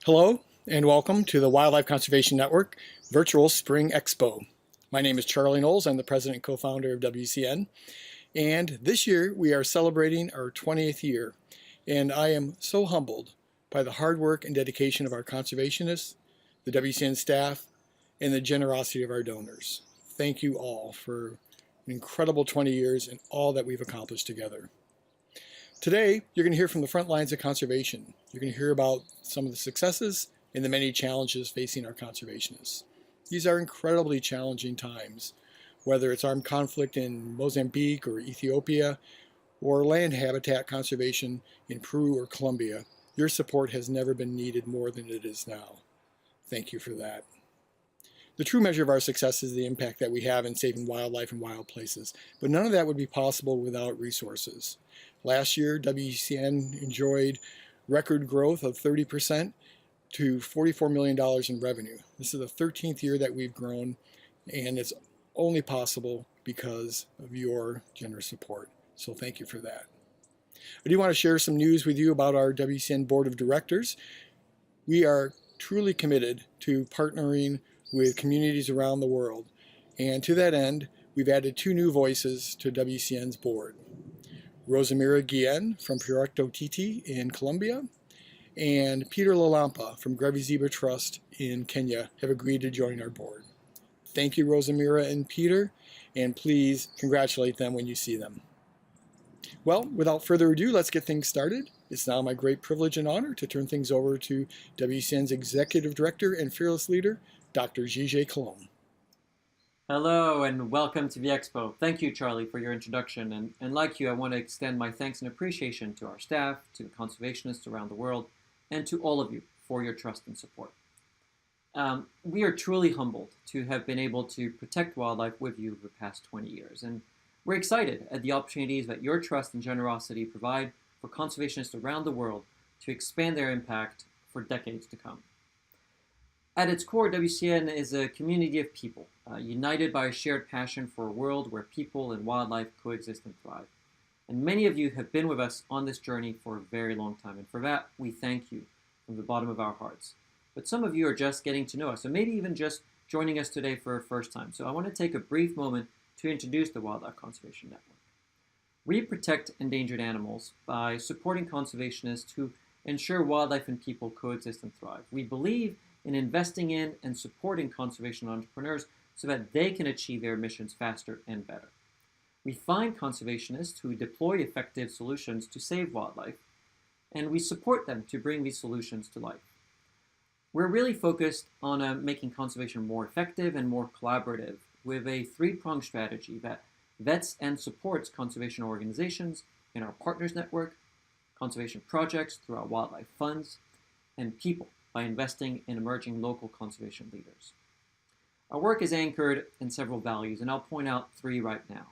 Hello and welcome to the Wildlife Conservation Network Virtual Spring Expo. My name is Charlie Knowles. I'm the president and co-founder of WCN. And this year we are celebrating our 20th year. And I am so humbled by the hard work and dedication of our conservationists, the WCN staff, and the generosity of our donors. Thank you all for an incredible 20 years and all that we've accomplished together. Today, you're going to hear from the front lines of conservation. You're going to hear about some of the successes and the many challenges facing our conservationists. These are incredibly challenging times, whether it's armed conflict in Mozambique or Ethiopia, or land habitat conservation in Peru or Colombia. Your support has never been needed more than it is now. Thank you for that. The true measure of our success is the impact that we have in saving wildlife and wild places, but none of that would be possible without resources. Last year, WCN enjoyed record growth of 30% to $44 million in revenue. This is the 13th year that we've grown, and it's only possible because of your generous support. So thank you for that. I do want to share some news with you about our WCN Board of Directors. We are truly committed to partnering with communities around the world, and to that end, we've added 2 new voices to WCN's board. Rosamira Guillen from Proyecto Titi in Colombia and Peter Lalampa from Grevi Zebra Trust in Kenya have agreed to join our board. Thank you, Rosamira and Peter, and please congratulate them when you see them. Well, without further ado, let's get things started. It's now my great privilege and honor to turn things over to WCN's Executive Director and Fearless Leader, Dr. Gigi Colomb. Hello and welcome to the Expo. Thank you, Charlie, for your introduction. And like you, I want to extend my thanks and appreciation to our staff, to the conservationists around the world, and to all of you for your trust and support. We are truly humbled to have been able to protect wildlife with you over the past 20 years. And we're excited at the opportunities that your trust and generosity provide for conservationists around the world to expand their impact for decades to come. At its core, WCN is a community of people, united by a shared passion for a world where people and wildlife coexist and thrive. And many of you have been with us on this journey for a very long time, and for that, we thank you from the bottom of our hearts. But some of you are just getting to know us, or maybe even just joining us today for a first time. So I want to take a brief moment to introduce the Wildlife Conservation Network. We protect endangered animals by supporting conservationists who ensure wildlife and people coexist and thrive. We believe in investing in and supporting conservation entrepreneurs so that they can achieve their missions faster and better. We find conservationists who deploy effective solutions to save wildlife, and we support them to bring these solutions to life. We're really focused on making conservation more effective and more collaborative with a 3-pronged strategy that vets and supports conservation organizations in our partners network, conservation projects through our wildlife funds, and people by investing in emerging local conservation leaders. Our work is anchored in several values, and I'll point out 3 right now.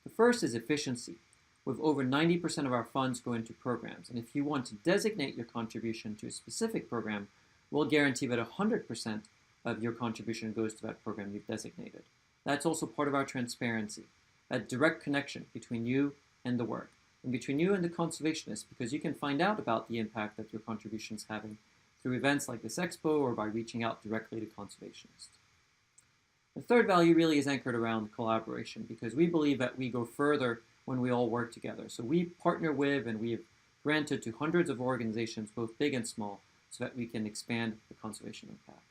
The first is efficiency, with over 90% of our funds going to programs. And if you want to designate your contribution to a specific program, we'll guarantee that 100% of your contribution goes to that program you've designated. That's also part of our transparency, that direct connection between you and the work, and between you and the conservationists, because you can find out about the impact that your contribution is having through events like this Expo or by reaching out directly to conservationists. The third value really is anchored around collaboration, because we believe that we go further when we all work together. So we partner with and we have granted to hundreds of organizations, both big and small, so that we can expand the conservation impact.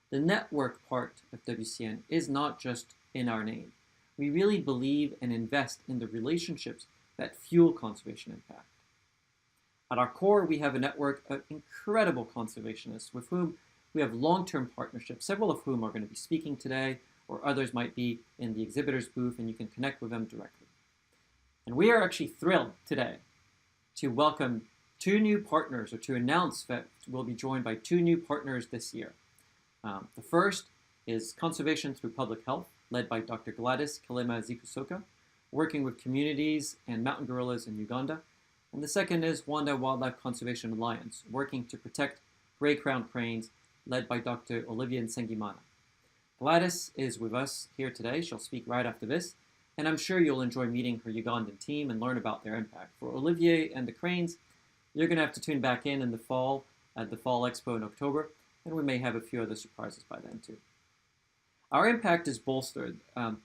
The network part of WCN is not just in our name. We really believe and invest in the relationships that fuel conservation impact. At our core, we have a network of incredible conservationists with whom we have long-term partnerships, several of whom are going to be speaking today, or others might be in the exhibitor's booth, and you can connect with them directly. And we are actually thrilled today to welcome 2 new partners, or to announce that we'll be joined by 2 new partners this year. The first is Conservation Through Public Health, led by Dr. Gladys Kilema Zikusoka, working with communities and mountain gorillas in Uganda. And the second is Rwanda Wildlife Conservation Alliance, working to protect gray-crowned cranes, led by Dr. Olivier Nsengimana. Gladys is with us here today. She'll speak right after this, and I'm sure you'll enjoy meeting her Ugandan team and learn about their impact. For Olivier and the cranes, you're going to have to tune back in the fall at the Fall Expo in October, and we may have a few other surprises by then too. Our impact is bolstered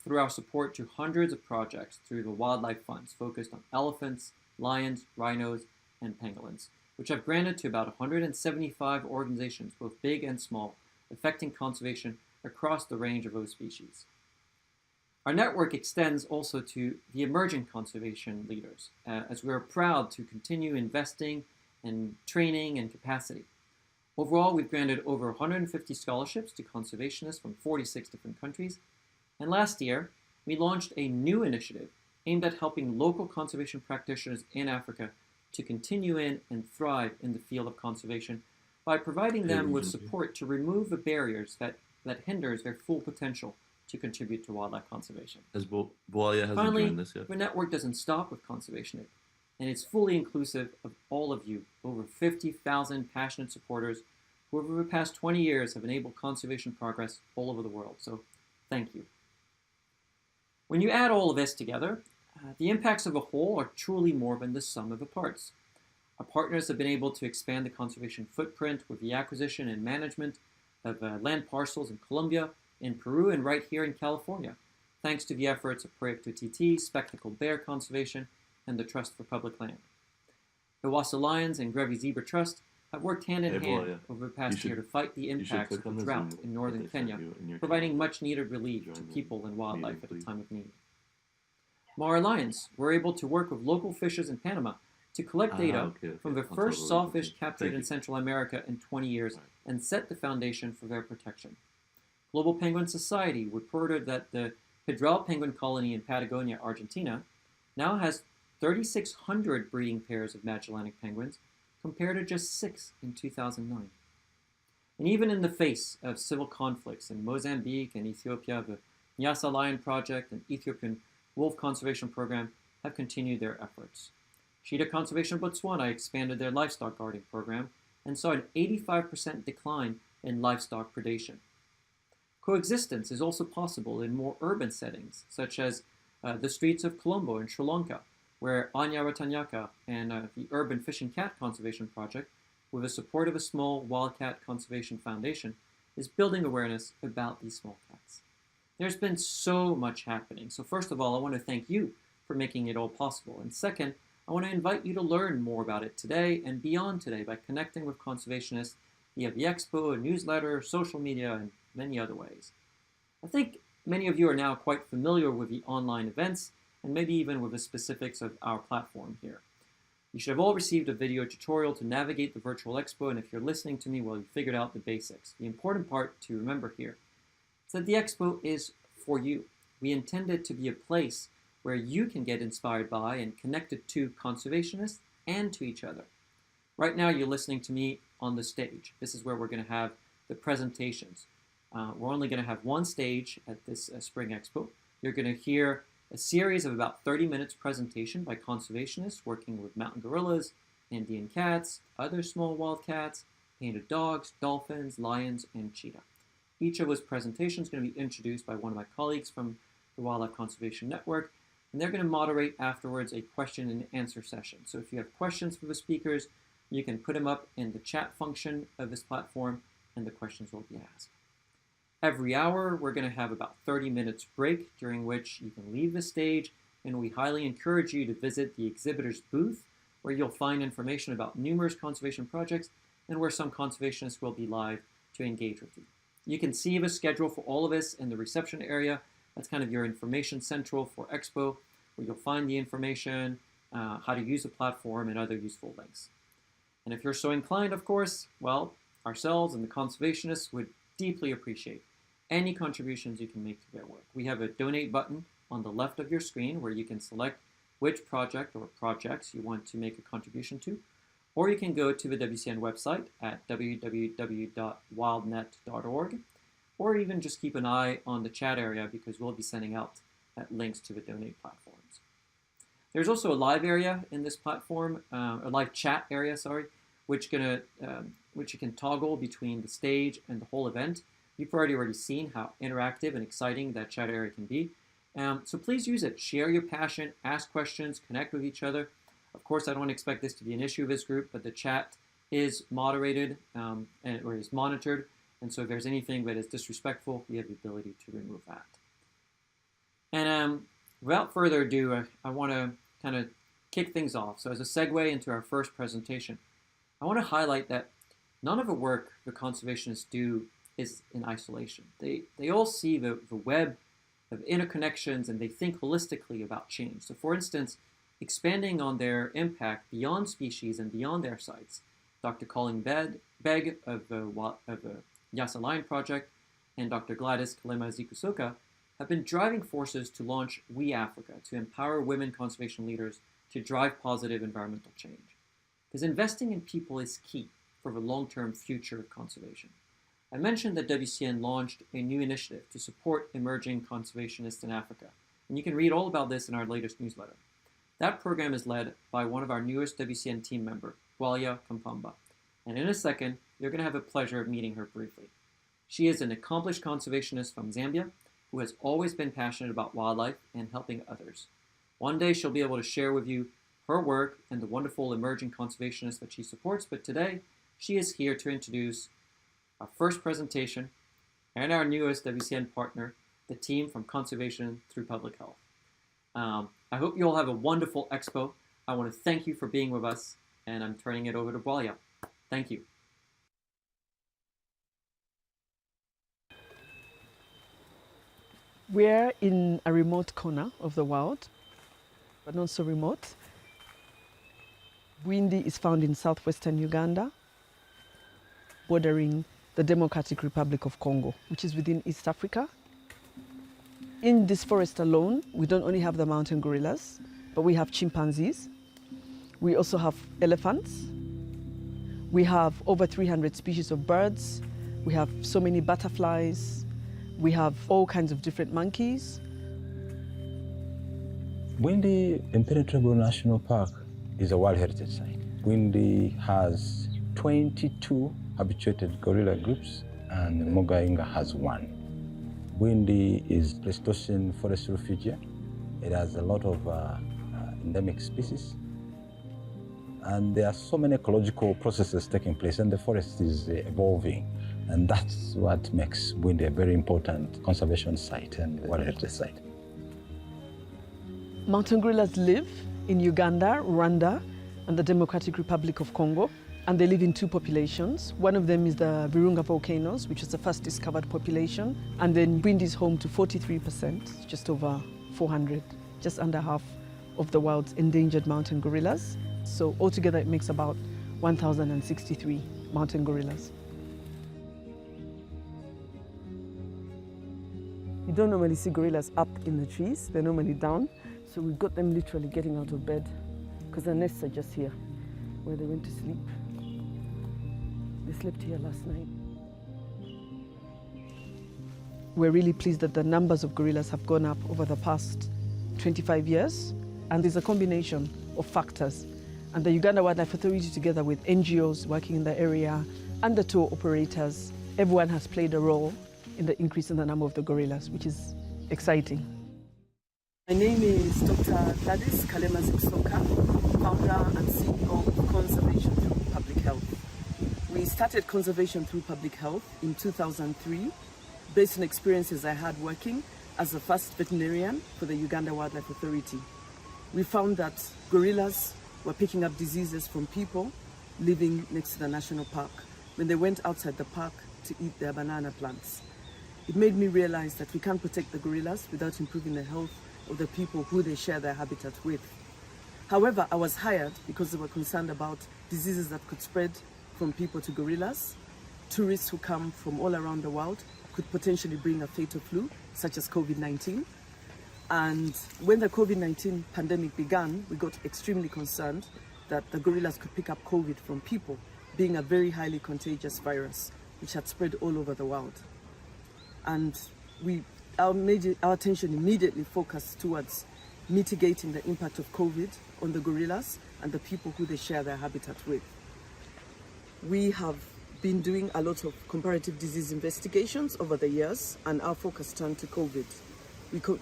through our support to hundreds of projects through the wildlife funds focused on elephants, lions, rhinos, and pangolins, which have granted to about 175 organizations, both big and small, affecting conservation across the range of those species. Our network extends also to the emerging conservation leaders, as we are proud to continue investing in training and capacity. Overall, we've granted over 150 scholarships to conservationists from 46 different countries. And last year, we launched a new initiative aimed at helping local conservation practitioners in Africa to continue in and thrive in the field of conservation by providing them with support to remove the barriers that hinders their full potential to contribute to wildlife conservation. Boalia hasn't Finally, joined this yet. the network doesn't stop with conservation, and it's fully inclusive of all of you, over 50,000 passionate supporters who over the past 20 years have enabled conservation progress all over the world. So thank you. When you add all of this together, the impacts of a whole are truly more than the sum of the parts. Our partners have been able to expand the conservation footprint with the acquisition and management of land parcels in Colombia, in Peru, and right here in California, thanks to the efforts of Proyecto TT, Spectacled Bear Conservation, and the Trust for Public Land. The Wassa Lions and Grevi Zebra Trust have worked hand in hand over the past year to fight the impacts of the drought in northern Kenya, providing much-needed relief to people and wildlife at a time of need. Mara Lions were able to work with local fishers in Panama to collect data from the first sawfish captured in Central America in 20 years and set the foundation for their protection. Global Penguin Society reported that the Pedral penguin colony in Patagonia, Argentina, now has 3,600 breeding pairs of Magellanic penguins, compared to just 6 in 2009. And even in the face of civil conflicts in Mozambique and Ethiopia, the Nyasa Lion Project and Ethiopian Wolf Conservation Program have continued their efforts. Cheetah Conservation Botswana expanded their livestock guarding program and saw an 85% decline in livestock predation. Coexistence is also possible in more urban settings, such as the streets of Colombo in Sri Lanka, where Anya Ratanyaka and the Urban Fish and Cat Conservation Project, with the support of a small wildcat conservation foundation, is building awareness about these small cats. There's been so much happening, so first of all, I want to thank you for making it all possible, and second, I want to invite you to learn more about it today and beyond today by connecting with conservationists via the Expo, a newsletter, social media, and many other ways. I think many of you are now quite familiar with the online events and maybe even with the specifics of our platform here. You should have all received a video tutorial to navigate the virtual expo, and if you're listening to me, well, you figured out the basics. The important part to remember here is that the expo is for you. We intend it to be a place where you can get inspired by and connected to conservationists and to each other. Right now, you're listening to me on the stage. This is where we're going to have the presentations. We're only going to have one stage at this Spring Expo. You're going to hear a series of about 30 minutes presentation by conservationists working with mountain gorillas, Andean cats, other small wild cats, painted dogs, dolphins, lions, and cheetah. Each of those presentations is going to be introduced by one of my colleagues from the Wildlife Conservation Network, and they're going to moderate afterwards a question and answer session. So if you have questions for the speakers, you can put them up in the chat function of this platform, and the questions will be asked. Every hour, we're going to have about 30 minutes break, during which you can leave the stage, and we highly encourage you to visit the exhibitor's booth, where you'll find information about numerous conservation projects and where some conservationists will be live to engage with you. You can see the schedule for all of this in the reception area. That's kind of your information central for Expo, where you'll find the information, how to use the platform, and other useful links. And if you're so inclined, of course, well, ourselves and the conservationists would deeply appreciate any contributions you can make to their work. We have a donate button on the left of your screen where you can select which project or projects you want to make a contribution to, or you can go to the WCN website at www.wildnet.org, or even just keep an eye on the chat area because we'll be sending out links to the donate platforms. There's also a live area in this platform, a live chat area, which you can toggle between the stage and the whole event. You've already seen how interactive and exciting that chat area can be. So please use it. Share your passion, ask questions, connect with each other. Of course, I don't expect this to be an issue of this group, but the chat is moderated or is monitored. And so if there's anything that is disrespectful, we have the ability to remove that. And without further ado, I want to kind of kick things off. So as a segue into our first presentation, I want to highlight that none of the work the conservationists do is in isolation. They all see the web of interconnections and they think holistically about change. So for instance, expanding on their impact beyond species and beyond their sites, Dr. Colin Begg of the Yasa Lion Project and Dr. Gladys Kalema-Zikusoka have been driving forces to launch We Africa to empower women conservation leaders to drive positive environmental change. Because investing in people is key for the long-term future of conservation. I mentioned that WCN launched a new initiative to support emerging conservationists in Africa, and you can read all about this in our latest newsletter. That program is led by one of our newest WCN team member, Gwalia Kampamba, and in a second, you're going to have the pleasure of meeting her briefly. She is an accomplished conservationist from Zambia who has always been passionate about wildlife and helping others. One day she'll be able to share with you her work and the wonderful emerging conservationists that she supports, but today she is here to introduce our first presentation and our newest WCN partner, the team from Conservation Through Public Health. I hope you all have a wonderful Expo. I want to thank you for being with us, and I'm turning it over to Gwalia. Thank you. We're in a remote corner of the world, but not so remote. Bwindi is found in southwestern Uganda, bordering the Democratic Republic of Congo, which is within East Africa. In this forest alone, we don't only have the mountain gorillas, but we have chimpanzees. We also have elephants. We have over 300 species of birds. We have so many butterflies. We have all kinds of different monkeys. Bwindi Impenetrable National Park is a World Heritage Site. Bwindi has 22 habituated gorilla groups and Mugainga has 1. Bwindi is Pleistocene forest refuge. It has a lot of endemic species. And there are so many ecological processes taking place and the forest is evolving. And that's what makes Bwindi a very important conservation site and World Heritage Site. Mountain gorillas live in Uganda, Rwanda, and the Democratic Republic of Congo. And they live in 2 populations. One of them is the Virunga volcanoes, which is the first discovered population. And then Bwindi is home to 43%, just over 400, just under half of the world's endangered mountain gorillas. So altogether it makes about 1,063 mountain gorillas. You don't normally see gorillas up in the trees, they're normally down. So we've got them literally getting out of bed because their nests are just here where they went to sleep. They slept here last night. We're really pleased that the numbers of gorillas have gone up over the past 25 years. And there's a combination of factors. And the Uganda Wildlife Authority, together with NGOs working in the area and the tour operators, everyone has played a role in the increase in the number of the gorillas, which is exciting. My name is Dr. Gladys Kalema-Zikusoka, founder and CEO of Conservation Through Public Health. We started Conservation Through Public Health in 2003, based on experiences I had working as the first veterinarian for the Uganda Wildlife Authority. We found that gorillas were picking up diseases from people living next to the national park when they went outside the park to eat their banana plants. It made me realize that we can't protect the gorillas without improving the health of the people who they share their habitat with. However, I was hired because they were concerned about diseases that could spread from people to gorillas. Tourists who come from all around the world could potentially bring a fatal flu, such as COVID-19. And when the COVID-19 pandemic began, we got extremely concerned that the gorillas could pick up COVID from people, being a very highly contagious virus, which had spread all over the world. And our attention immediately focused towards mitigating the impact of COVID on the gorillas and the people who they share their habitat with. We have been doing a lot of comparative disease investigations over the years, and our focus turned to COVID.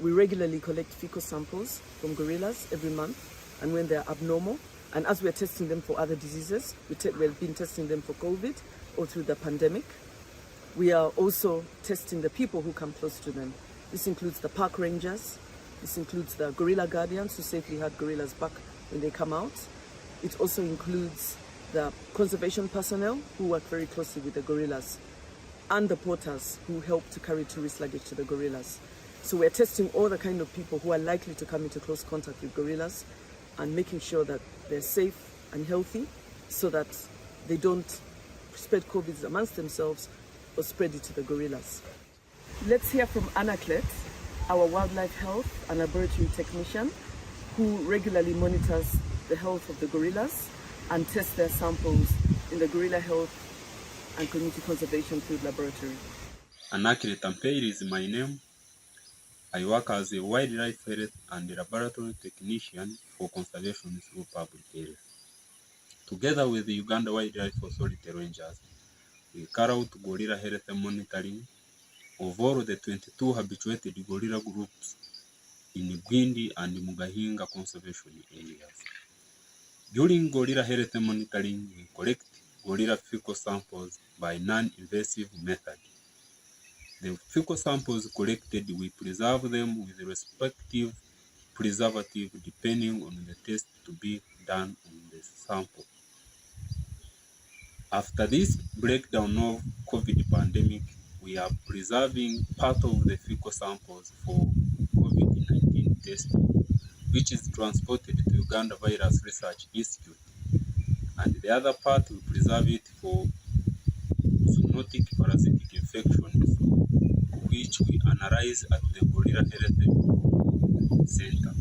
We regularly collect fecal samples from gorillas every month, and when they're abnormal, And as we're testing them for other diseases, we've been testing them for COVID or through the pandemic. We are also testing the people who come close to them. This includes the park rangers. This includes the gorilla guardians who safely herd gorillas back when they come out. It also includes the conservation personnel who work very closely with the gorillas, and the porters who help to carry tourist luggage to the gorillas. So we're testing all the kind of people who are likely to come into close contact with gorillas and making sure that they're safe and healthy so that they don't spread COVID amongst themselves or spread it to the gorillas. Let's hear from Anaclet, our wildlife health and laboratory technician who regularly monitors the health of the gorillas and tests their samples in the Gorilla Health and Community Conservation Field Laboratory. Anakile Tampeiri is my name. I work as a wildlife health and laboratory technician for conservation through public health. Together with the Uganda Wildlife Authority Rangers, we carry out gorilla health monitoring of all the 22 habituated gorilla groups in Gwindi and Mugahinga conservation areas. During gorilla health monitoring, we collect gorilla fecal samples by non-invasive method. The fecal samples collected, we preserve them with the respective preservative depending on the test to be done on the sample. After this breakdown of COVID pandemic, we are preserving part of the fecal samples for COVID-19 testing, which is transported to Uganda Virus Research Institute. And the other part, we preserve it for zoonotic parasitic infections, which we analyze at the Gorilla Health Center.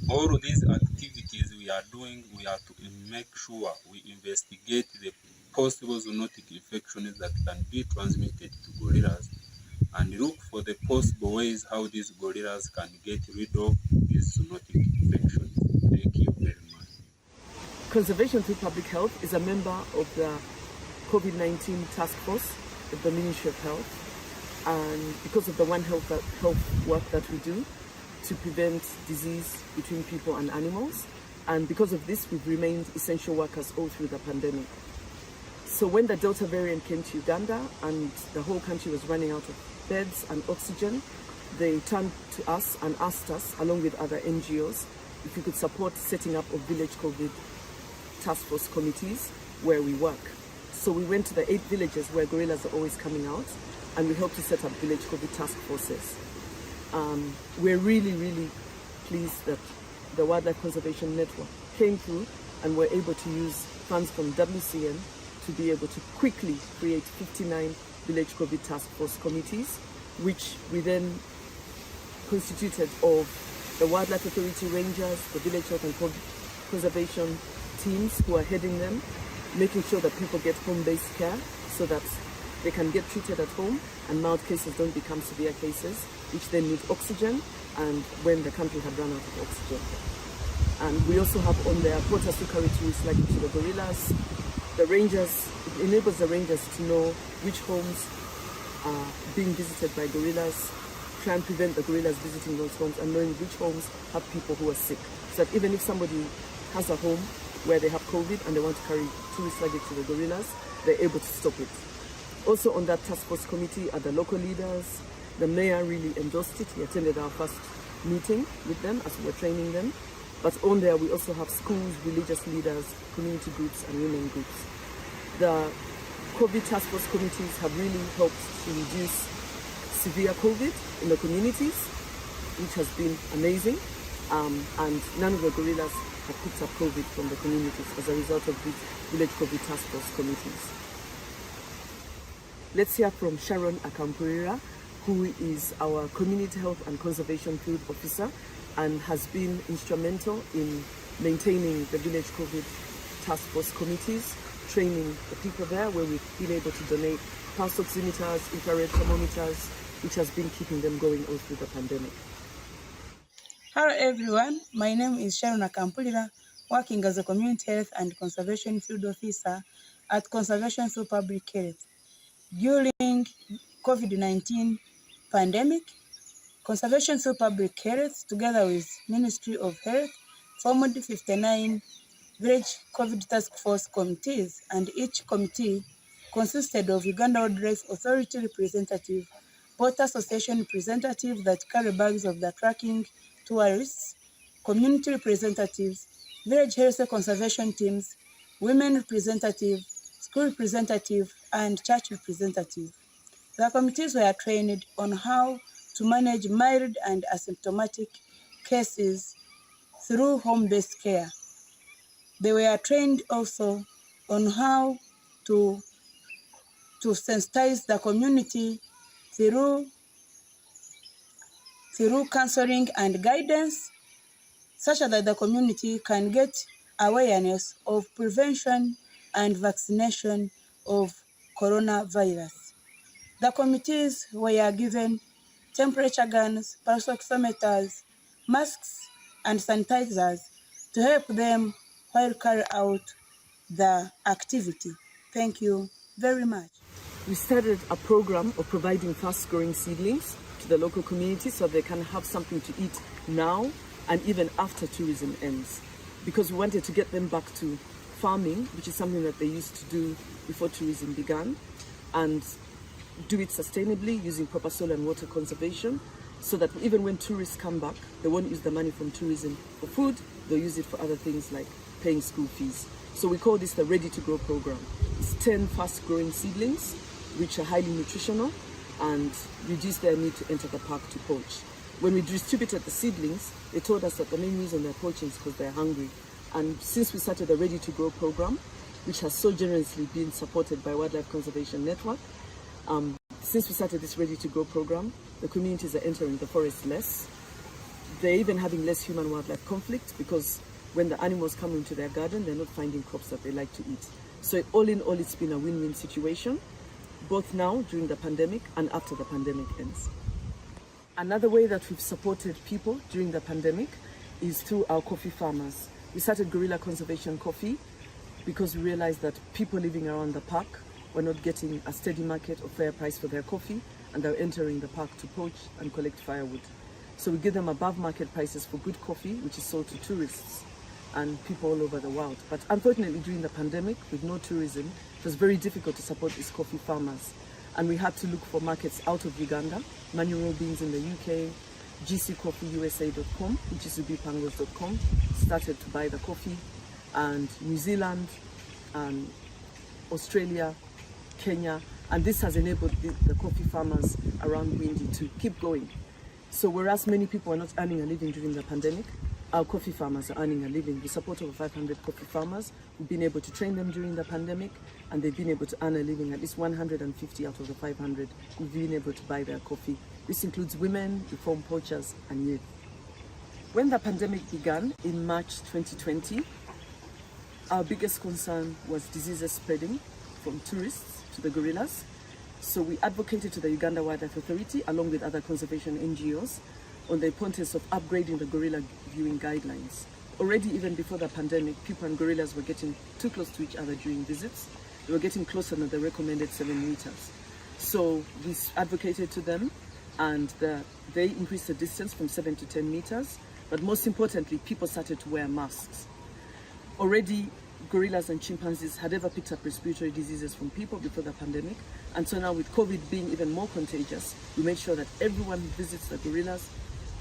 All of these activities we are doing, we are to make sure we investigate the possible zoonotic infections that can be transmitted to gorillas and look for the possible ways how these gorillas can get rid of these zoonotic infections. Thank you very much. Conservation through Public Health is a member of the COVID-19 task force of the Ministry of Health, and because of the One Health work that we do to prevent disease between people and animals, and because of this we've remained essential workers all through the pandemic. So when the Delta variant came to Uganda and the whole country was running out of beds and oxygen, they turned to us and asked us, along with other NGOs, if we could support setting up of village COVID task force committees where we work. So we went to the 8 villages where gorillas are always coming out, and we helped to set up village COVID task forces. We're really, really pleased that the Wildlife Conservation Network came through and were able to use funds from WCN to be able to quickly create 59 village COVID task force committees, which we then constituted of the Wildlife Authority Rangers, the village health and conservation teams who are heading them, making sure that people get home-based care so that they can get treated at home and mild cases don't become severe cases, which then need oxygen, and when the country had run out of oxygen. And we also have on there porters who carry tourists luggage to the gorillas. The rangers, it enables the rangers to know which homes are being visited by gorillas, try and prevent the gorillas visiting those homes, and knowing which homes have people who are sick. So that even if somebody has a home where they have COVID and they want to carry tourist luggage to the gorillas, they're able to stop it. Also on that task force committee are the local leaders. The mayor really endorsed it. He attended our first meeting with them as we were training them. But on there we also have schools, religious leaders, community groups and women groups. The COVID task force committees have really helped to reduce severe COVID in the communities, which has been amazing. And none of the gorillas have picked up COVID from the communities as a result of these village COVID task force committees. Let's hear from Sharon Akampurira, who is our Community Health and Conservation Field Officer and has been instrumental in maintaining the village COVID task force committees, training the people there, where we've been able to donate pulse oximeters, infrared thermometers, which has been keeping them going all through the pandemic. Hello everyone, my name is Sharon Akampulira, working as a Community Health and Conservation Field Officer at Conservation Through Public Health. During COVID-19 pandemic, Conservation Through Public Health, together with Ministry of Health, formed 59 village COVID task force committees, and each committee consisted of Uganda Wildlife Authority representative, Port Association representative that carry bags of the tracking tourists, community representatives, village health conservation teams, women representative, school representative, and church representative. The committees were trained on how to manage mild and asymptomatic cases through home-based care. They were trained also on how to sensitize the community through counseling and guidance, such that the community can get awareness of prevention and vaccination of coronavirus. The committees were given temperature guns, pulse oximeters, masks, and sanitizers to help them while carry out the activity. Thank you very much. We started a program of providing fast-growing seedlings to the local community so they can have something to eat now and even after tourism ends, because we wanted to get them back to farming, which is something that they used to do before tourism began, and do it sustainably using proper soil and water conservation, so that even when tourists come back, they won't use the money from tourism for food, they'll use it for other things like paying school fees. So we call this the Ready to Grow program. It's 10 fast-growing seedlings, which are highly nutritional and reduce their need to enter the park to poach. When we distributed the seedlings, they told us that the main reason they're poaching is because they're hungry. And since we started the Ready to Grow program, which has so generously been supported by Wildlife Conservation Network, since we started this Ready to Grow program, the communities are entering the forest less. They're even having less human-wildlife conflict, because when the animals come into their garden, they're not finding crops that they like to eat. So all in all, it's been a win-win situation, both now during the pandemic and after the pandemic ends. Another way that we've supported people during the pandemic is through our coffee farmers. We started Gorilla Conservation Coffee because we realized that people living around the park were not getting a steady market or fair price for their coffee, and they're entering the park to poach and collect firewood. So we give them above market prices for good coffee, which is sold to tourists and people all over the world. But unfortunately, during the pandemic, with no tourism, it was very difficult to support these coffee farmers. And we had to look for markets out of Uganda, Manual Beans in the UK, gccoffeeusa.com, which is ubipangos.com, started to buy the coffee, and New Zealand, and Australia, Kenya, and this has enabled the coffee farmers around Windy to keep going. So whereas many people are not earning a living during the pandemic, our coffee farmers are earning a living. We support over 500 coffee farmers. We've been able to train them during the pandemic, and they've been able to earn a living. At least 150 out of the 500 we've been able to buy their coffee. This includes women, reform poachers, and youth. When the pandemic began in March 2020, our biggest concern was diseases spreading from tourists to the gorillas. So we advocated to the Uganda Wildlife Authority, along with other conservation NGOs, on the importance of upgrading the gorilla viewing guidelines. Already, even before the pandemic, people and gorillas were getting too close to each other during visits. They were getting closer than the recommended 7 meters. So we advocated to them, and they increased the distance from 7 to 10 meters. But most importantly, people started to wear masks. Already, gorillas and chimpanzees had ever picked up respiratory diseases from people before the pandemic. And so now, with COVID being even more contagious, we made sure that everyone who visits the gorillas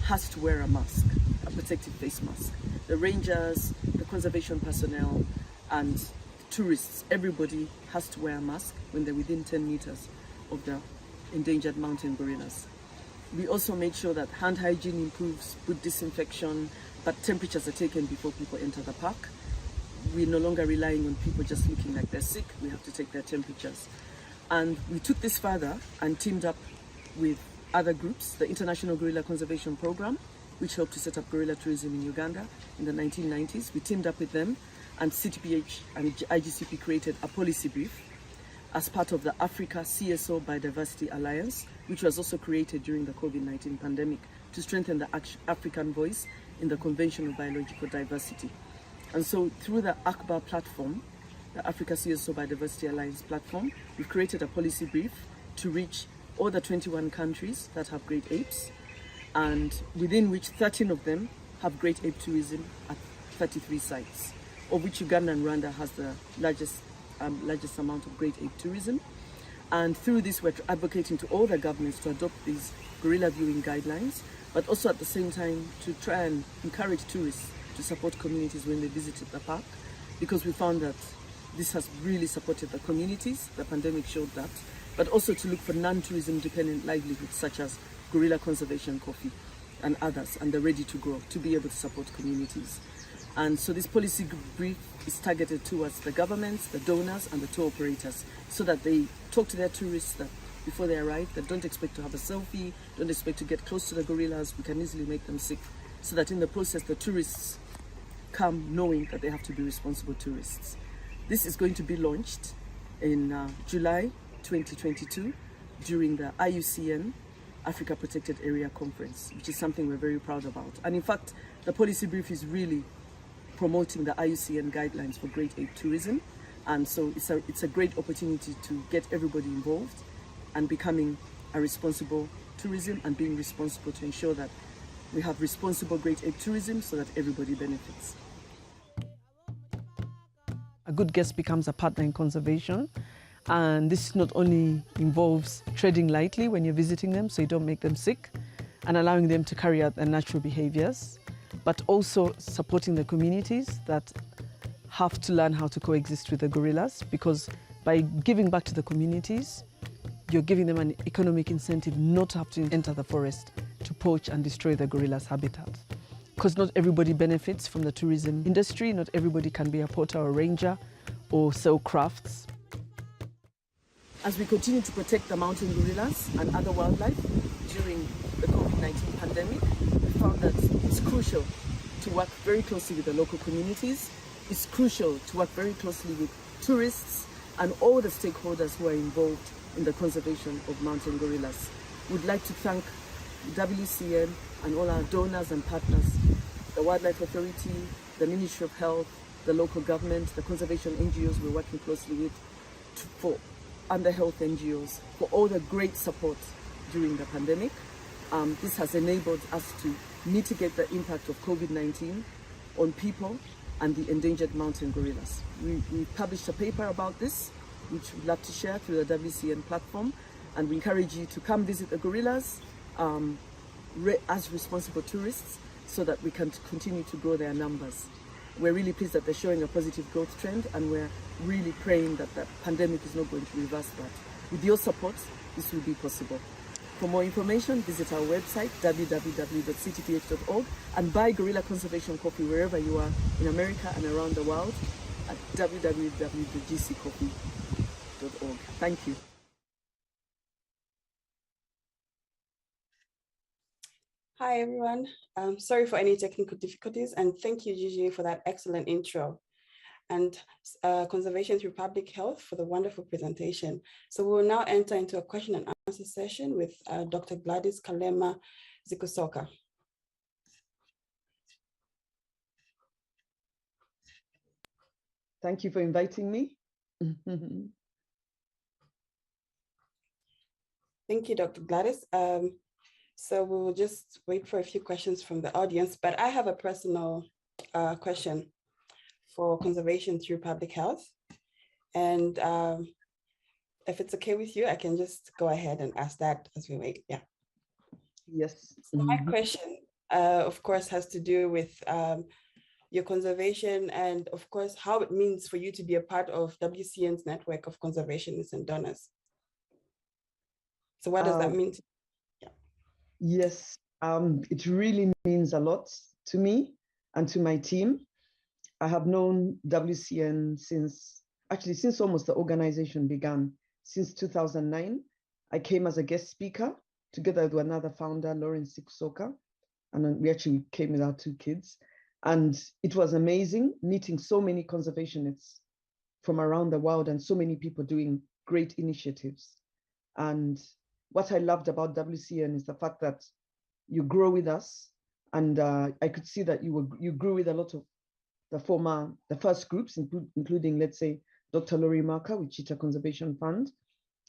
has to wear a mask, a protective face mask. The rangers, the conservation personnel, and tourists, everybody has to wear a mask when they're within 10 meters of the endangered mountain gorillas. We also made sure that hand hygiene improves with disinfection, but temperatures are taken before people enter the park. We're no longer relying on people just looking like they're sick. We have to take their temperatures. And we took this further and teamed up with other groups, the International Gorilla Conservation Program, which helped to set up gorilla tourism in Uganda in the 1990s. We teamed up with them, and CTPH and IGCP created a policy brief as part of the Africa CSO Biodiversity Alliance, which was also created during the COVID-19 pandemic to strengthen the African voice in the Convention of Biological Diversity. And so through the ACBA platform, the Africa CSO Biodiversity Alliance platform, we've created a policy brief to reach all the 21 countries that have great apes, and within which 13 of them have great ape tourism at 33 sites, of which Uganda and Rwanda has the largest amount of great ape tourism. And through this, we're advocating to all the governments to adopt these gorilla viewing guidelines, but also at the same time to try and encourage tourists to support communities when they visited the park, because we found that this has really supported the communities. The pandemic showed that, but also to look for non-tourism dependent livelihoods such as gorilla conservation coffee and others, and they're ready to grow to be able to support communities. And so this policy brief is targeted towards the governments, the donors, and the tour operators, so that they talk to their tourists that before they arrive, that don't expect to have a selfie, don't expect to get close to the gorillas. We can easily make them sick, so that in the process, the tourists come knowing that they have to be responsible tourists. This is going to be launched in July 2022 during the IUCN Africa Protected Area Conference, which is something we're very proud about. And in fact, the policy brief is really promoting the IUCN guidelines for great ape tourism. And so it's a great opportunity to get everybody involved and becoming a responsible tourism and being responsible to ensure that we have responsible great ape tourism so that everybody benefits. A good guest becomes a partner in conservation. And this not only involves treading lightly when you're visiting them so you don't make them sick and allowing them to carry out their natural behaviors, but also supporting the communities that have to learn how to coexist with the gorillas, because by giving back to the communities, you're giving them an economic incentive not to have to enter the forest to poach and destroy the gorillas' habitat. Because not everybody benefits from the tourism industry, not everybody can be a porter or ranger or sell crafts. As we continue to protect the mountain gorillas and other wildlife during the COVID-19 pandemic, we found that it's crucial to work very closely with the local communities. It's crucial to work very closely with tourists and all the stakeholders who are involved in the conservation of mountain gorillas. We'd like to thank WCN and all our donors and partners, the Wildlife Authority, the Ministry of Health, the local government, the conservation NGOs we're working closely with, and the health NGOs for all the great support during the pandemic. This has enabled us to mitigate the impact of COVID-19 on people and the endangered mountain gorillas. We published a paper about this, which we'd love to share through the WCN platform, and we encourage you to come visit the gorillas as responsible tourists so that we can continue to grow their numbers. We're really pleased that they're showing a positive growth trend, and we're really praying that the pandemic is not going to reverse that. With your support, this will be possible. For more information, visit our website, www.ctph.org, and buy gorilla conservation coffee wherever you are in America and around the world at www.gccoffee.org. Thank you. Hi, everyone. Sorry for any technical difficulties, and thank you, Gigi, for that excellent intro, and Conservation Through Public Health for the wonderful presentation. So we will now enter into a question and answer session with Dr. Gladys Kalema Zikusoka. Thank you for inviting me. Thank you, Dr. Gladys. So we will just wait for a few questions from the audience, but I have a personal question for Conservation Through Public Health. And if it's okay with you, I can just go ahead and ask that as we wait. Yeah. Yes. So my question, of course, has to do with your conservation and, of course, how it means for you to be a part of WCN's network of conservationists and donors. So what does that mean to you? Yes, it really means a lot to me and to my team. I have known WCN since almost the organization began, since 2009. I came as a guest speaker together with another founder, Lawrence Sikusoka, and we actually came with our 2 kids. And it was amazing meeting so many conservationists from around the world and so many people doing great initiatives. And what I loved about WCN is the fact that you grow with us, and I could see that you grew with a lot of the first groups, including, let's say, Dr. Laurie Marker with Cheetah Conservation Fund.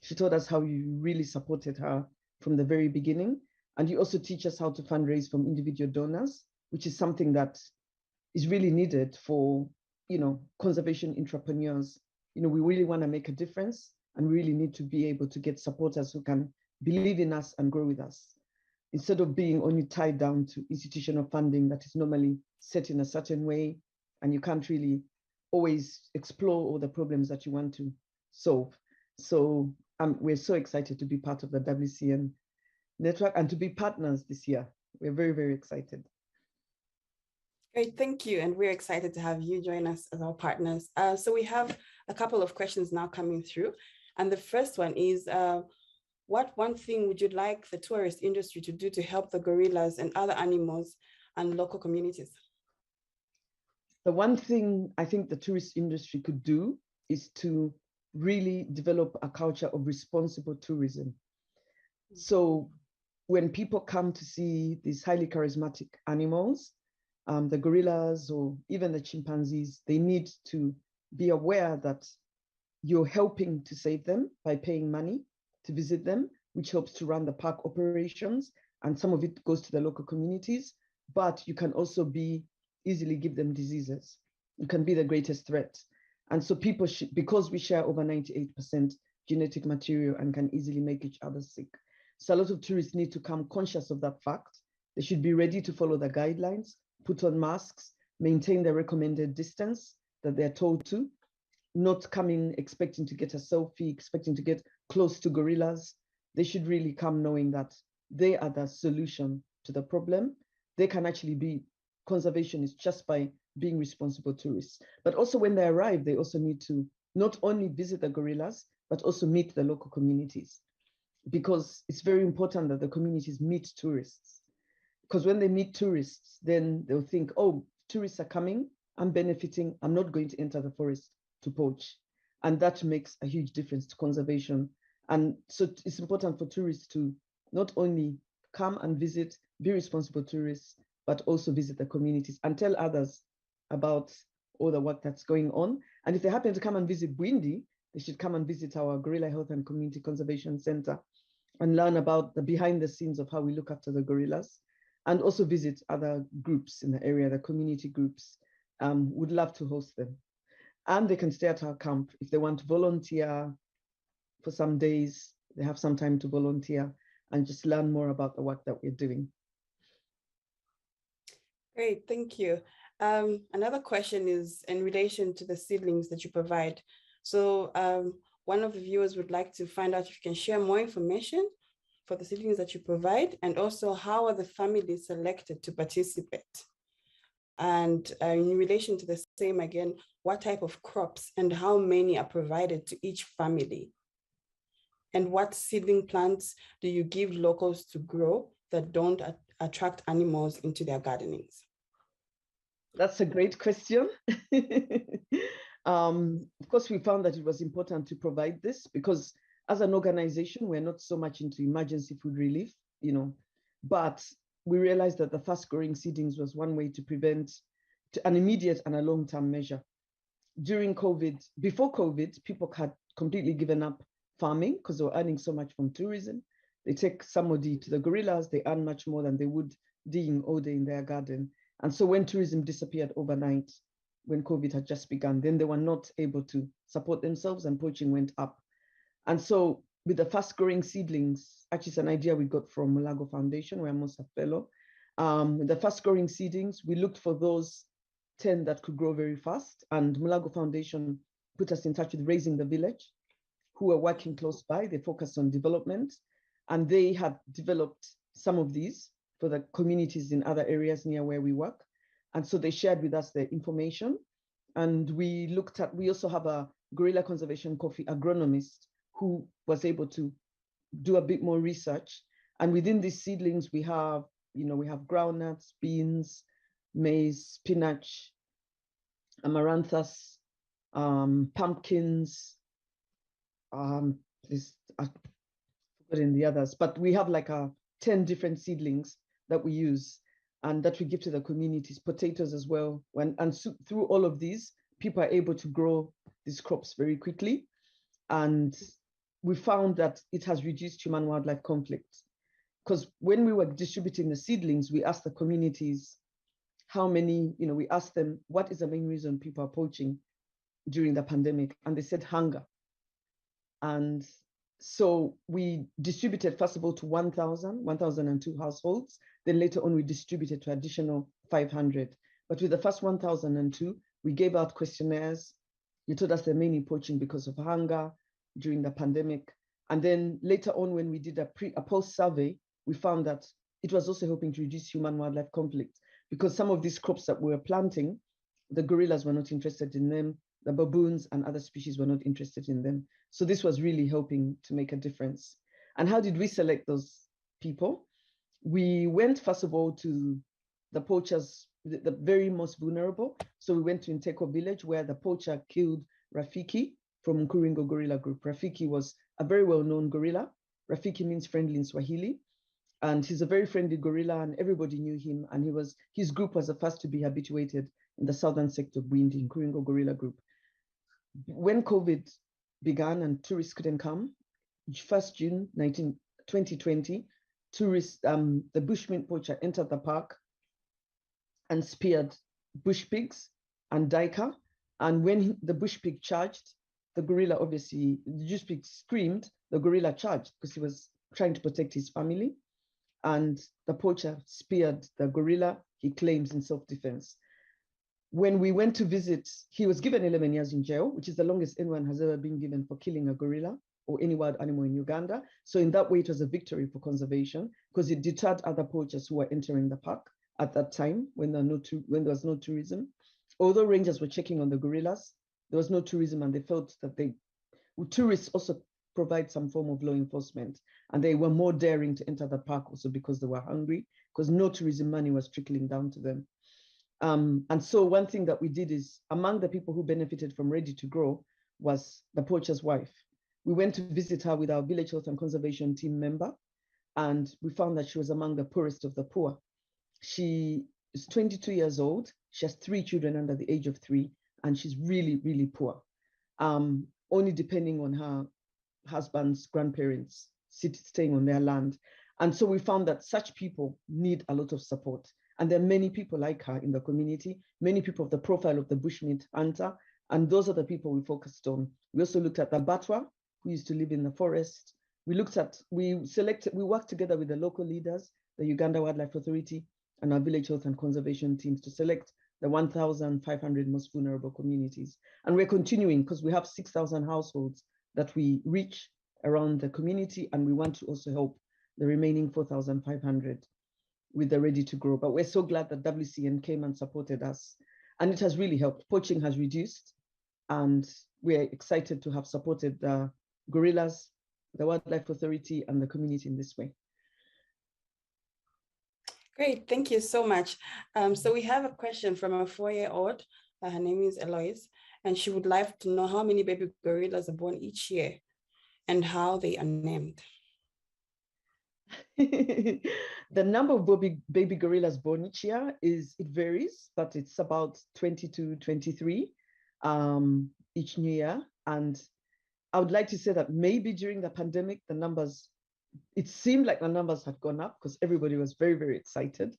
She told us how you really supported her from the very beginning, and you also teach us how to fundraise from individual donors, which is something that is really needed for, conservation entrepreneurs. We really want to make a difference, and we really need to be able to get supporters who can believe in us and grow with us, instead of being only tied down to institutional funding that is normally set in a certain way, and you can't really always explore all the problems that you want to solve. So we're so excited to be part of the WCN network and to be partners this year. We're very, very excited. Great, thank you. And we're excited to have you join us as our partners. So we have a couple of questions now coming through. And the first one is, what one thing would you like the tourist industry to do to help the gorillas and other animals and local communities? The one thing I think the tourist industry could do is to really develop a culture of responsible tourism. So when people come to see these highly charismatic animals, the gorillas or even the chimpanzees, they need to be aware that you're helping to save them by paying money to visit them, which helps to run the park operations. And some of it goes to the local communities, but you can also easily give them diseases. You can be the greatest threat. And so people should, because we share over 98% genetic material and can easily make each other sick. So a lot of tourists need to come conscious of that fact. They should be ready to follow the guidelines, put on masks, maintain the recommended distance that they're told to, not coming expecting to get a selfie, expecting to get close to gorillas. They should really come knowing that they are the solution to the problem. They can actually be conservationists just by being responsible tourists. But also when they arrive, they also need to not only visit the gorillas, but also meet the local communities, because it's very important that the communities meet tourists. Because when they meet tourists, then they'll think, oh, tourists are coming, I'm benefiting, I'm not going to enter the forest to poach. And that makes a huge difference to conservation. And so it's important for tourists to not only come and visit, be responsible tourists, but also visit the communities and tell others about all the work that's going on. And if they happen to come and visit Bwindi, they should come and visit our Gorilla Health and Community Conservation Center and learn about the behind the scenes of how we look after the gorillas, and also visit other groups in the area, the community groups. Would love to host them. And they can stay at our camp if they want to volunteer for some days. They have some time to volunteer and just learn more about the work that we're doing. Great, thank you. Another question is in relation to the seedlings that you provide. So one of the viewers would like to find out if you can share more information for the seedlings that you provide, and also how are the families selected to participate? And in relation to the same again, what type of crops and how many are provided to each family? And what seedling plants do you give locals to grow that don't attract animals into their gardenings? That's a great question. Of course, we found that it was important to provide this because as an organization, we're not so much into emergency food relief, but we realized that the fast growing seedlings was one way to prevent an immediate and a long-term measure. During COVID, before COVID, people had completely given up farming because they were earning so much from tourism. They take somebody to the gorillas, they earn much more than they would digging all day in their garden. And so when tourism disappeared overnight, when COVID had just begun, then they were not able to support themselves and poaching went up. And so with the fast growing seedlings, actually it's an idea we got from Mulago Foundation, where I'm also a fellow. With the fast growing seedlings, we looked for those 10 that could grow very fast. And Mulago Foundation put us in touch with Raising the Village, who are working close by. They focus on development, and they had developed some of these for the communities in other areas near where we work. And so they shared with us their information. And we also have a gorilla conservation coffee agronomist who was able to do a bit more research. And within these seedlings, we have groundnuts, beans, maize, spinach, amaranthus, pumpkins, I've forgotten the others, but we have like 10 different seedlings that we use and that we give to the communities, potatoes as well. Through all of these, people are able to grow these crops very quickly. And we found that it has reduced human-wildlife conflicts. Because when we were distributing the seedlings, we asked the communities, how many, we asked them, what is the main reason people are poaching during the pandemic? And they said hunger. And so we distributed, first of all, to 1,002 households. Then later on, we distributed to additional 500. But with the first 1,002, we gave out questionnaires. You told us they're mainly poaching because of hunger during the pandemic. And then later on, when we did a post survey, we found that it was also helping to reduce human-wildlife conflict, because some of these crops that we were planting, the gorillas were not interested in them, the baboons and other species were not interested in them. So this was really helping to make a difference. And how did we select those people? We went, first of all, to the poachers, the very most vulnerable. So we went to Inteko village, where the poacher killed Rafiki from Nkuringo Gorilla Group. Rafiki was a very well-known gorilla. Rafiki means friendly in Swahili. And he's a very friendly gorilla, and everybody knew him. And his group was the first to be habituated in the southern sector of Bwindi, Nkuringo Gorilla Group. When COVID began and tourists couldn't come, 1st June 2020, tourists, the bushmeat poacher entered the park and speared bush pigs and daika. And when the bush pig charged, the gorilla, obviously, the bush pig screamed, the gorilla charged because he was trying to protect his family. And the poacher speared the gorilla, he claims, in self-defense. When we went to visit, he was given 11 years in jail, which is the longest anyone has ever been given for killing a gorilla or any wild animal in Uganda. So in that way, it was a victory for conservation, because it deterred other poachers who were entering the park at that time when there was no tourism. Although rangers were checking on the gorillas, there was no tourism, and they felt that tourists also provide some form of law enforcement, and they were more daring to enter the park also because they were hungry, because no tourism money was trickling down to them. And so one thing that we did is, among the people who benefited from Ready to Grow was the poacher's wife. We went to visit her with our village health and conservation team member, and we found that she was among the poorest of the poor. She is 22 years old. She has 3 children under the age of 3, and she's really, really poor, only depending on her husband's grandparents staying on their land. And so we found that such people need a lot of support. And there are many people like her in the community, many people of the profile of the bushmeat hunter, and those are the people we focused on. We also looked at the Batwa, who used to live in the forest. We worked together with the local leaders, the Uganda Wildlife Authority, and our village health and conservation teams to select the 1,500 most vulnerable communities. And we're continuing, because we have 6,000 households that we reach around the community, and we want to also help the remaining 4,500 with the Ready to Grow. But we're so glad that WCN came and supported us, and it has really helped. Poaching has reduced, and we're excited to have supported the gorillas, the Wildlife Authority, and the community in this way. Great, thank you so much. So we have a question from a 4-year-old. Her name is Eloise, and she would like to know how many baby gorillas are born each year and how they are named. The number of baby gorillas born each year it varies, but it's about 20 to 23 each new year. And I would like to say that maybe during the pandemic, it seemed like the numbers had gone up, because everybody was very, very excited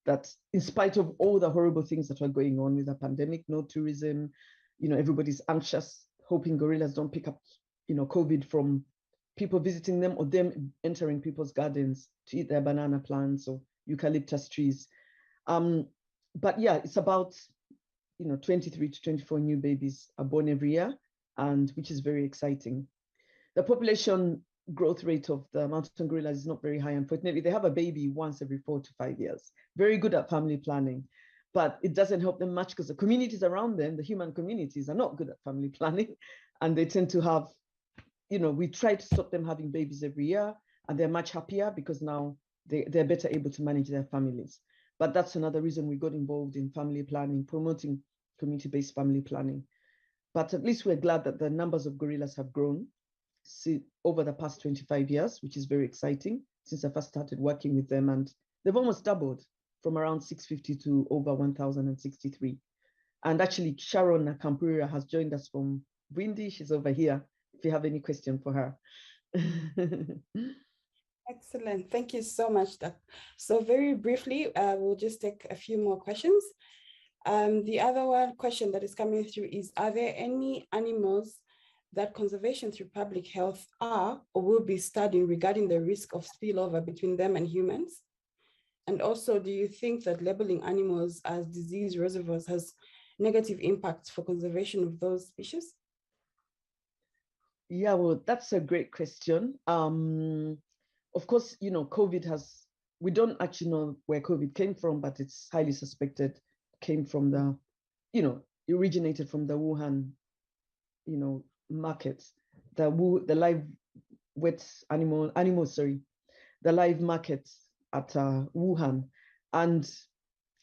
that in spite of all the horrible things that were going on with the pandemic, no tourism, everybody's anxious, hoping gorillas don't pick up, COVID from people visiting them or them entering people's gardens to eat their banana plants or eucalyptus trees. But yeah, it's about 23 to 24 new babies are born every year, and which is very exciting. The population growth rate of the mountain gorillas is not very high, unfortunately. They have a baby once every 4 to 5 years. Very good at family planning, but it doesn't help them much, because the communities around them, the human communities, are not good at family planning, and they tend to have, we try to stop them having babies every year, and they're much happier because now they're better able to manage their families. But that's another reason we got involved in family planning, promoting community-based family planning. But at least we're glad that the numbers of gorillas have grown over the past 25 years, which is very exciting, since I first started working with them, and they've almost doubled from around 650 to over 1,063. And actually, Sharon Nakampurira has joined us from Bwindi. She's over here, if you have any question for her. Excellent. Thank you so much, Doc. So very briefly, we'll just take a few more questions. The other one question that is coming through is, are there any animals that conservation through public health are or will be studying regarding the risk of spillover between them and humans? And also, do you think that labeling animals as disease reservoirs has negative impacts for conservation of those species? Yeah, well, that's a great question. Of course, COVID we don't actually know where COVID came from, but it's highly suspected came from originated from the Wuhan, market, the live the live market at Wuhan. And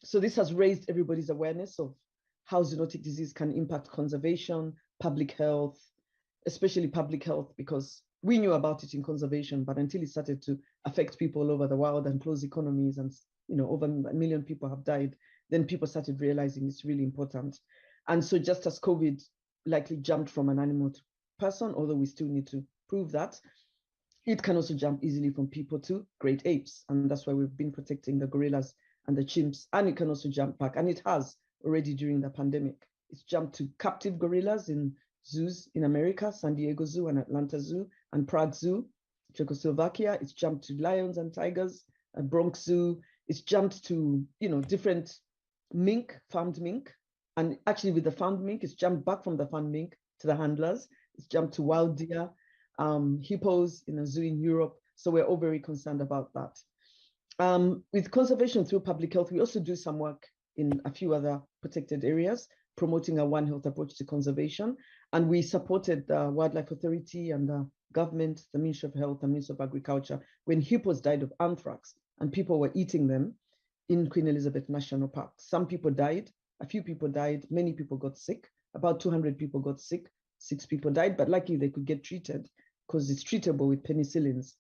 so this has raised everybody's awareness of how zoonotic disease can impact conservation, public health, especially public health, because we knew about it in conservation, but until it started to affect people all over the world and close economies and over 1 million people have died, then people started realizing it's really important. And so just as COVID likely jumped from an animal to person, although we still need to prove that, it can also jump easily from people to great apes. And that's why we've been protecting the gorillas and the chimps. And it can also jump back. And it has already during the pandemic. It's jumped to captive gorillas in zoos in America, San Diego Zoo and Atlanta Zoo and Prague Zoo, Czechoslovakia. It's jumped to lions and tigers, Bronx Zoo. It's jumped to, different farmed mink. And actually with the farmed mink, it's jumped back from the farmed mink to the handlers. It's jumped to wild deer, hippos in a zoo in Europe. So we're all very concerned about that. With conservation through public health, we also do some work in a few other protected areas, promoting a One Health approach to conservation. And we supported the Wildlife Authority and the government, the Ministry of Health and Ministry of Agriculture, when hippos died of anthrax and people were eating them in Queen Elizabeth National Park. Some people died, a few people died, many people got sick, about 200 people got sick, 6 people died, but luckily they could get treated because it's treatable with penicillins.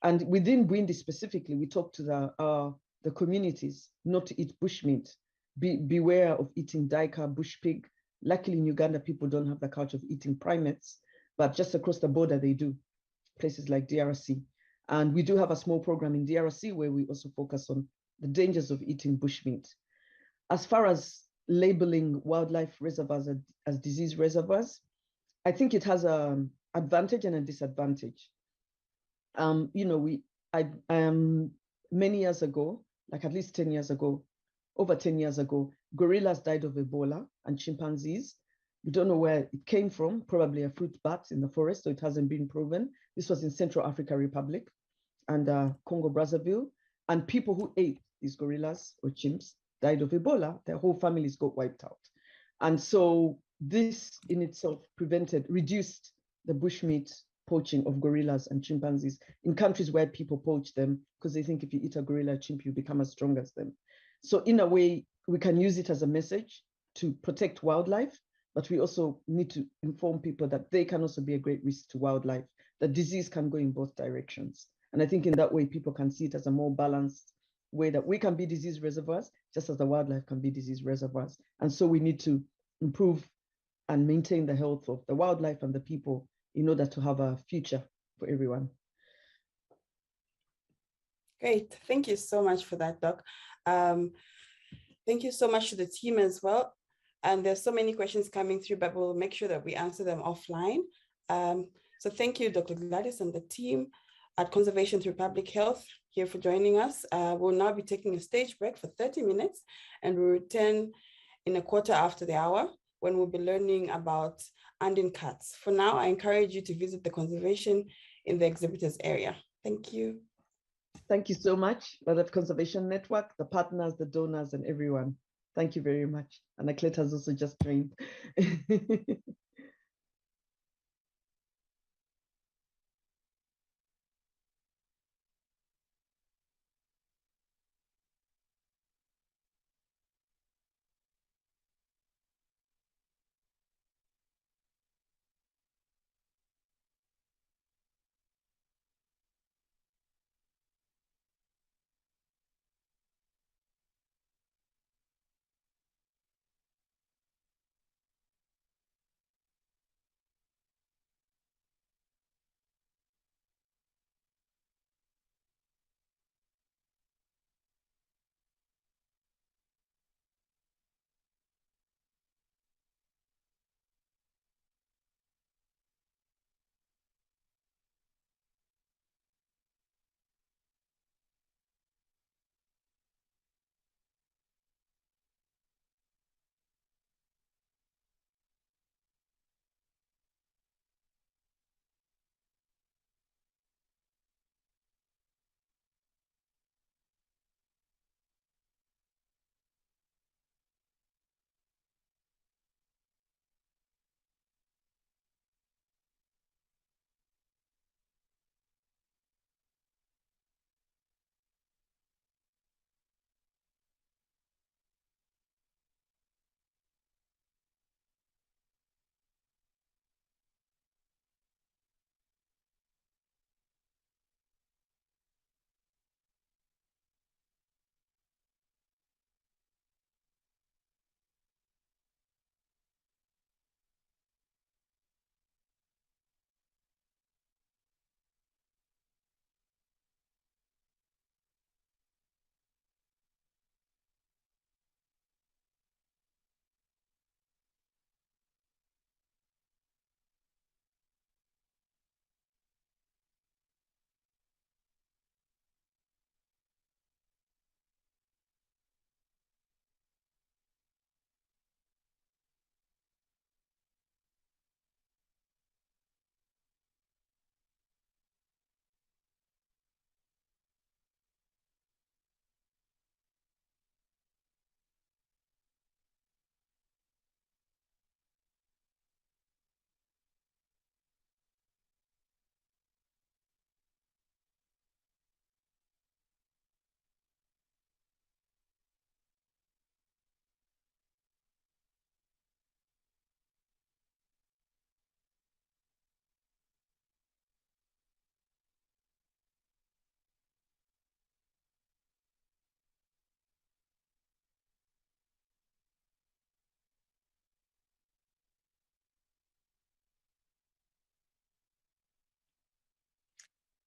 And within Bwindi specifically, we talked to the communities not to eat bushmeat. Beware of eating daika, bush pig. Luckily in Uganda, people don't have the culture of eating primates, but just across the border they do, places like DRC. And we do have a small program in DRC where we also focus on the dangers of eating bushmeat. As far as labeling wildlife reservoirs as disease reservoirs, I think it has an advantage and a disadvantage. Many years ago, like at least 10 years ago, over 10 years ago, gorillas died of Ebola and chimpanzees. We don't know where it came from, probably a fruit bat in the forest, so it hasn't been proven. This was in Central Africa Republic and Congo Brazzaville. And people who ate these gorillas or chimps died of Ebola. Their whole families got wiped out. And so this in itself reduced the bushmeat poaching of gorillas and chimpanzees in countries where people poach them because they think if you eat a gorilla chimp, you become as strong as them. So in a way, we can use it as a message to protect wildlife, but we also need to inform people that they can also be a great risk to wildlife, that disease can go in both directions. And I think in that way, people can see it as a more balanced way that we can be disease reservoirs, just as the wildlife can be disease reservoirs. And so we need to improve and maintain the health of the wildlife and the people in order to have a future for everyone. Great. Thank you so much for that, Doc. Thank you so much to the team as well. And there's so many questions coming through, but we'll make sure that we answer them offline. So thank you, Dr. Gladys and the team at Conservation Through Public Health here for joining us. We'll now be taking a stage break for 30 minutes and we'll return in a quarter after the hour when we'll be learning about Andean cats. For now, I encourage you to visit the conservation in the exhibitors area. Thank you. Thank you so much, Wildlife Conservation Network, the partners, the donors, and everyone. Thank you very much. And Aklet has also just joined.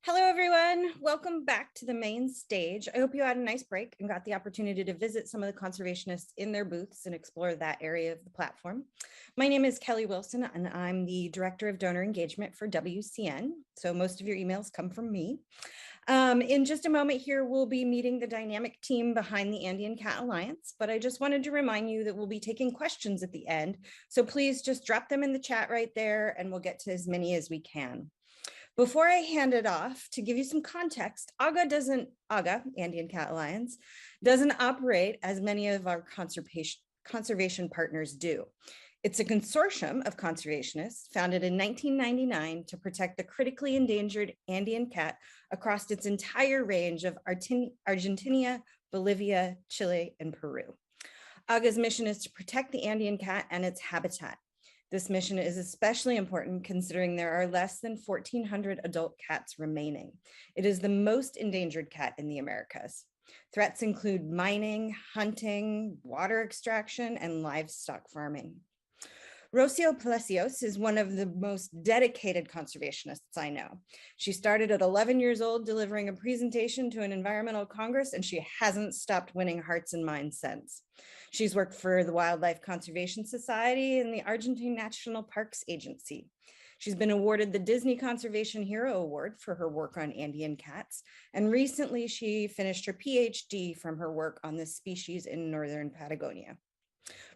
Hello, everyone. Welcome back to the main stage. I hope you had a nice break and got the opportunity to visit some of the conservationists in their booths and explore that area of the platform. My name is Kelly Wilson, and I'm the Director of Donor Engagement for WCN. So most of your emails come from me. In just a moment here, we'll be meeting the dynamic team behind the Andean Cat Alliance, but I just wanted to remind you that we'll be taking questions at the end. So please just drop them in the chat right there, and we'll get to as many as we can. Before I hand it off, to give you some context, AGA, Andean Cat Alliance, doesn't operate as many of our conservation partners do. It's a consortium of conservationists founded in 1999 to protect the critically endangered Andean cat across its entire range of Argentina, Bolivia, Chile, and Peru. AGA's mission is to protect the Andean cat and its habitat. This mission is especially important considering there are less than 1,400 adult cats remaining. It is the most endangered cat in the Americas. Threats include mining, hunting, water extraction, and livestock farming. Rocio Palacios is one of the most dedicated conservationists I know. She started at 11 years old delivering a presentation to an environmental congress, and she hasn't stopped winning hearts and minds since. She's worked for the Wildlife Conservation Society and the Argentine National Parks Agency. She's been awarded the Disney Conservation Hero Award for her work on Andean cats, and recently she finished her PhD from her work on this species in northern Patagonia.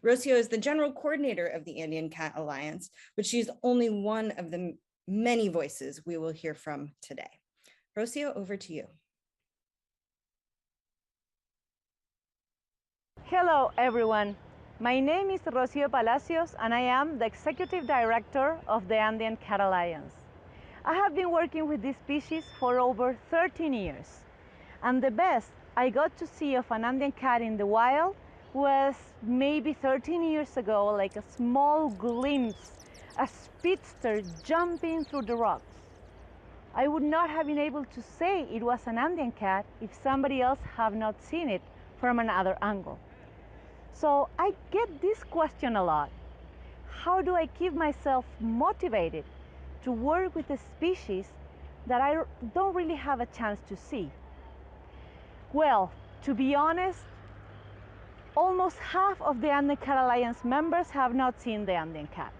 Rocio is the general coordinator of the Andean Cat Alliance, but she's only one of the many voices we will hear from today. Rocio, over to you. Hello, everyone. My name is Rocio Palacios, and I am the Executive Director of the Andean Cat Alliance. I have been working with this species for over 13 years, and the best I got to see of an Andean cat in the wild was maybe 13 years ago, like a small glimpse, a speedster jumping through the rocks. I would not have been able to say it was an Andean cat if somebody else have not seen it from another angle. So I get this question a lot. How do I keep myself motivated to work with a species that I don't really have a chance to see? Well, to be honest, almost half of the Andean Cat Alliance members have not seen the Andean cat.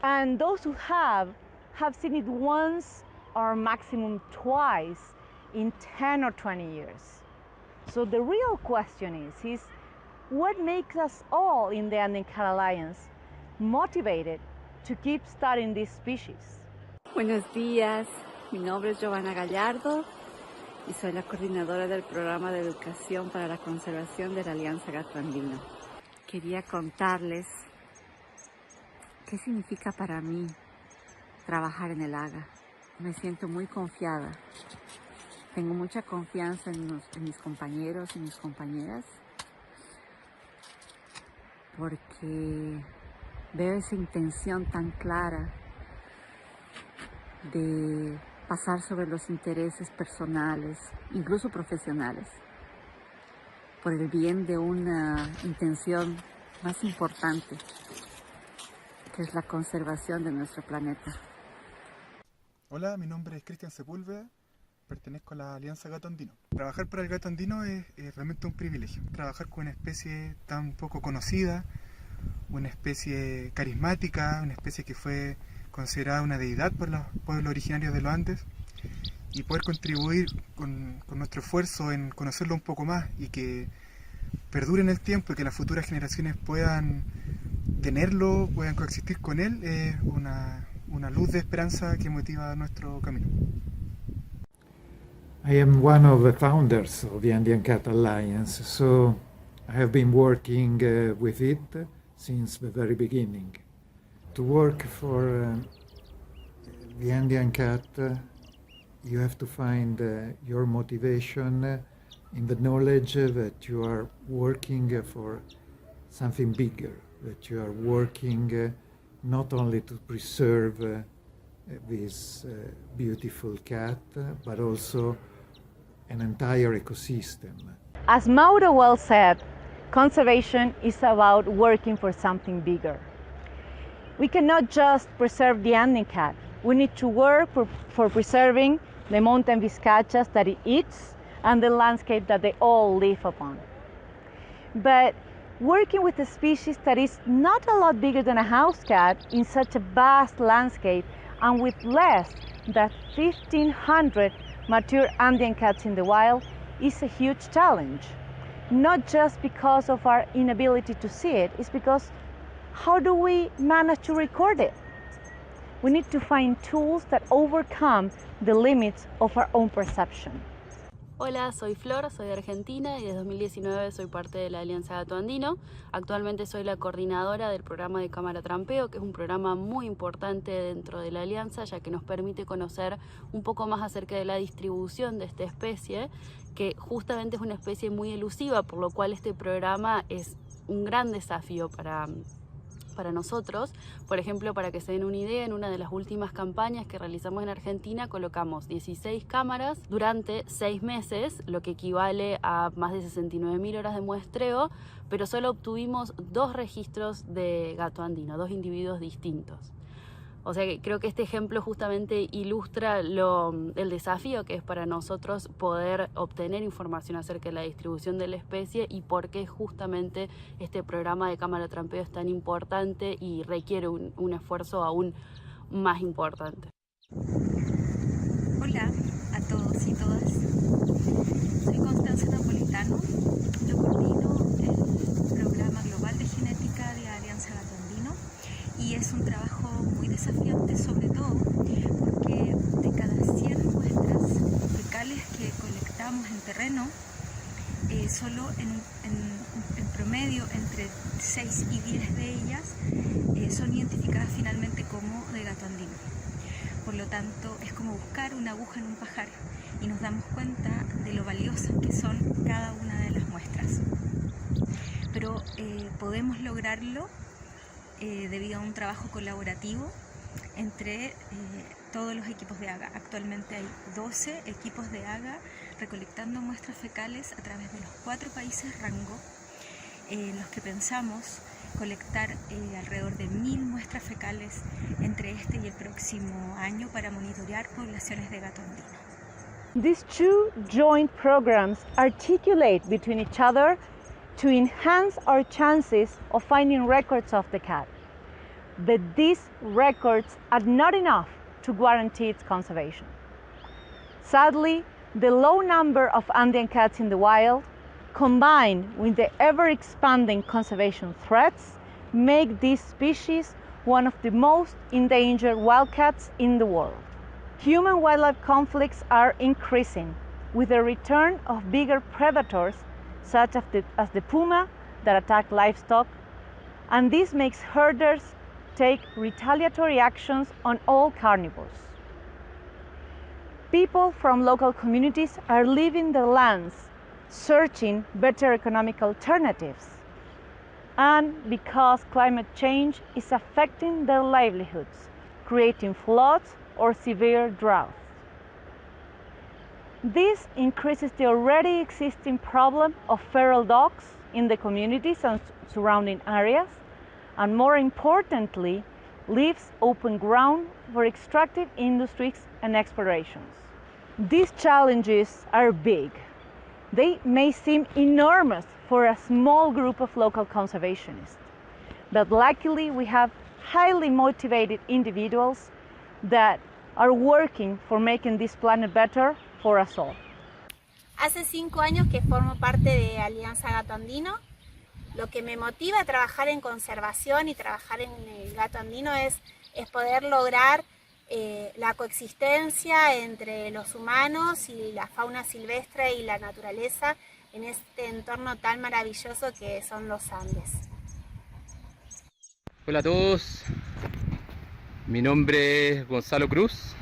And those who have seen it once or maximum twice in 10 or 20 years. So the real question is what makes us all in the Andean Cat Alliance motivated to keep studying this species? Buenos días, mi nombre es Giovanna Gallardo y soy la coordinadora del programa de educación para la conservación de la Alianza Gato Andino. Quería contarles qué significa para mí trabajar en el AGA. Me siento muy confiada. Tengo mucha confianza en mis compañeros y mis compañeras porque veo esa intención tan clara de pasar sobre los intereses personales, incluso profesionales, por el bien de una intención más importante, que es la conservación de nuestro planeta. Hola, mi nombre es Cristian Sepúlveda, pertenezco a la Alianza Gato Andino. Trabajar para el gato andino es realmente un privilegio. Trabajar con una especie tan poco conocida, una especie carismática, una especie que fue considerada una deidad por los pueblos originarios de los Andes, y poder contribuir con nuestro esfuerzo en conocerlo un poco más y que perdure en el tiempo y que las futuras generaciones puedan tenerlo, puedan coexistir con él, es una luz de esperanza que motiva nuestro camino. I am one of the founders of the Andean Cat Alliance, so I have been working with it since the very beginning. To work for the Andean cat, you have to find your motivation in the knowledge that you are working for something bigger, that you are working not only to preserve this beautiful cat, but also an entire ecosystem. As Mauro well said, conservation is about working for something bigger. We cannot just preserve the Andean cat. We need to work for preserving the mountain vizcachas that it eats and the landscape that they all live upon. But working with a species that is not a lot bigger than a house cat in such a vast landscape and with less than 1,500 mature Andean cats in the wild is a huge challenge. Not just because of our inability to see it, it's because how do we manage to record it? We need to find tools that overcome the limits of our own perception. Hola, soy Flor, soy de Argentina y desde 2019 soy parte de la Alianza Gato Andino. Actualmente soy la coordinadora del programa de cámara trampeo, que es un programa muy importante dentro de la Alianza, ya que nos permite conocer un poco más acerca de la distribución de esta especie, que justamente es una especie muy elusiva, por lo cual este programa es un gran desafío para nosotros. Por ejemplo, para que se den una idea, en una de las últimas campañas que realizamos en Argentina colocamos 16 cámaras durante 6 meses, lo que equivale a más de 69.000 horas de muestreo, pero solo obtuvimos 2 registros de gato andino, 2 individuos distintos. O sea que creo que este ejemplo justamente ilustra el desafío que es para nosotros poder obtener información acerca de la distribución de la especie y por qué justamente este programa de cámara trampeo es tan importante y requiere un esfuerzo aún más importante. Hola a todos y todas. Soy Constanza Napolitano. Yo coordino el programa global de genética de Alianza Gato Andino y es un trabajo muy desafiante, sobre todo porque de cada 100 muestras fecales que colectamos en terreno, solo en promedio entre 6 y 10 de ellas son identificadas finalmente como de gato andino. Por lo tanto, es como buscar una aguja en un pajar y nos damos cuenta de lo valiosas que son cada una de las muestras. Pero podemos lograrlo debido a un trabajo colaborativo entre todos los equipos de AGA. Actualmente hay 12 equipos de AGA recolectando muestras fecales a través de los 4 países rango, en los que pensamos colectar alrededor de 1.000 muestras fecales entre este y el próximo año para monitorear poblaciones de gato andino. These two joint programs articulate between each other to enhance our chances of finding records of the cat. But these records are not enough to guarantee its conservation. Sadly, the low number of Andean cats in the wild, combined with the ever-expanding conservation threats, make this species one of the most endangered wildcats in the world. Human-wildlife conflicts are increasing with the return of bigger predators such as the puma that attack livestock, and this makes herders take retaliatory actions on all carnivores. People from local communities are leaving their lands, searching better economic alternatives, and because climate change is affecting their livelihoods, creating floods or severe droughts. This increases the already existing problem of feral dogs in the communities and surrounding areas, and more importantly, leaves open ground for extractive industries and explorations. These challenges are big. They may seem enormous for a small group of local conservationists, but luckily we have highly motivated individuals that are working for making this planet better for us all. Hace 5 años que formo parte de Alianza Gato Andino. Lo que me motiva a trabajar en conservación y trabajar en el gato andino es poder lograr la coexistencia entre los humanos y la fauna silvestre y la naturaleza en este entorno tan maravilloso que son los Andes. Hola a todos, mi nombre es Gonzalo Cruz,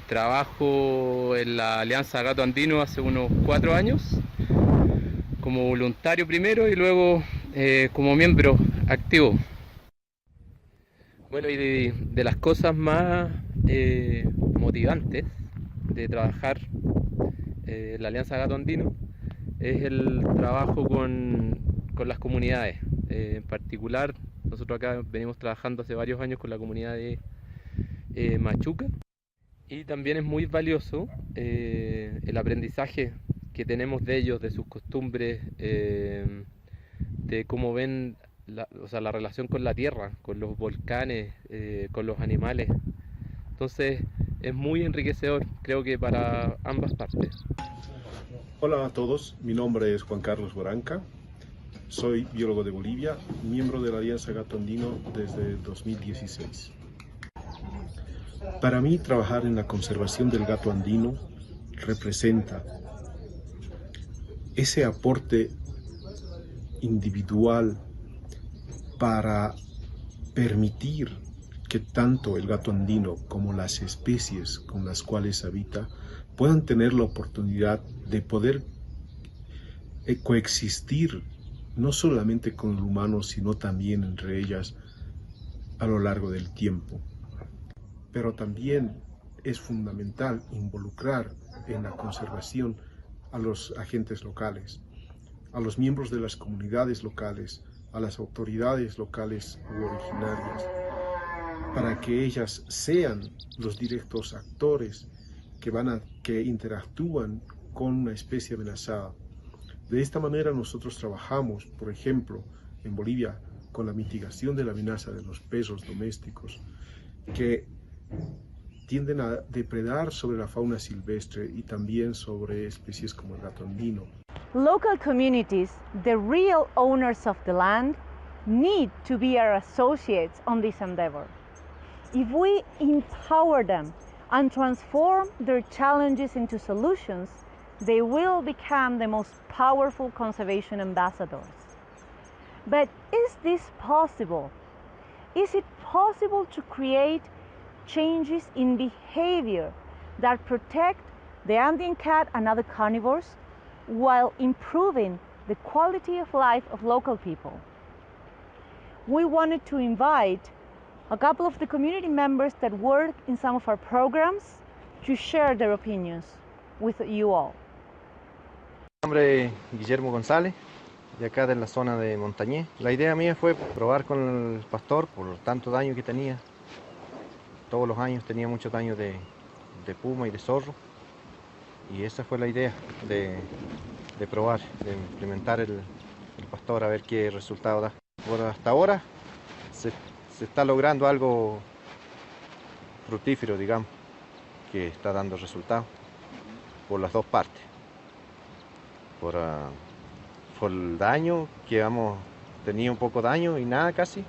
trabajo en la Alianza Gato Andino hace unos 4 años, como voluntario primero y luego como miembro activo. Bueno, y de las cosas más motivantes de trabajar en la Alianza Gato Andino es el trabajo con las comunidades. En particular, nosotros acá venimos trabajando hace varios años con la comunidad de machuca. Y también es muy valioso el aprendizaje que tenemos de ellos, de sus costumbres, de cómo ven la relación con la tierra, con los volcanes, con los animales. Entonces es muy enriquecedor, creo que para ambas partes. Hola a todos, mi nombre es Juan Carlos Boranca, soy biólogo de Bolivia, miembro de la Alianza Gato Andino desde 2016. Para mí, trabajar en la conservación del gato andino representa ese aporte individual para permitir que tanto el gato andino como las especies con las cuales habita puedan tener la oportunidad de poder coexistir no solamente con el humano, sino también entre ellas a lo largo del tiempo. Pero también es fundamental involucrar en la conservación a los agentes locales, a los miembros de las comunidades locales, a las autoridades locales u originarias, para que ellas sean los directos actores que interactúan con una especie amenazada. De esta manera nosotros trabajamos, por ejemplo, en Bolivia, con la mitigación de la amenaza de los perros domésticos, que tienden a depredar sobre la fauna silvestre y también sobre especies como el gato andino. Local communities, the real owners of the land, need to be our associates on this endeavor. If we empower them and transform their challenges into solutions, they will become the most powerful conservation ambassadors. But is this possible? Is it possible to create changes in behavior that protect the Andean cat and other carnivores while improving the quality of life of local people? We wanted to invite a couple of the community members that work in some of our programs to share their opinions with you all. Mi nombre es Guillermo González, de acá de la zona de Montañés. La idea mía fue probar con el pastor por tanto daño que tenía. Todos los años tenía muchos daños de puma y de zorro. Y esa fue la idea de probar, de implementar el pastor a ver qué resultado da. Bueno, hasta ahora se está logrando algo fructífero, digamos, que está dando resultados por las dos partes. Por el daño, que tenía un poco de daño y nada casi,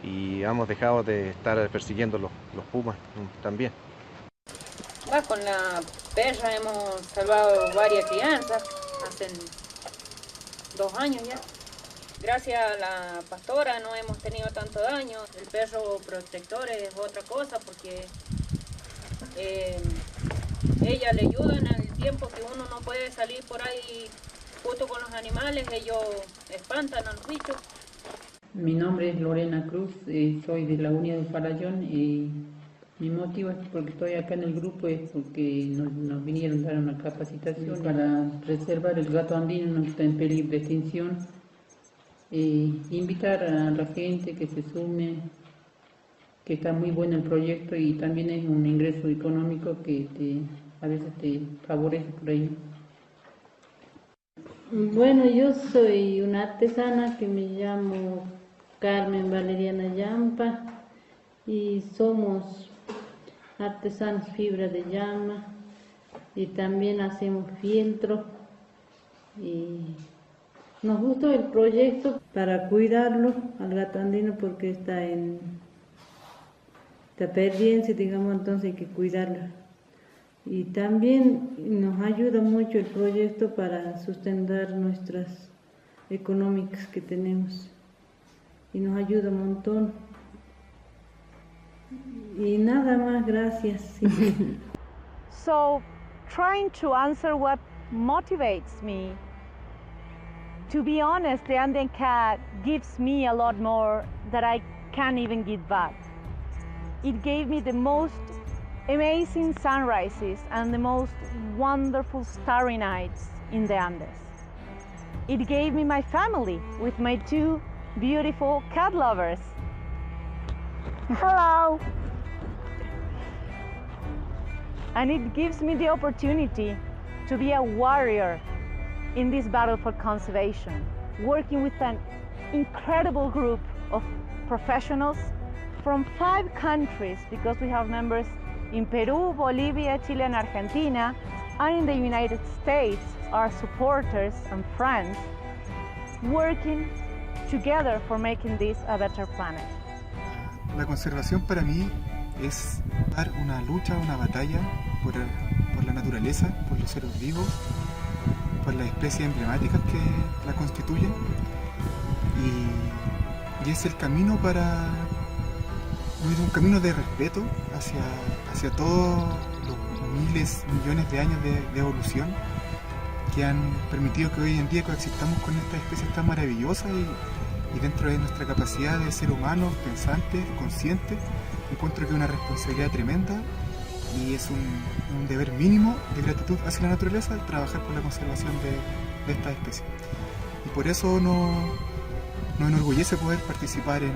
y hemos dejado de estar persiguiendo los pumas también. Con la perra hemos salvado varias crianzas, hace 2 años ya. Gracias a la pastora no hemos tenido tanto daño. El perro protector es otra cosa porque ella le ayuda en el tiempo que uno no puede salir por ahí justo con los animales, ellos espantan a los bichos. Mi nombre es Lorena Cruz, soy de la Unidad de Farallón y mi motivo es porque estoy acá en el grupo es porque nos vinieron a dar una capacitación para preservar el gato andino que está en peligro de extinción. Invitar a la gente que se sume, que está muy bueno el proyecto y también es un ingreso económico que a veces te favorece por ahí. Bueno, yo soy una artesana que me llamo Carmen Valeriana Llampa y somos artesanos fibra de llama y también hacemos fieltro y nos gustó el proyecto para cuidarlo al gato andino porque está perdiendo, digamos, entonces hay que cuidarlo. Y también nos ayuda mucho el proyecto para sustentar nuestras económicas que tenemos y nos ayuda un montón. Y nada más, gracias. So, trying to answer what motivates me, to be honest, the Andean cat gives me a lot more that I can't even give back. It gave me the most amazing sunrises and the most wonderful starry nights in the Andes. It gave me my family with my 2 beautiful cat lovers. Hello, and it gives me the opportunity to be a warrior in this battle for conservation, working with an incredible group of professionals from 5 countries, because we have members in Peru, Bolivia, Chile, and Argentina, and in the United States, our supporters and friends, working together for making this a better planet. La conservación para mí es dar una lucha, una batalla por la naturaleza, por los seres vivos, por las especies emblemáticas que la constituyen, y es el camino es un camino de respeto hacia todos los miles, millones de años de evolución que han permitido que hoy en día coexistamos con esta especie tan maravillosa, y dentro de nuestra capacidad de ser humanos, pensantes, conscientes, encuentro que es una responsabilidad tremenda y es un deber mínimo de gratitud hacia la naturaleza trabajar por la conservación de estas especies. Y por eso nos enorgullece poder participar en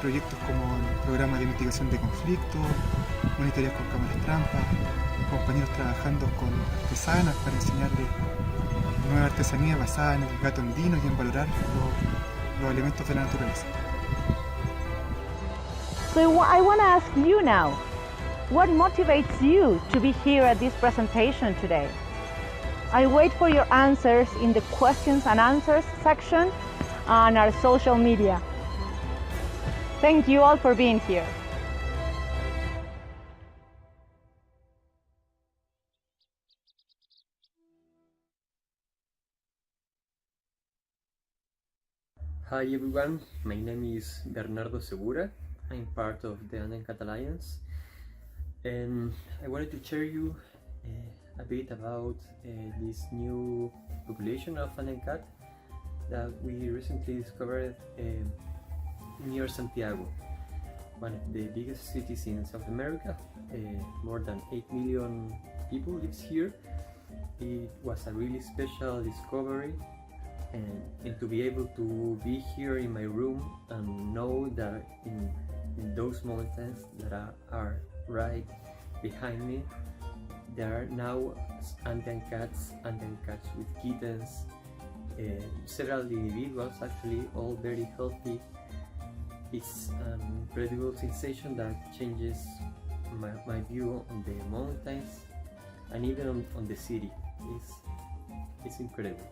proyectos como el programa de mitigación de conflictos, monitorear con cámaras trampas, compañeros trabajando con artesanas para enseñarles nueva artesanía basada en el gato andino y en valorar los elementos de la naturaleza. So I want to ask you now, what motivates you to be here at this presentation today? I wait for your answers in the questions and answers section on our social media. Thank you all for being here. Hi everyone, my name is Bernardo Segura. I'm part of the Andean Cat Alliance, and I wanted to share you a bit about this new population of Andean cat that we recently discovered near Santiago, one of the biggest cities in South America. More than 8 million people lives here. It was a really special discovery, and to be able to be here in my room and know that in those mountains that are right behind me, there are now Andean cats with kittens, several individuals actually, all very healthy. It's an incredible sensation that changes my view on the mountains and even on the city. It's incredible.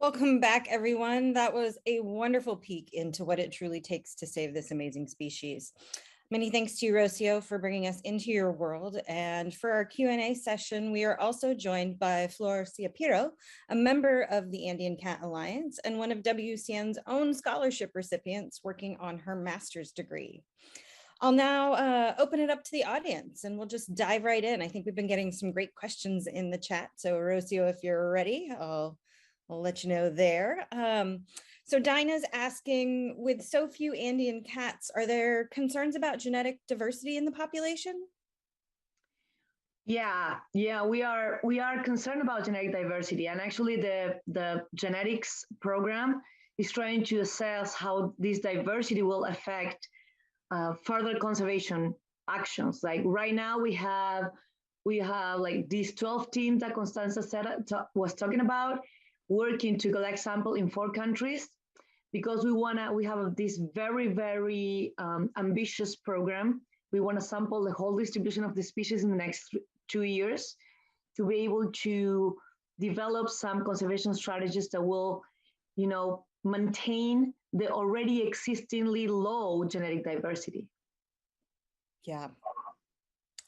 Welcome back, everyone. That was a wonderful peek into what it truly takes to save this amazing species. Many thanks to you, Rocio, for bringing us into your world. And for our Q&A session, we are also joined by Flor Ciapiro, a member of the Andean Cat Alliance and one of WCN's own scholarship recipients working on her master's degree. I'll now open it up to the audience and we'll just dive right in. I think we've been getting some great questions in the chat. So Rocio, if you're ready, I'll let you know there. So Dinah's asking, with so few Andean cats, are there concerns about genetic diversity in the population? Yeah, we are concerned about genetic diversity, and actually the genetics program is trying to assess how this diversity will affect further conservation actions. Like right now we have like these 12 teams that Constanza was talking about, working to collect sample in 4 countries, because we have this very, very ambitious program. We want to sample the whole distribution of the species in the next 2 years to be able to develop some conservation strategies that will, maintain the already existingly low genetic diversity. Yeah.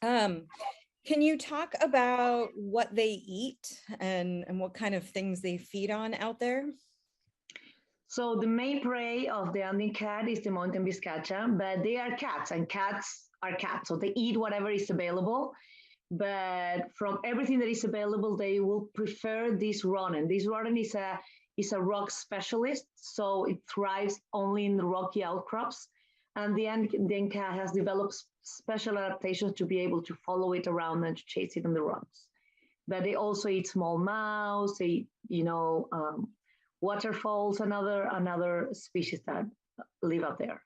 Can you talk about what they eat and what kind of things they feed on out there? So the main prey of the Andean cat is the mountain biscacha, but they are cats, and cats are cats. So they eat whatever is available, but from everything that is available, they will prefer this rodent. This rodent is a rock specialist, so it thrives only in the rocky outcrops. And the Andean cat has developed special adaptations to be able to follow it around and to chase it on the rocks. But they also eat small mouse, they, waterfalls, another species that live out there.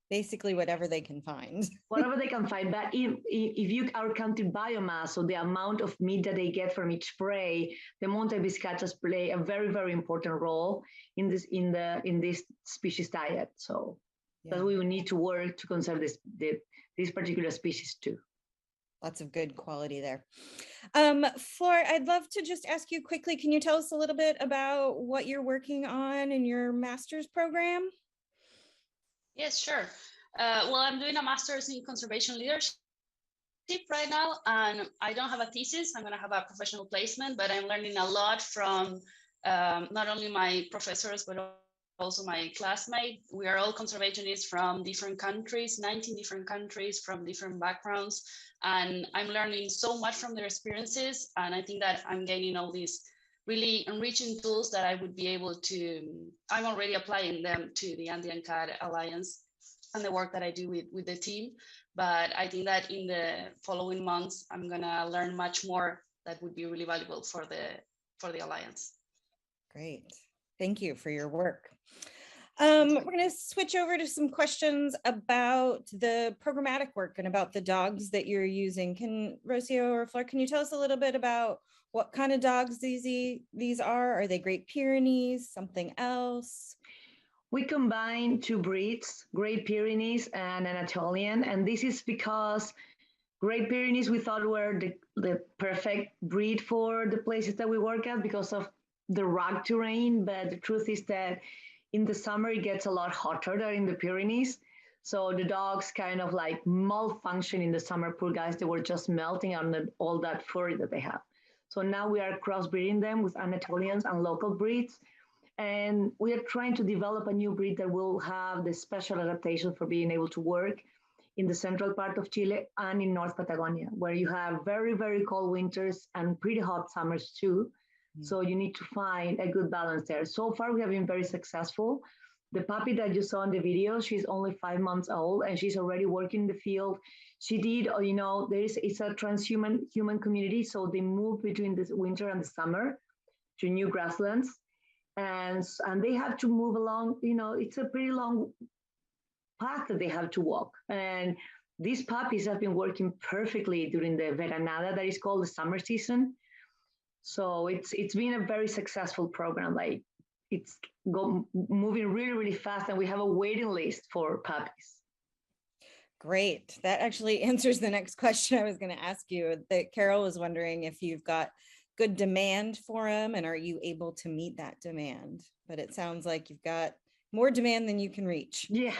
Basically, whatever they can find. Whatever they can find. But if you are counting biomass, so the amount of meat that they get from each prey, the mountain biscachas play a very, very important role in this species diet. So that we will need to work to conserve this particular species too. Lots of good quality there. Flor, I'd love to just ask you quickly, can you tell us a little bit about what you're working on in your master's program? Yes, sure. Well, I'm doing a master's in conservation leadership right now, and I don't have a thesis. I'm going to have a professional placement, but I'm learning a lot from not only my professors, but also my classmates. We are all conservationists from different countries, 19 different countries from different backgrounds, and I'm learning so much from their experiences. And I think that I'm gaining all these really enriching tools that I would be able to, I'm already applying them to the Andean Cat Alliance and the work that I do with the team. But I think that in the following months, I'm gonna learn much more that would be really valuable for the Alliance. Great, thank you for your work. We're gonna switch over to some questions about the programmatic work and about the dogs that you're using. Can Rocio or Flor, can you tell us a little bit about what kind of dogs these are? Are they Great Pyrenees, something else? We combine two breeds, Great Pyrenees and Anatolian, and this is because Great Pyrenees we thought were the perfect breed for the places that we work at because of the rugged terrain, but the truth is that in the summer it gets a lot hotter there in the Pyrenees. So the dogs kind of like malfunction in the summer, poor guys, they were just melting under all that fur that they have. So now we are crossbreeding them with Anatolians and local breeds. And we are trying to develop a new breed that will have the special adaptation for being able to work in the central part of Chile and in North Patagonia, where you have very, very cold winters and pretty hot summers too. So you need to find a good balance there. So far, we have been very successful. The puppy that you saw in the video, she's only 5 months old and she's already working in the field. She did, it's a transhuman community. So they move between the winter and the summer to new grasslands. And they have to move along, it's a pretty long path that they have to walk. And these puppies have been working perfectly during the veranada, that is called the summer season. So it's been a very successful program. Like it's moving really, really fast, and we have a waiting list for puppies. Great. That actually answers the next question I was going to ask you. That Carol was wondering if you've got good demand for them, and are you able to meet that demand? But it sounds like you've got more demand than you can reach. Yeah,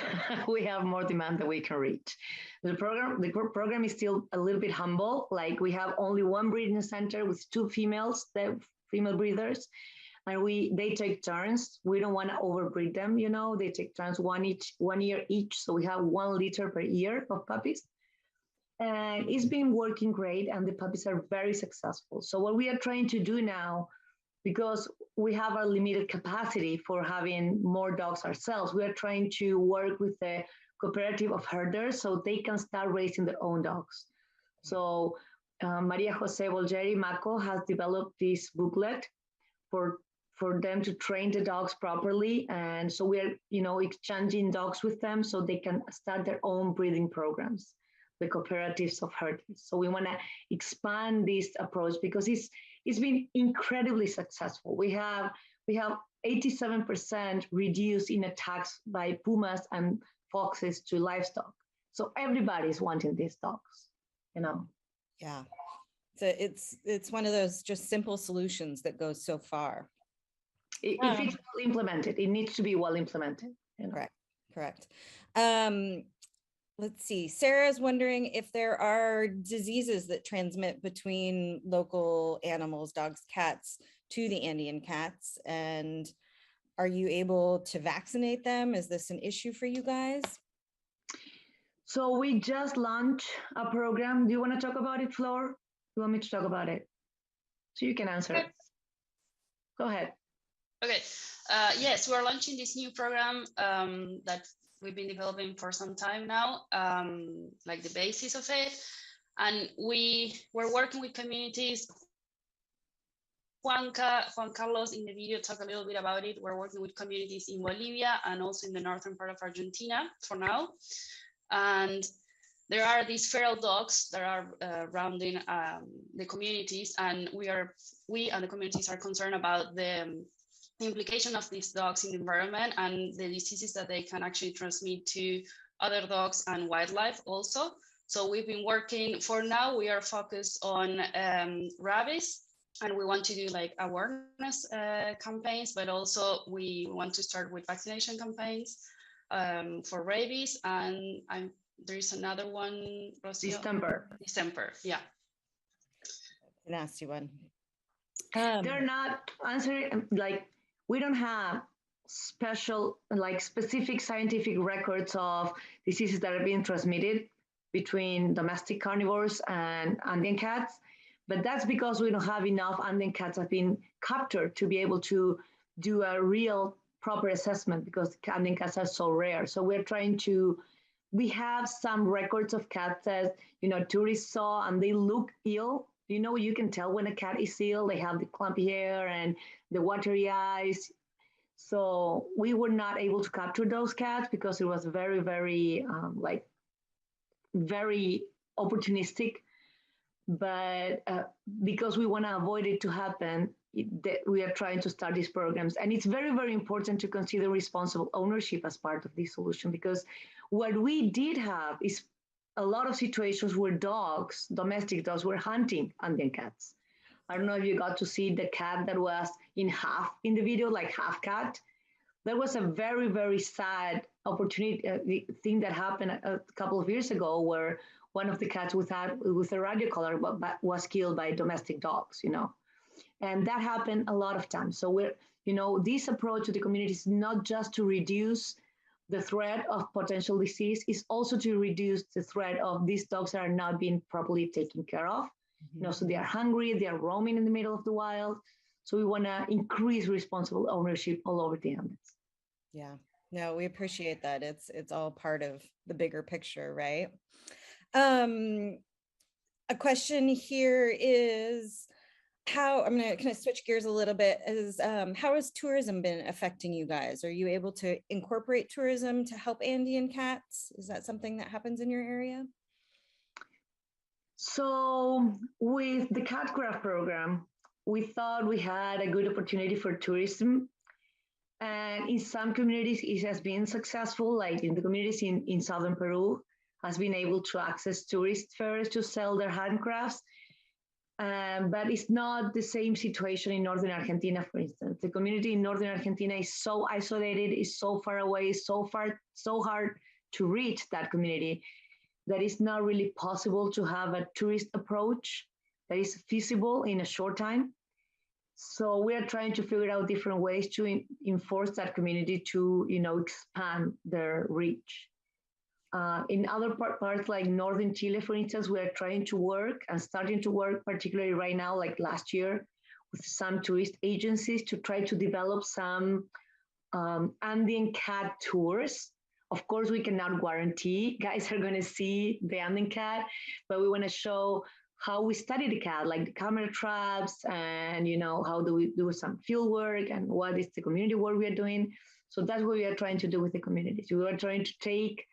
we have more demand than we can reach. The program is still a little bit humble. Like we have only one breeding center with 2 females, the female breeders, and they take turns. We don't want to overbreed them, they take turns 1 year each. So we have 1 litter per year of puppies. And it's been working great, and the puppies are very successful. So what we are trying to do now, because we have a limited capacity for having more dogs ourselves, we are trying to work with the cooperative of herders so they can start raising their own dogs. So Maria Jose Bolgeri Maco has developed this booklet for them to train the dogs properly. And so we are, exchanging dogs with them so they can start their own breeding programs, the cooperatives of herders. So we want to expand this approach because it's been incredibly successful. We have 87% reduced in attacks by pumas and foxes to livestock. So everybody's wanting these dogs, Yeah. So it's one of those just simple solutions that goes so far. If it's well implemented, it needs to be well implemented. Correct. Let's see. Sarah's wondering if there are diseases that transmit between local animals, dogs, cats, to the Andean cats, and are you able to vaccinate them? Is this an issue for you guys? So we just launched a program. Do you want to talk about it, Flor? You want me to talk about it? So you can answer it. Go ahead. Okay. Yes, we're launching this new program that we've been developing for some time now, like the basis of it. And we're working with communities. Juan Carlos in the video talked a little bit about it. We're working with communities in Bolivia and also in the northern part of Argentina for now. And there are these feral dogs that are rounding the communities, and we and the communities are concerned about the implication of these dogs in the environment and the diseases that they can actually transmit to other dogs and wildlife also. So we've been working, for now, we are focused on rabies, and we want to do like awareness campaigns, but also we want to start with vaccination campaigns for rabies. And there is another one, Rocio. Distemper, yeah. Nasty one. They're not answering, like, we don't have specific scientific records of diseases that are being transmitted between domestic carnivores and Andean cats. But that's because we don't have enough Andean cats have been captured to be able to do a real proper assessment, because Andean cats are so rare. So we have some records of cats that, tourists saw and they look ill. You can tell when a cat is ill. They have the clumpy hair and the watery eyes. So we were not able to capture those cats because it was very, very, very opportunistic. But because we want to avoid it to happen, we are trying to start these programs. And it's very, very important to consider responsible ownership as part of this solution, because what we did have is a lot of situations where domestic dogs, were hunting Andean cats. I don't know if you got to see the cat that was in half in the video, like half cat. That was a very, very sad opportunity thing that happened a couple of years ago, where one of the cats with a radio collar was killed by domestic dogs, and that happened a lot of times. So this approach to the community is not just to reduce the threat of potential disease, is also to reduce the threat of these dogs that are not being properly taken care of. So they are hungry, they are roaming in the middle of the wild. So we want to increase responsible ownership all over the Andes. Yeah, no, we appreciate that. It's all part of the bigger picture, right? A question here is I'm going to kind of switch gears a little bit, how has tourism been affecting you guys? Are you able to incorporate tourism to help Andean cats? Is that something that happens in your area? So with the CatCraft program, we thought we had a good opportunity for tourism. And in some communities, it has been successful, like in the communities in southern Peru, has been able to access tourist fairs to sell their handcrafts. But it's not the same situation in northern Argentina, for instance. The community in northern Argentina is so isolated, is so far away, so hard to reach that community, that it's not really possible to have a tourist approach that is feasible in a short time. So we are trying to figure out different ways to enforce that community to, expand their reach. In other parts like northern Chile, for instance, we are trying to work and starting to work, particularly right now, like last year, with some tourist agencies to try to develop some Andean cat tours. Of course, we cannot guarantee guys are going to see the Andean cat, but we want to show how we study the cat, like the camera traps, and how do we do some field work, and what is the community work we are doing. So that's what we are trying to do with the communities. We are trying to take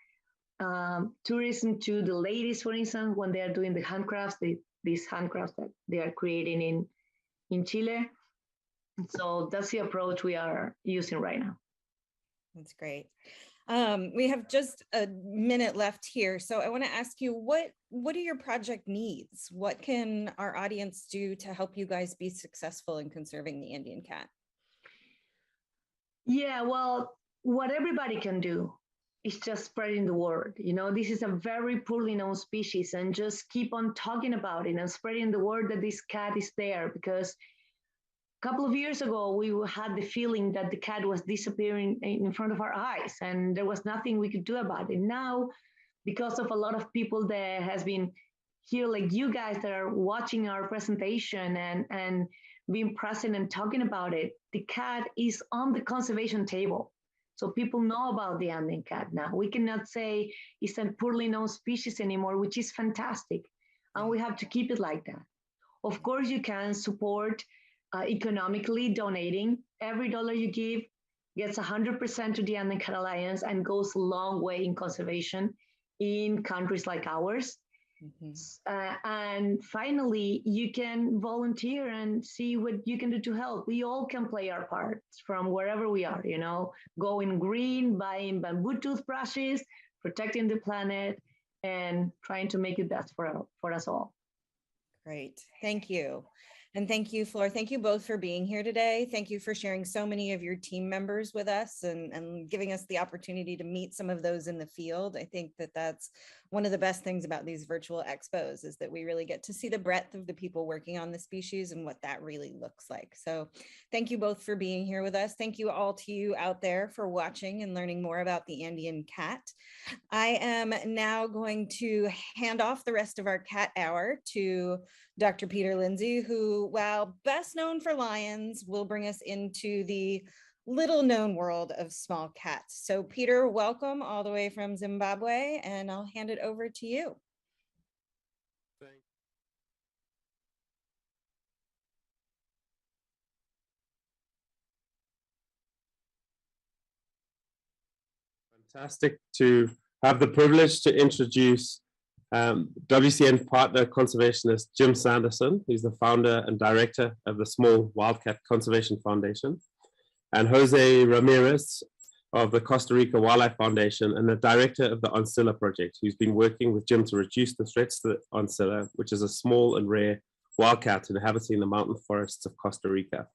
tourism to the ladies, for instance, when they are doing the handcrafts, these handcrafts that they are creating in Chile. So that's the approach we are using right now. That's great. We have just a minute left here. So I want to ask you, what are your project needs? What can our audience do to help you guys be successful in conserving the Andean cat? Yeah, well, what everybody can do is just spreading the word. This is a very poorly known species, and just keep on talking about it and spreading the word that this cat is there, because a couple of years ago, we had the feeling that the cat was disappearing in front of our eyes, and there was nothing we could do about it. Now, because of a lot of people that has been here, like you guys that are watching our presentation and being present and talking about it, the cat is on the conservation table. So people know about the Andean cat now. We cannot say it's a poorly known species anymore, which is fantastic. And we have to keep it like that. Of course, you can support economically donating. Every dollar you give gets 100% to the Andean Cat Alliance and goes a long way in conservation in countries like ours. And finally, you can volunteer and see what you can do to help. We all can play our parts from wherever we are, you know, going green, buying bamboo toothbrushes, protecting the planet, and trying to make it best for us all. Great. Thank you. And thank you, Flor. Thank you both for being here today. Thank you for sharing so many of your team members with us and giving us the opportunity to meet some of those in the field. I think that that's one of the best things about these virtual expos is that we really get to see the breadth of the people working on the species and what that really looks like. So thank you both for being here with us. Thank you all to you out there for watching and learning more about the Andean cat. I am now going to hand off the rest of our cat hour to Dr. Peter Lindsay, who, while best known for lions, will bring us into the little known world of small cats. So Peter, welcome all the way from Zimbabwe, and I'll hand it over to you. Fantastic to have the privilege to introduce WCN partner conservationist Jim Sanderson. He's the founder and director of the Small Wildcat Conservation Foundation, and Jose Ramirez of the Costa Rica Wildlife Foundation and the director of the Oncilla Project, who's been working with Jim to reduce the threats to the oncilla, which is a small and rare wildcat inhabiting the mountain forests of Costa Rica.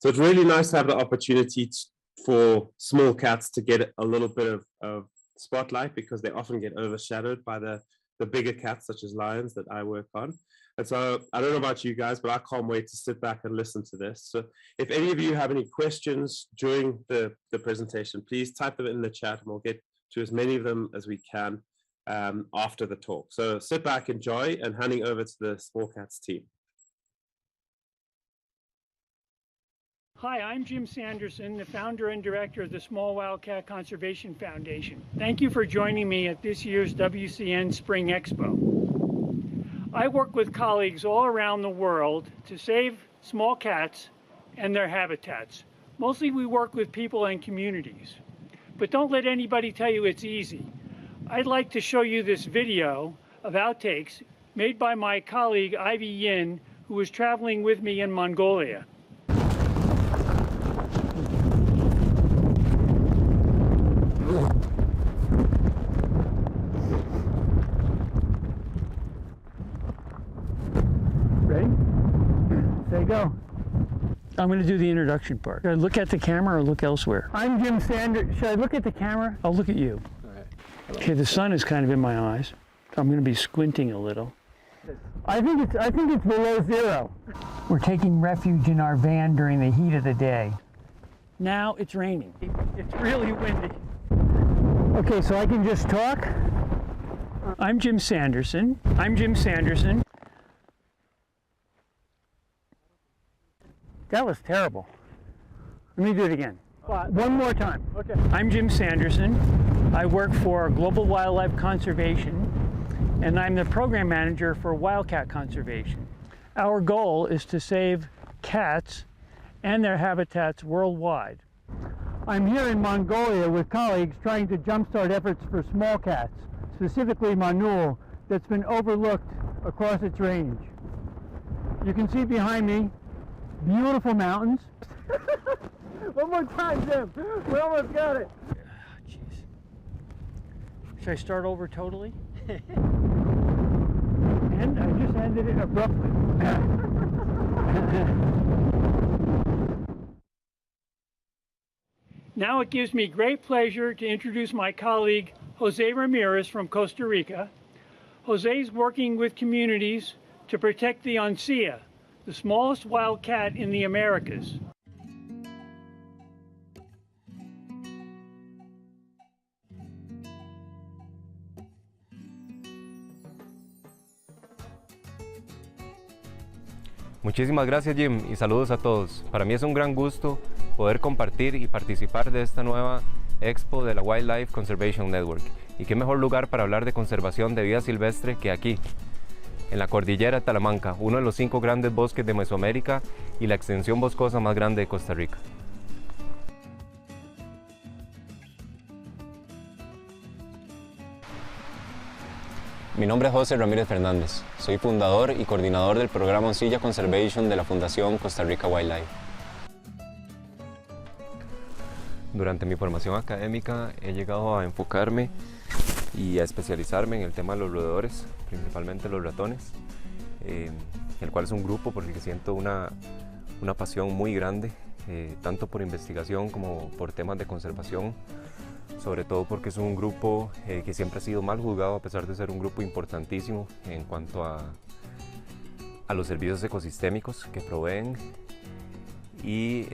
So it's really nice to have the opportunity for small cats to get a little bit of spotlight, because they often get overshadowed by the bigger cats such as lions that I work on. And so I don't know about you guys, but I can't wait to sit back and listen to this. So if any of you have any questions during the presentation, please type them in the chat and we'll get to as many of them as we can after the talk. So sit back, enjoy, and handing over to the Small Cats team. Hi, I'm Jim Sanderson, the founder and director of the Small Wildcat Conservation Foundation. Thank you for joining me at this year's WCN Spring Expo. I work with colleagues all around the world to save small cats and their habitats. Mostly we work with people and communities. But don't let anybody tell you it's easy. I'd like to show you this video of outtakes made by my colleague Ivy Yin, who was traveling with me in Mongolia. Go. I'm going to do the introduction part. Should I look at the camera or look elsewhere? I'm Jim Sanders. Should I look at the camera? I'll look at you. All right. Okay, the sun is kind of in my eyes. I'm going to be squinting a little. I think it's below zero. We're taking refuge in our van during the heat of the day. Now it's raining. It's really windy. Okay, so I can just talk. I'm Jim Sanderson. That was terrible. Let me do it again. One more time. Okay. I'm Jim Sanderson. I work for Global Wildlife Conservation, and I'm the program manager for Wildcat Conservation. Our goal is to save cats and their habitats worldwide. I'm here in Mongolia with colleagues trying to jumpstart efforts for small cats, specifically Manul, that's been overlooked across its range. You can see behind me beautiful mountains. One more time, Jim. We almost got it. Jeez. Should I start over totally? And I just ended it abruptly. Now it gives me great pleasure to introduce my colleague, Jose Ramirez from Costa Rica. Jose's working with communities to protect the oncilla, the smallest wild cat in the Americas. Muchísimas gracias, Jim, y saludos a todos. Para mí es un gran gusto poder compartir y participar de esta nueva Expo de la Wildlife Conservation Network. Y qué mejor lugar para hablar de conservación de vida silvestre que aquí, en la cordillera de Talamanca, uno de los 5 grandes bosques de Mesoamérica y la extensión boscosa más grande de Costa Rica. Mi nombre es José Ramírez Fernández. Soy fundador y coordinador del programa Oncilla Conservation de la Fundación Costa Rica Wildlife. Durante mi formación académica he llegado a enfocarme y a especializarme en el tema de los roedores, principalmente los ratones, el cual es un grupo por el que siento una pasión muy grande, tanto por investigación como por temas de conservación, sobre todo porque es un grupo que siempre ha sido mal juzgado a pesar de ser un grupo importantísimo en cuanto a los servicios ecosistémicos que proveen y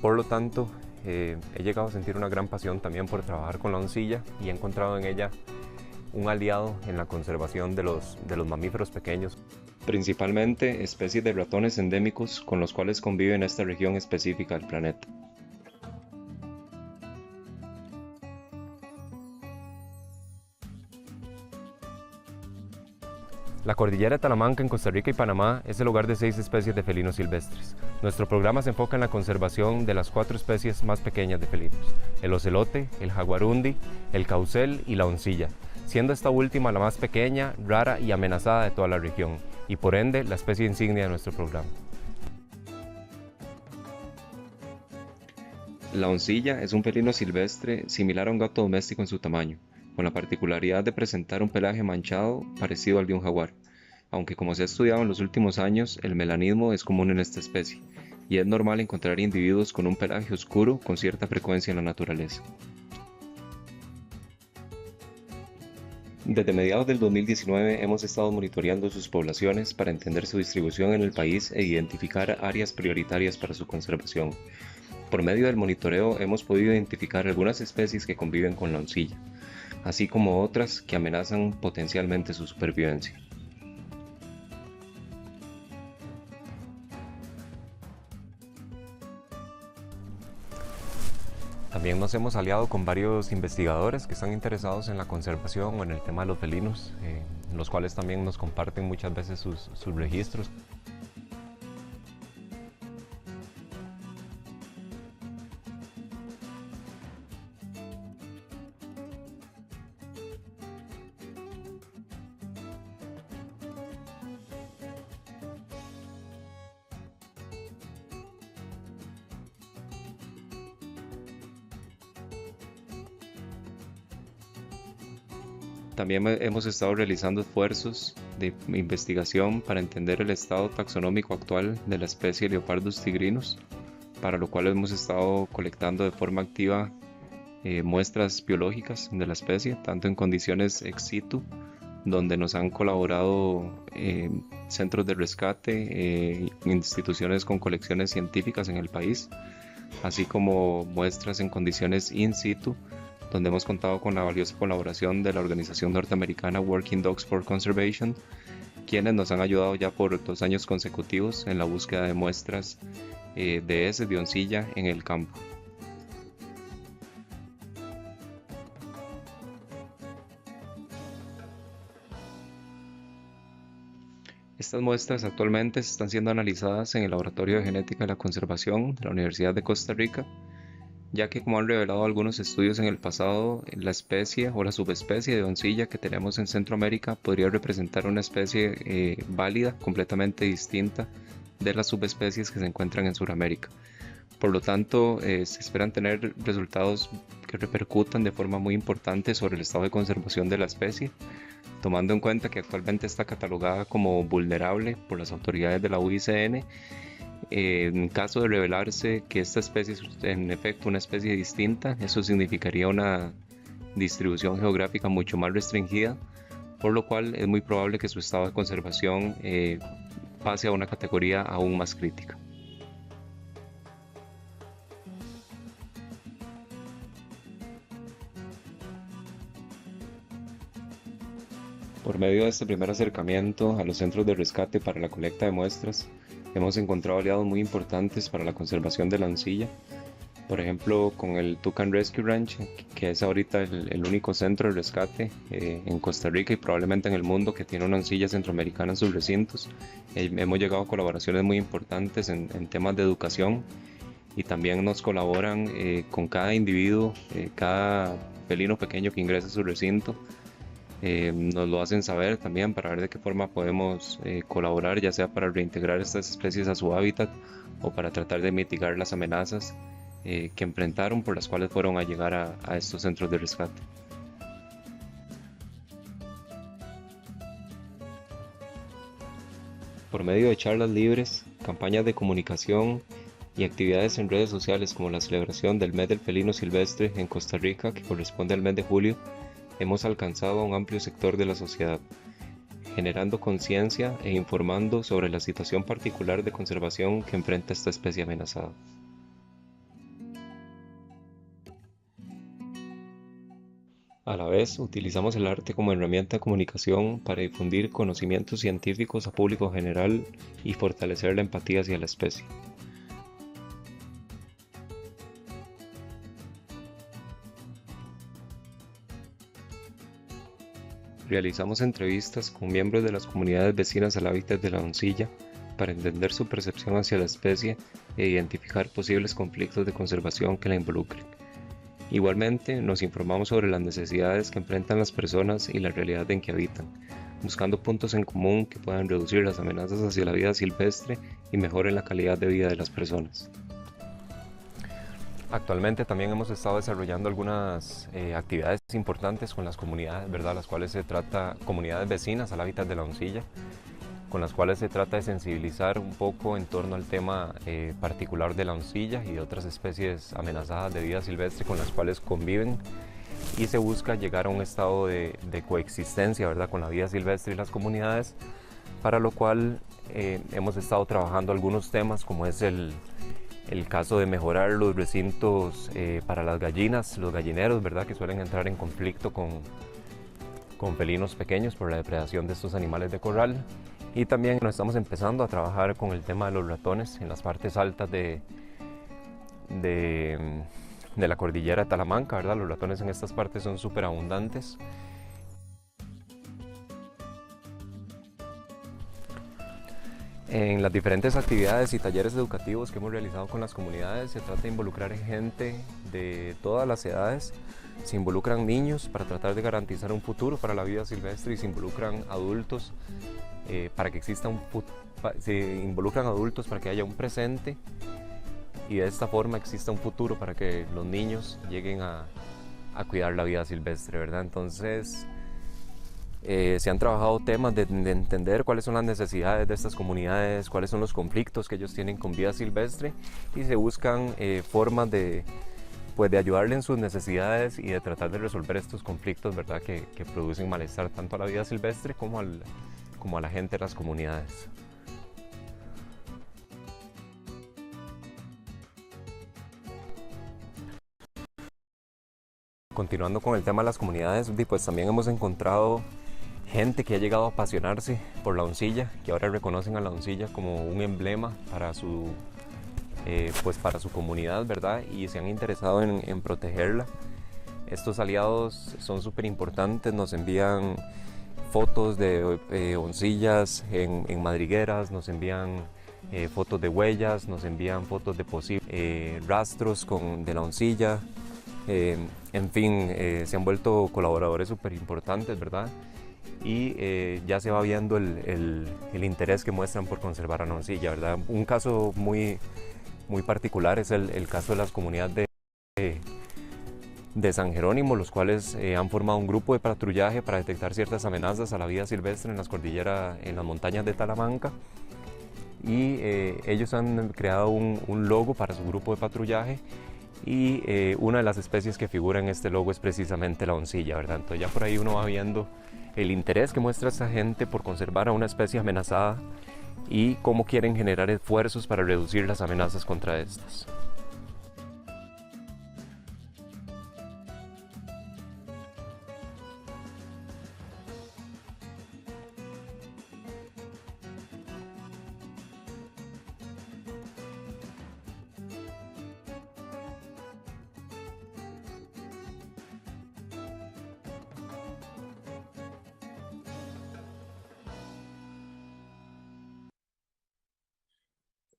por lo tanto he llegado a sentir una gran pasión también por trabajar con la oncilla y he encontrado en ella un aliado en la conservación de los mamíferos pequeños. Principalmente especies de ratones endémicos con los cuales convive en esta región específica del planeta. La cordillera de Talamanca en Costa Rica y Panamá es el hogar de 6 especies de felinos silvestres. Nuestro programa se enfoca en la conservación de las 4 especies más pequeñas de felinos: el ocelote, el jaguarundi, el caucel y la oncilla, siendo esta última la más pequeña, rara y amenazada de toda la región, y por ende la especie insignia de nuestro programa. La oncilla es un felino silvestre similar a un gato doméstico en su tamaño, con la particularidad de presentar un pelaje manchado parecido al de un jaguar, aunque como se ha estudiado en los últimos años, el melanismo es común en esta especie, y es normal encontrar individuos con un pelaje oscuro con cierta frecuencia en la naturaleza. Desde mediados del 2019 hemos estado monitoreando sus poblaciones para entender su distribución en el país e identificar áreas prioritarias para su conservación. Por medio del monitoreo hemos podido identificar algunas especies que conviven con la oncilla, así como otras que amenazan potencialmente su supervivencia. También nos hemos aliado con varios investigadores que están interesados en la conservación o en el tema de los felinos, los cuales también nos comparten muchas veces sus registros. También hemos estado realizando esfuerzos de investigación para entender el estado taxonómico actual de la especie Leopardus tigrinus, para lo cual hemos estado colectando de forma activa muestras biológicas de la especie, tanto en condiciones ex situ, donde nos han colaborado centros de rescate, instituciones con colecciones científicas en el país, así como muestras en condiciones in situ, donde hemos contado con la valiosa colaboración de la organización norteamericana Working Dogs for Conservation, quienes nos han ayudado ya por 2 años consecutivos en la búsqueda de muestras de heces de oncilla en el campo. Estas muestras actualmente están siendo analizadas en el Laboratorio de Genética y la Conservación de la Universidad de Costa Rica, ya que, como han revelado algunos estudios en el pasado, la especie o la subespecie de oncilla que tenemos en Centroamérica podría representar una especie válida, completamente distinta de las subespecies que se encuentran en Sudamérica. Por lo tanto, se esperan tener resultados que repercutan de forma muy importante sobre el estado de conservación de la especie, tomando en cuenta que actualmente está catalogada como vulnerable por las autoridades de la UICN. En caso de revelarse que esta especie es en efecto una especie distinta, eso significaría una distribución geográfica mucho más restringida, por lo cual es muy probable que su estado de conservación pase a una categoría aún más crítica. Por medio de este primer acercamiento a los centros de rescate para la colecta de muestras, hemos encontrado aliados muy importantes para la conservación de la oncilla. Por ejemplo, con el Tucan Rescue Ranch, que es ahorita el único centro de rescate en Costa Rica y probablemente en el mundo que tiene una oncilla centroamericana en sus recintos. Hemos llegado a colaboraciones muy importantes en temas de educación y también nos colaboran con cada individuo, cada felino pequeño que ingresa a su recinto. Nos lo hacen saber también para ver de qué forma podemos colaborar, ya sea para reintegrar estas especies a su hábitat o para tratar de mitigar las amenazas que enfrentaron por las cuales fueron a llegar a estos centros de rescate. Por medio de charlas libres, campañas de comunicación y actividades en redes sociales como la celebración del Mes del Felino Silvestre en Costa Rica, que corresponde al mes de julio, hemos alcanzado a un amplio sector de la sociedad, generando conciencia e informando sobre la situación particular de conservación que enfrenta esta especie amenazada. A la vez, utilizamos el arte como herramienta de comunicación para difundir conocimientos científicos a público general y fortalecer la empatía hacia la especie. Realizamos entrevistas con miembros de las comunidades vecinas al hábitat de la oncilla para entender su percepción hacia la especie e identificar posibles conflictos de conservación que la involucren. Igualmente, nos informamos sobre las necesidades que enfrentan las personas y la realidad en que habitan, buscando puntos en común que puedan reducir las amenazas hacia la vida silvestre y mejoren la calidad de vida de las personas. Actualmente también hemos estado desarrollando algunas actividades importantes con las comunidades, ¿verdad? Las cuales se trata, comunidades vecinas al hábitat de la oncilla, con las cuales se trata de sensibilizar un poco en torno al tema particular de la oncilla y de otras especies amenazadas de vida silvestre con las cuales conviven, y se busca llegar a un estado de coexistencia, ¿verdad?, con la vida silvestre y las comunidades, para lo cual hemos estado trabajando algunos temas como es el caso de mejorar los recintos para las gallinas, los gallineros, ¿verdad?, que suelen entrar en conflicto con felinos pequeños por la depredación de estos animales de corral. Y también nos estamos empezando a trabajar con el tema de los ratones en las partes altas de la cordillera de Talamanca, ¿verdad? Los ratones en estas partes son súper abundantes. En las diferentes actividades y talleres educativos que hemos realizado con las comunidades se trata de involucrar gente de todas las edades. Se involucran niños para tratar de garantizar un futuro para la vida silvestre y se involucran adultos para que exista se involucran adultos para que haya un presente y de esta forma exista un futuro para que los niños lleguen a cuidar la vida silvestre, ¿verdad? Entonces se han trabajado temas de entender cuáles son las necesidades de estas comunidades, cuáles son los conflictos que ellos tienen con vida silvestre y se buscan formas de ayudarle en sus necesidades y de tratar de resolver estos conflictos, ¿verdad?, que producen malestar tanto a la vida silvestre como a la gente de las comunidades. Continuando con el tema de las comunidades, pues también hemos encontrado gente que ha llegado a apasionarse por la oncilla, que ahora reconocen a la oncilla como un emblema para su comunidad, ¿verdad? Y se han interesado en protegerla. Estos aliados son súper importantes, nos envían fotos de oncillas en madrigueras, nos envían fotos de huellas, nos envían fotos de posibles rastros de la oncilla. En fin, se han vuelto colaboradores súper importantes, ¿verdad? Y ya se va viendo el interés que muestran por conservar a la oncilla, ¿verdad? Un caso muy particular es el caso de las comunidades de San Jerónimo, los cuales han formado un grupo de patrullaje para detectar ciertas amenazas a la vida silvestre en las cordilleras, en las montañas de Talamanca, y ellos han creado un logo para su grupo de patrullaje y una de las especies que figura en este logo es precisamente la oncilla, ¿verdad? Entonces ya por ahí uno va viendo el interés que muestra esta gente por conservar a una especie amenazada y cómo quieren generar esfuerzos para reducir las amenazas contra estas.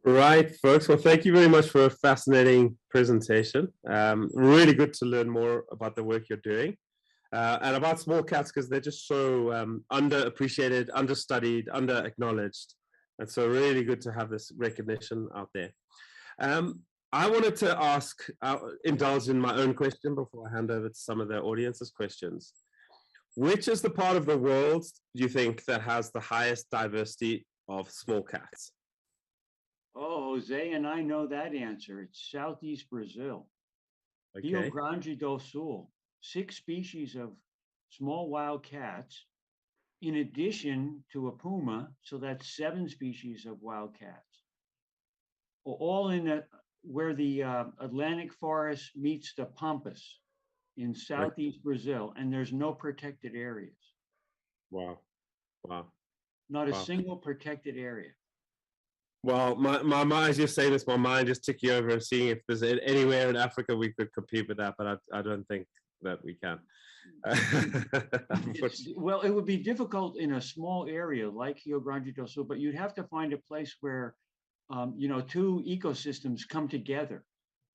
Right, folks. Well, thank you very much for a fascinating presentation. Really good to learn more about the work you're doing and about small cats because they're just so underappreciated, understudied, under-acknowledged. And so really good to have this recognition out there. I wanted to ask, indulge in my own question before I hand over to some of the audience's questions. Which is the part of the world, do you think, that has the highest diversity of small cats? Oh, Jose and I know that answer. It's Southeast Brazil. Rio Okay. Grande do Sul, 6 species of small wild cats, in addition to a puma, so that's 7 species of wild cats. All in where the Atlantic forest meets the Pampas in Southeast Brazil, and there's no protected areas. Wow. Wow. Not a Wow. single protected area. Well, my mind, as you're saying this, my mind is ticking over and seeing if there's anywhere in Africa we could compete with that, but I don't think that we can. Well, it would be difficult in a small area like Rio Grande do Sul, but you'd have to find a place where, 2 ecosystems come together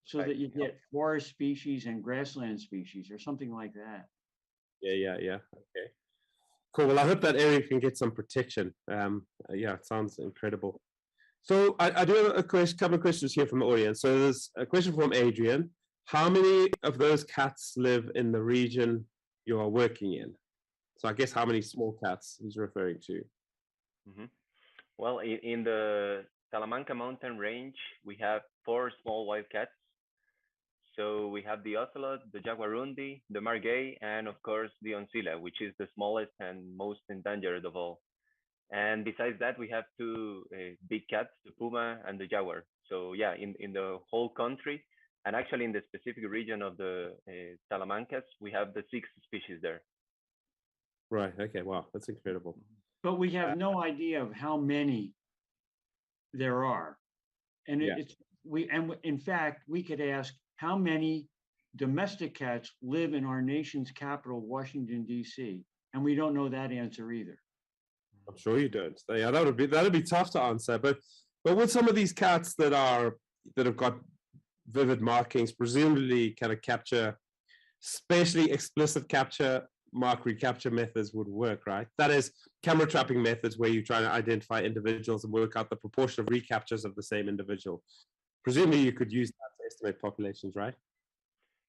so that you get forest species and grassland species or something like that. Yeah. Okay. Cool. Well, I hope that area can get some protection. Yeah, it sounds incredible. So I do have a couple of questions here from the audience. So there's a question from Adrian. How many of those cats live in the region you are working in? So I guess how many small cats he's referring to. Mm-hmm. Well, in the Salamanca mountain range, we have 4 small wild cats. So we have the ocelot, the jaguarundi, the margay, and of course the oncilla, which is the smallest and most endangered of all. And besides that, we have 2 big cats, the puma and the jaguar. So yeah, in the whole country, and actually in the specific region of the Salamancas, we have the 6 species there. Right. Okay. Wow, that's incredible. But we have no idea of how many there are, and in fact, we could ask how many domestic cats live in our nation's capital, Washington, D.C., and we don't know that answer either. I'm sure you don't. Yeah, that'd be tough to answer. But with some of these cats that have got vivid markings, presumably kind of capture, especially explicit capture, mark recapture methods would work, right? That is camera trapping methods where you try to identify individuals and work out the proportion of recaptures of the same individual. Presumably you could use that to estimate populations, right?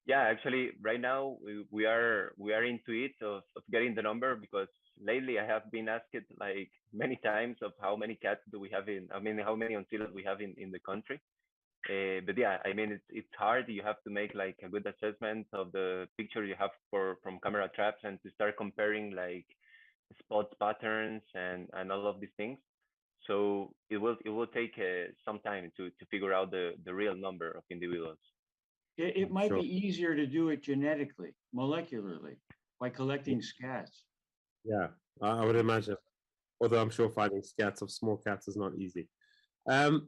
Yeah, actually, right now we are into it of getting the number, because lately I have been asked like many times of how many cats do we have how many oncillas we have in the country. But yeah, I mean, it's hard. You have to make like a good assessment of the picture you have from camera traps and to start comparing like spot patterns and all of these things. So it will take some time to figure out the real number of individuals. It might be easier to do it genetically, molecularly, by collecting scats. Yeah, I would imagine. Although I'm sure finding scats of small cats is not easy.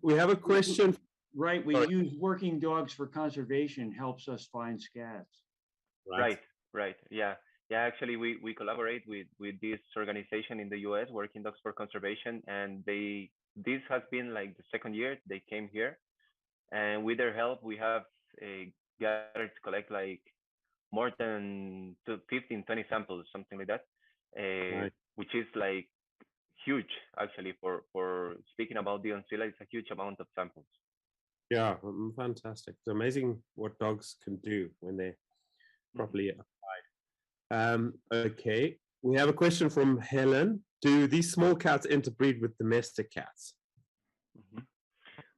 We have a question. Right, we use working dogs for conservation helps us find scats. Right. Yeah. Actually, we collaborate with this organization in the U.S., Working Dogs for Conservation, and this has been like the 2nd year they came here, and with their help, we have gathered to collect like more than 15, 20 samples, something like that, which is like huge actually for speaking about the oncilla. It's a huge amount of samples. Yeah, fantastic. It's amazing what dogs can do when they're properly applied. Okay, we have a question from Helen. Do these small cats interbreed with domestic cats? Mm-hmm.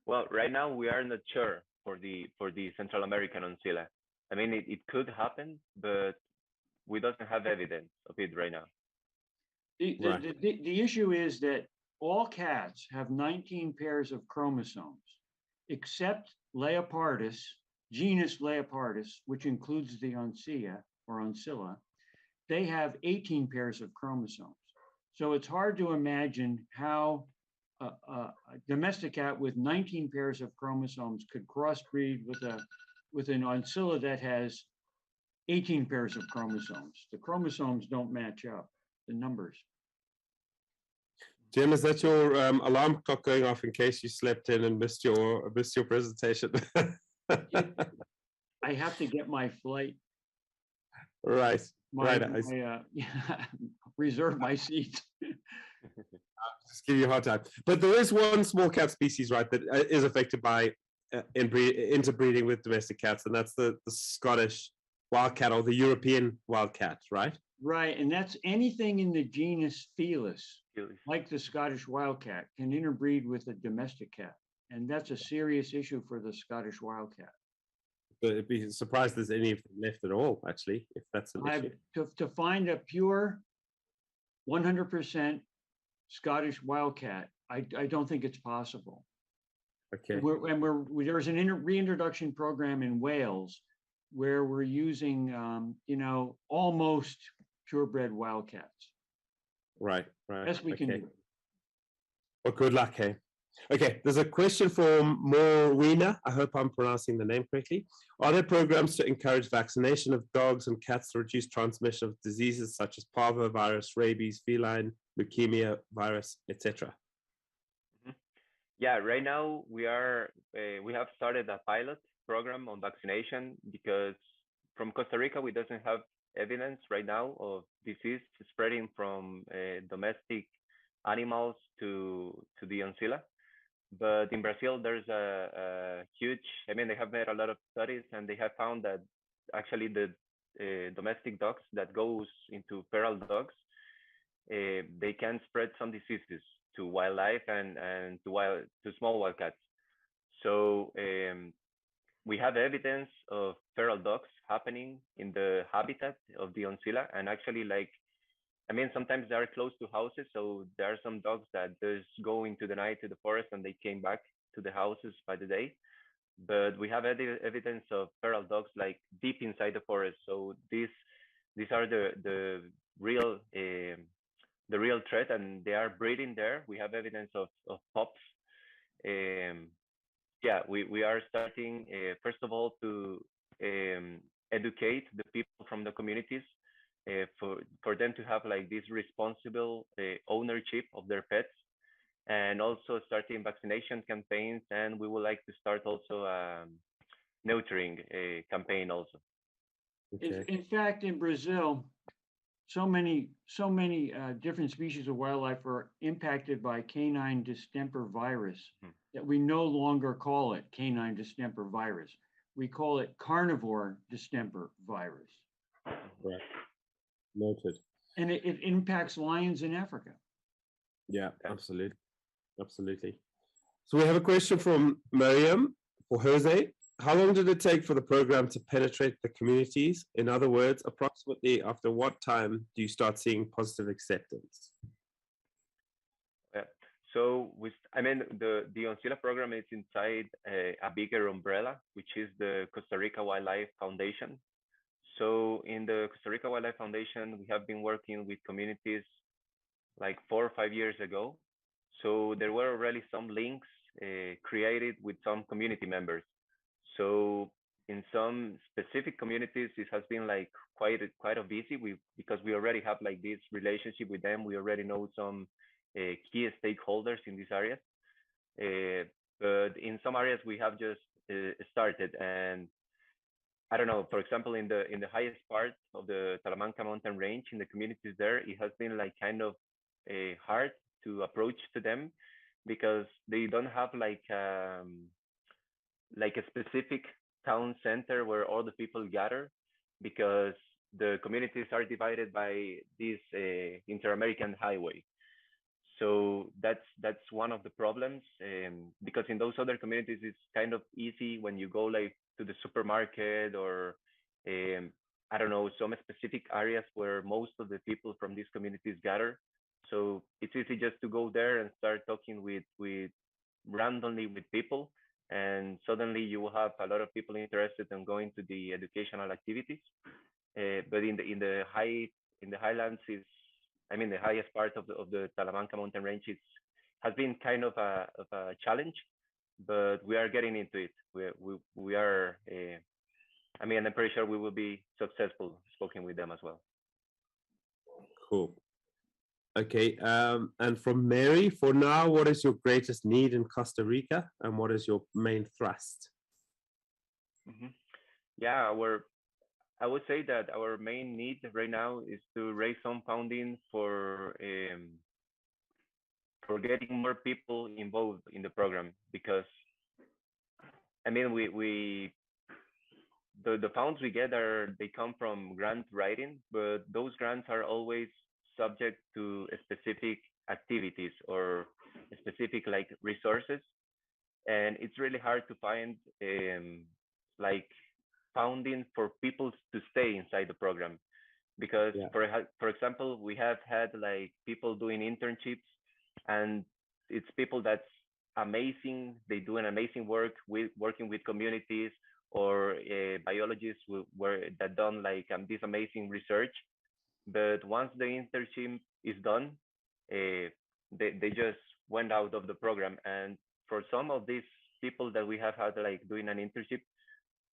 Well, right now we are not sure for the Central American oncilla. I mean, it could happen, but we don't have evidence of it right now. The issue is that all cats have 19 pairs of chromosomes, except Leopardus, genus Leopardus, which includes the oncilla or oncilla. They have 18 pairs of chromosomes. So it's hard to imagine how a domestic cat with 19 pairs of chromosomes could crossbreed with an oncilla that has 18 pairs of chromosomes. The chromosomes don't match up, the numbers. Jim, is that your alarm clock going off in case you slept in and missed your presentation? I have to get my flight. Right. My, right. Reserve my seat. Just give you a hard time. But there is one small cat species, right, that is affected by interbreeding with domestic cats, and that's the Scottish wildcat or the European wildcat, right? Right, and that's anything in the genus Felis, like the Scottish wildcat, can interbreed with a domestic cat, and that's a serious issue for the Scottish wildcat. But I'd be surprised there's any of them left at all, actually, if that's an issue. To find a pure 100% Scottish wildcat, I don't think it's possible. Okay. There's an reintroduction program in Wales where we're using, almost purebred wildcats. Right. Best we can do. Well, good luck, hey. Okay, there's a question from Morena. I hope I'm pronouncing the name correctly. Are there programs to encourage vaccination of dogs and cats to reduce transmission of diseases such as parvovirus, rabies, feline leukemia virus, etc.? Yeah, right now we have started a pilot program on vaccination because from Costa Rica we doesn't have evidence right now of disease spreading from domestic animals to the ancilla. But in Brazil, there's a huge, they have made a lot of studies and they have found that actually the domestic dogs that goes into feral dogs, they can spread some diseases to wildlife and to small wildcats. So we have evidence of feral dogs happening in the habitat of the ancilla, and actually sometimes they are close to houses, so there are some dogs that just go into the night to the forest and they came back to the houses by the day. But we have evidence of feral dogs like deep inside the forest. So these are the real threat, and they are breeding there. We have evidence of pups. Yeah, we are starting first of all to educate the people from the communities. For them to have like this responsible ownership of their pets, and also starting vaccination campaigns, and we would like to start also neutering a campaign also. Okay. In fact, in Brazil, so many different species of wildlife are impacted by canine distemper virus that we no longer call it canine distemper virus. We call it carnivore distemper virus. Right. Noted. And it impacts lions in Africa. Yeah, absolutely. Absolutely. So we have a question from Miriam for Jose. How long did it take for the program to penetrate the communities? In other words, approximately after what time do you start seeing positive acceptance? Yeah. So the Ancilla program is inside a bigger umbrella, which is the Costa Rica Wildlife Foundation. So in the Costa Rica Wildlife Foundation, we have been working with communities like 4 or 5 years ago. So there were already some links created with some community members. So in some specific communities, it has been like quite a busy because we already have like this relationship with them. We already know some key stakeholders in these areas. But in some areas we have just started, and I don't know, for example, in the highest part of the Talamanca mountain range, in the communities there, it has been like kind of hard to approach to them because they don't have like a specific town center where all the people gather, because the communities are divided by this inter-American highway. So that's one of the problems, because in those other communities it's kind of easy when you go like to the supermarket or I don't know, some specific areas where most of the people from these communities gather. So it's easy just to go there and start talking with randomly with people, and suddenly you will have a lot of people interested in going to the educational activities. But in the highlands, the highest part of the Talamanca mountain range has been kind of a challenge, but we are getting into it. We are. I'm pretty sure we will be successful speaking with them as well. Cool. Okay, and from Mary, for now, what is your greatest need in Costa Rica, and what is your main thrust? Mhm. Yeah, I would say that our main need right now is to raise some funding for getting more people involved in the program, because I mean the funds we get they come from grant writing, but those grants are always subject to specific activities or specific like resources, and it's really hard to find like funding for people to stay inside the program, because for example we have had like people doing internships, and it's people that's amazing, they do an amazing work with working with communities, or biologists that done like this amazing research, but once the internship is done, they just went out of the program. And for some of these people that we have had like doing an internship,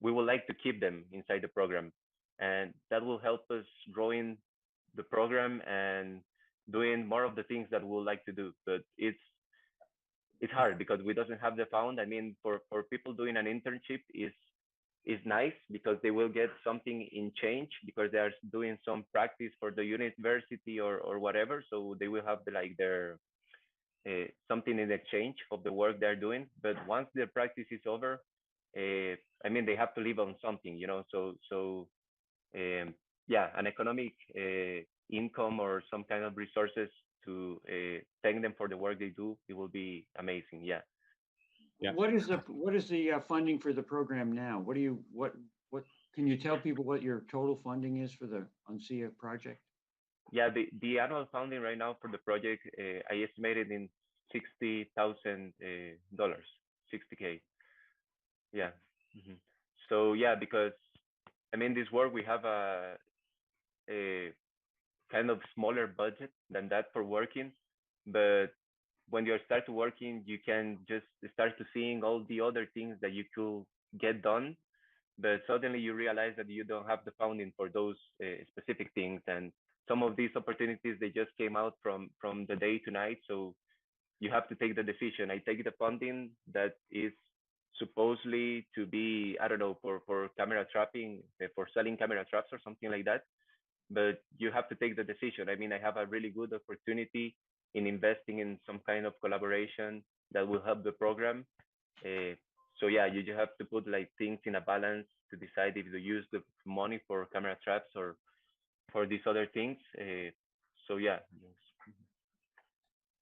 we would like to keep them inside the program, and that will help us growing the program and doing more of the things that we would like to do. But it's hard because we doesn't have the fund. I mean, for people doing an internship is nice because they will get something in change because they are doing some practice for the university or whatever. So they will have like their something in exchange of the work they're doing. But once their practice is over, I mean, they have to live on something, you know. So yeah, an economic income or some kind of resources to thank them for the work they do, it will be amazing. Yeah. What is the funding for the program now? What can you tell people what your total funding is for the UNCIA project? Yeah, the annual funding right now for the project, I estimated in $60,000, $60K. Yeah. Mm-hmm. So yeah, because I mean, this work we have a kind of smaller budget than that for working, but when you start working, you can just start to seeing all the other things that you could get done, but suddenly you realize that you don't have the funding for those specific things, and some of these opportunities they just came out from the day to night, so you have to take the decision. I take the funding that is supposedly to be, I don't know, for camera trapping, for selling camera traps or something like that, but you have to take the decision. I mean, I have a really good opportunity in investing in some kind of collaboration that will help the program. So yeah, you just have to put like things in a balance to decide if you use the money for camera traps or for these other things. So yeah.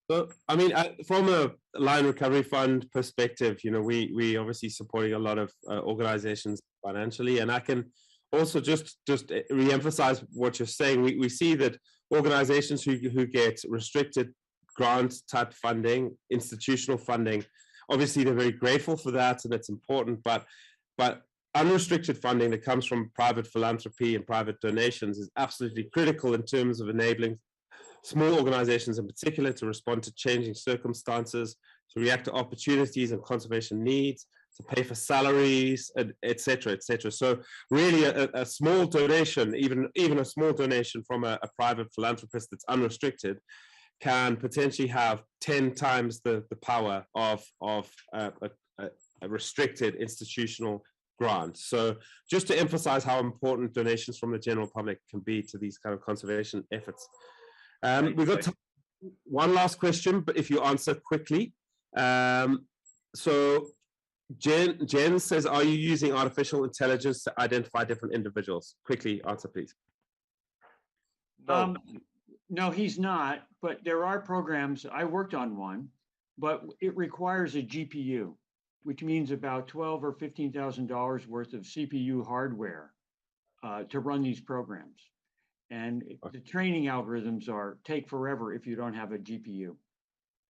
So, I mean, from a Lion Recovery Fund perspective, you know, we obviously supporting a lot of organizations financially, and I can also just re-emphasize what you're saying. We see that organizations who get restricted grant type funding, institutional funding, obviously they're very grateful for that, and it's important, but unrestricted funding that comes from private philanthropy and private donations is absolutely critical in terms of enabling small organizations in particular to respond to changing circumstances, to react to opportunities and conservation needs, to pay for salaries, et cetera, et cetera. So really a small donation, even a small donation from a private philanthropist that's unrestricted can potentially have 10 times the power of a restricted institutional grant. So just to emphasize how important donations from the general public can be to these kind of conservation efforts. We've got one last question, but if you answer quickly. So Jen says, are you using artificial intelligence to identify different individuals? Quickly answer, please. No, he's not, but there are programs. I worked on one, but it requires a GPU, which means about $12,000 or $15,000 worth of CPU hardware to run these programs. And the training algorithms take forever if you don't have a GPU.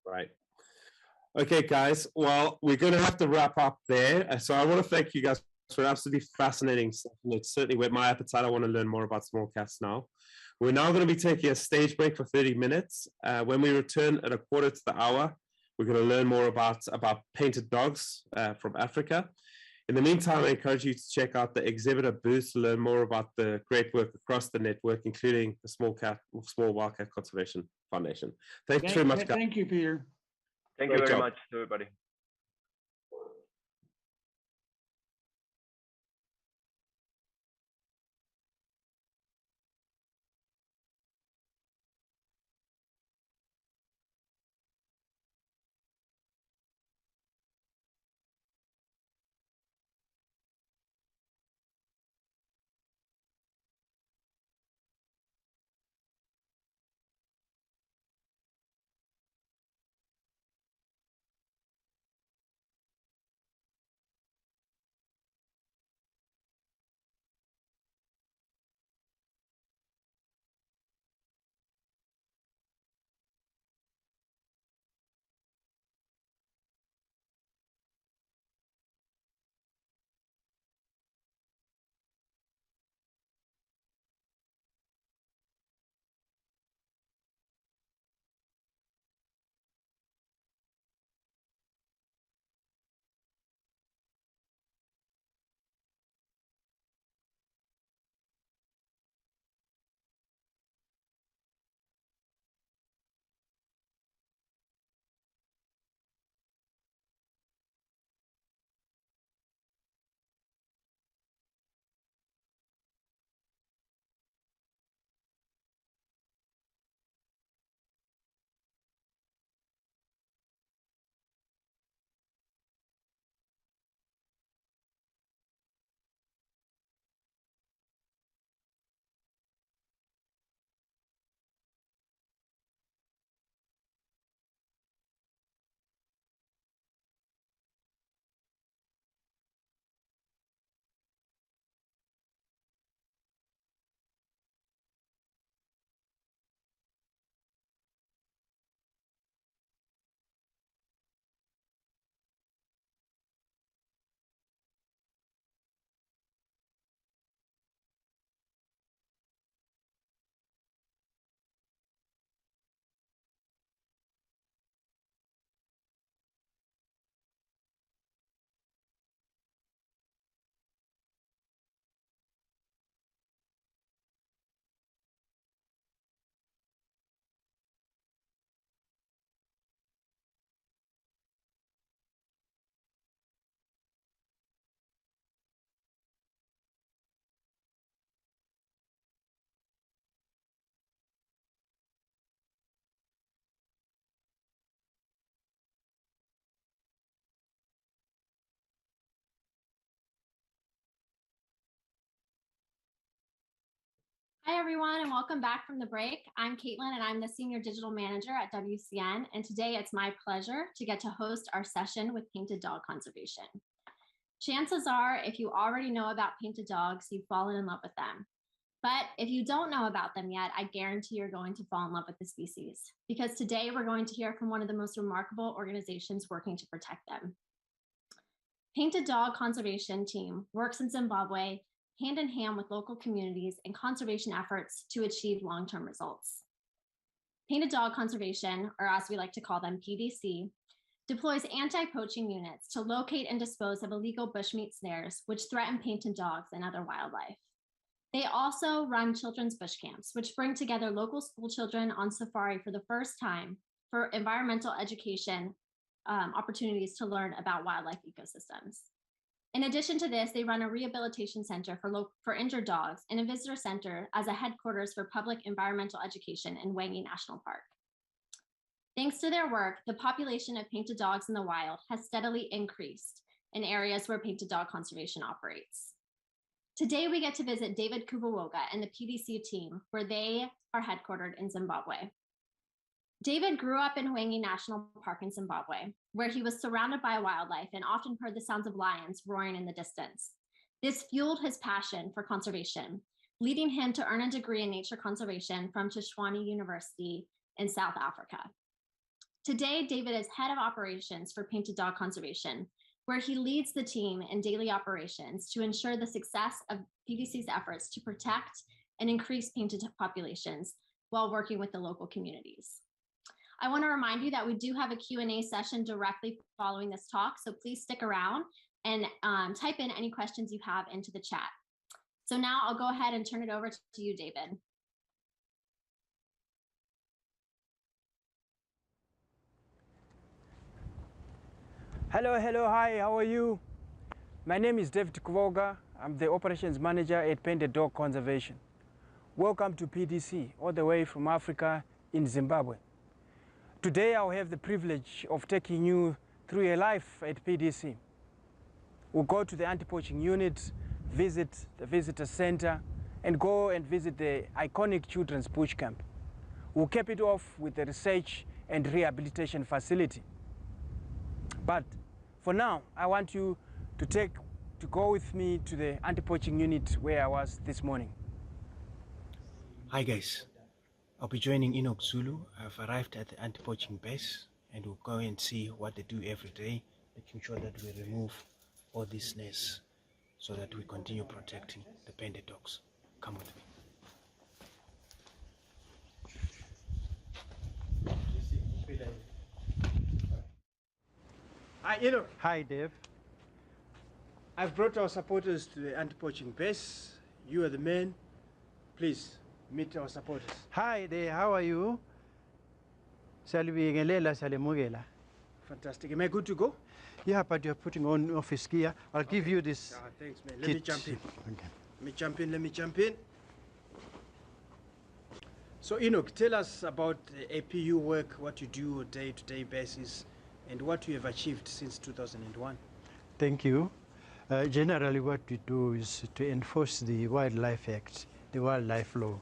Right. Okay, guys. Well, we're going to have to wrap up there. So I want to thank you guys for absolutely fascinating stuff. And it's certainly whet my appetite. I want to learn more about small cats now. We're now going to be taking a stage break for 30 minutes. When we return at 1:45, we're going to learn more about painted dogs from Africa. In the meantime, I encourage you to check out the exhibitor booth to learn more about the great work across the network, including the small wildcat conservation Foundation. Thanks very much, guys. Thank you, Peter. Thank you Great very job. much, everybody. Hi, everyone, and welcome back from the break. I'm Caitlin, and I'm the Senior Digital Manager at WCN. And today it's my pleasure to get to host our session with painted dog conservation. Chances are, if you already know about painted dogs, you've fallen in love with them. But if you don't know about them yet, I guarantee you're going to fall in love with the species, because today we're going to hear from one of the most remarkable organizations working to protect them. Painted Dog Conservation Team works in Zimbabwe hand in hand with local communities and conservation efforts to achieve long-term results. Painted Dog Conservation, or as we like to call them, PDC, deploys anti-poaching units to locate and dispose of illegal bushmeat snares, which threaten painted dogs and other wildlife. They also run children's bush camps, which bring together local school children on safari for the first time for environmental education opportunities to learn about wildlife ecosystems. In addition to this, they run a rehabilitation center for injured dogs and a visitor center as a headquarters for public environmental education in Wangi National Park. Thanks to their work, the population of painted dogs in the wild has steadily increased in areas where painted dog conservation operates. Today, we get to visit David Kuvawoga and the PDC team, where they are headquartered in Zimbabwe. David grew up in Wangi National Park in Zimbabwe, where he was surrounded by wildlife and often heard the sounds of lions roaring in the distance. This fueled his passion for conservation, leading him to earn a degree in nature conservation from Tshwane University in South Africa. Today, David is head of operations for Painted Dog Conservation, where he leads the team in daily operations to ensure the success of PDC's efforts to protect and increase painted populations while working with the local communities. I want to remind you that we do have a Q&A session directly following this talk, so please stick around and type in any questions you have into the chat. So now I'll go ahead and turn it over to you, David. Hello, hi, how are you? My name is David Kvoga. I'm the operations manager at Painted Dog Conservation. Welcome to PDC, all the way from Africa in Zimbabwe. Today I'll have the privilege of taking you through a life at PDC. We'll go to the anti-poaching unit, visit the visitor center, and go and visit the iconic children's bush camp. We'll cap it off with the research and rehabilitation facility. But for now, I want you to go with me to the anti-poaching unit where I was this morning. Hi guys, I'll be joining Enoch Zulu. I've arrived at the anti-poaching base and we'll go and see what they do every day, making sure that we remove all these snares so that we continue protecting the painted dogs. Come with me. Hi Enoch. Hi Dave. I've brought our supporters to the anti-poaching base. You are the man. Please meet our supporters. Hi there, how are you? Fantastic. Am I good to go? Yeah, but you're putting on office gear. I'll give you this. Thanks, man. Let me jump in. Let me jump in. So Enoch, tell us about APU work, what you do on a day-to-day basis, and what you have achieved since 2001. Thank you. Generally what we do is to enforce the Wildlife Act, the wildlife law.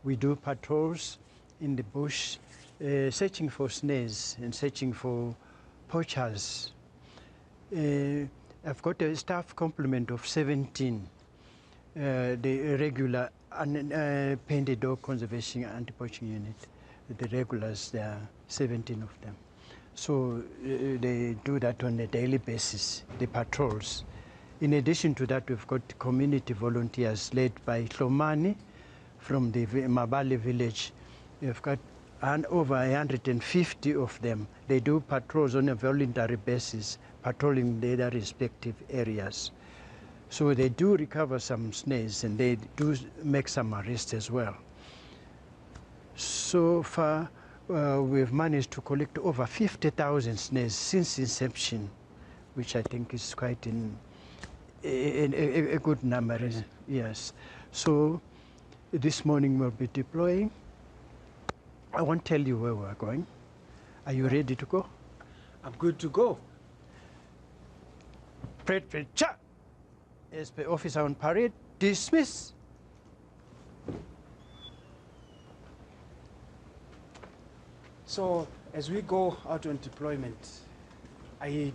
We do patrols in the bush, searching for snares and searching for poachers. I've got a staff complement of 17, the regular Painted Dog Conservation Anti-Poaching Unit. The regulars, there are 17 of them. So they do that on a daily basis, the patrols. In addition to that, we've got community volunteers led by Hlomani from the Mabali village. We've got over 150 of them. They do patrols on a voluntary basis, patrolling their respective areas. So they do recover some snares and they do make some arrests as well. So far, we've managed to collect over 50,000 snares since inception, which I think is quite a good number. Yes. So this morning we'll be deploying. I won't tell you where we're going. Are you ready to go? I'm good to go. Cha! SP officer on parade, dismiss. So as we go out on deployment, I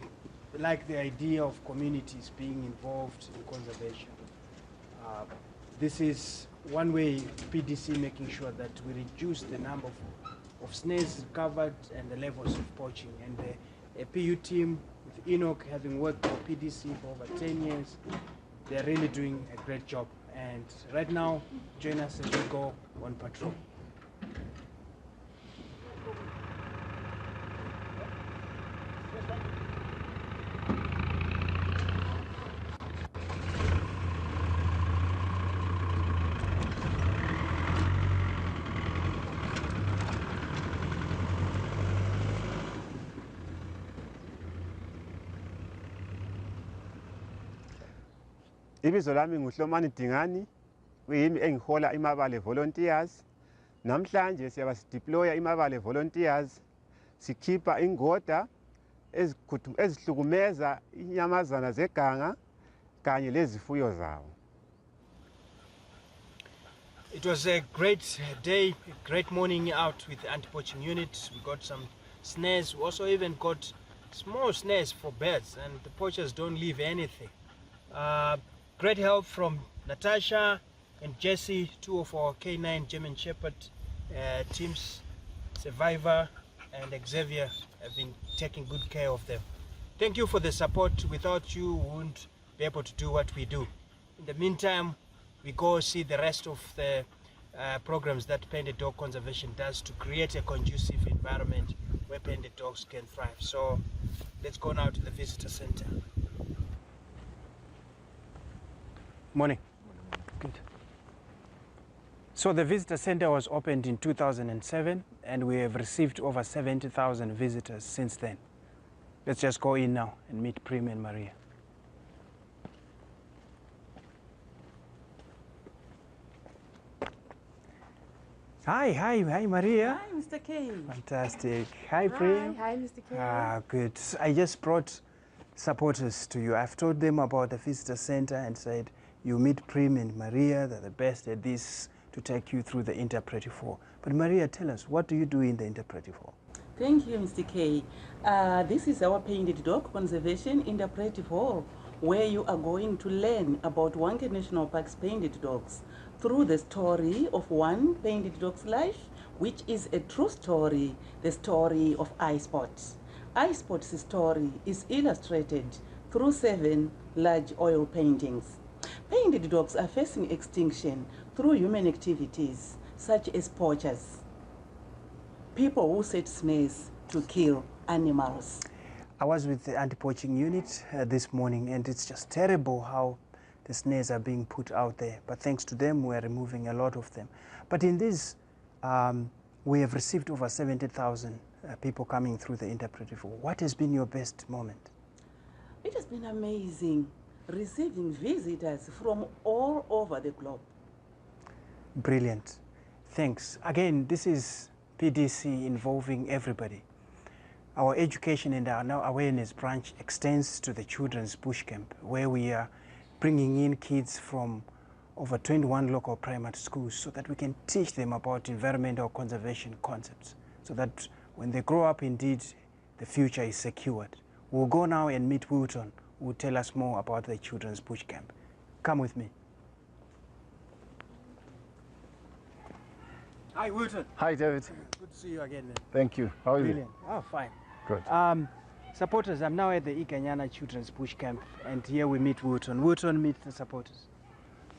like the idea of communities being involved in conservation. This is one way PDC making sure that we reduce the number of snares recovered and the levels of poaching. And the PU team with Enoch, having worked for PDC for over 10 years, they're really doing a great job. And right now, join us as we go on patrol. Ibizo lami nguHlomani Dingani, kuyimi engihola iMabale Volunteers. Namhlanje siyaba sideploya iMabale Volunteers, sikhipha ingoda ezihlukumeza inyamazana zeganga kanye lezifuyo zawo. It was a great day, a great morning out with the anti-poaching unit. We got some snares. We also even got small snares for birds, and the poachers don't leave anything. Great help from Natasha and Jesse, two of our K9 German Shepherd teams. Survivor and Xavier have been taking good care of them. Thank you for the support. Without you, we wouldn't be able to do what we do. In the meantime, we go see the rest of the programs that Painted Dog Conservation does to create a conducive environment where painted dogs can thrive. So let's go now to the visitor center. Morning. Good. So the visitor center was opened in 2007 and we have received over 70,000 visitors since then. Let's just go in now and meet Prim and Maria. Hi, Maria. Hi, Mr. K. Fantastic. Hi, Prim. Hi, Mr. K. Good. I just brought supporters to you. I've told them about the visitor center and said, you meet Prim and Maria, they're the best at this, to take you through the interpretive hall. But Maria, tell us, what do you do in the interpretive hall? Thank you, Mr. K. This is our painted dog conservation interpretive hall, where you are going to learn about Hwange National Park's painted dogs through the story of one painted dog's life, which is a true story, the story of iSpot. iSpot's story is illustrated through 7 large oil paintings. Painted dogs are facing extinction through human activities, such as poachers, people who set snares to kill animals. I was with the anti-poaching unit this morning, and it's just terrible how the snares are being put out there. But thanks to them, we're removing a lot of them. But in this, we have received over 70,000 people coming through the interpretive hall. What has been your best moment? It has been amazing receiving visitors from all over the globe. Brilliant. Thanks. Again, this is PDC involving everybody. Our education and our now awareness branch extends to the children's bush camp, where we are bringing in kids from over 21 local primary schools so that we can teach them about environmental conservation concepts, so that when they grow up, indeed, the future is secured. We'll go now and meet Wilton, who will tell us more about the children's bush camp. Come with me. Hi, Wilton. Hi, David. Good to see you again, man. Thank you. How are Brilliant. you? Oh, fine. Good. Supporters, I'm now at the Ikanyana Children's Bush Camp, and here we meet Wilton. Wilton, meet the supporters.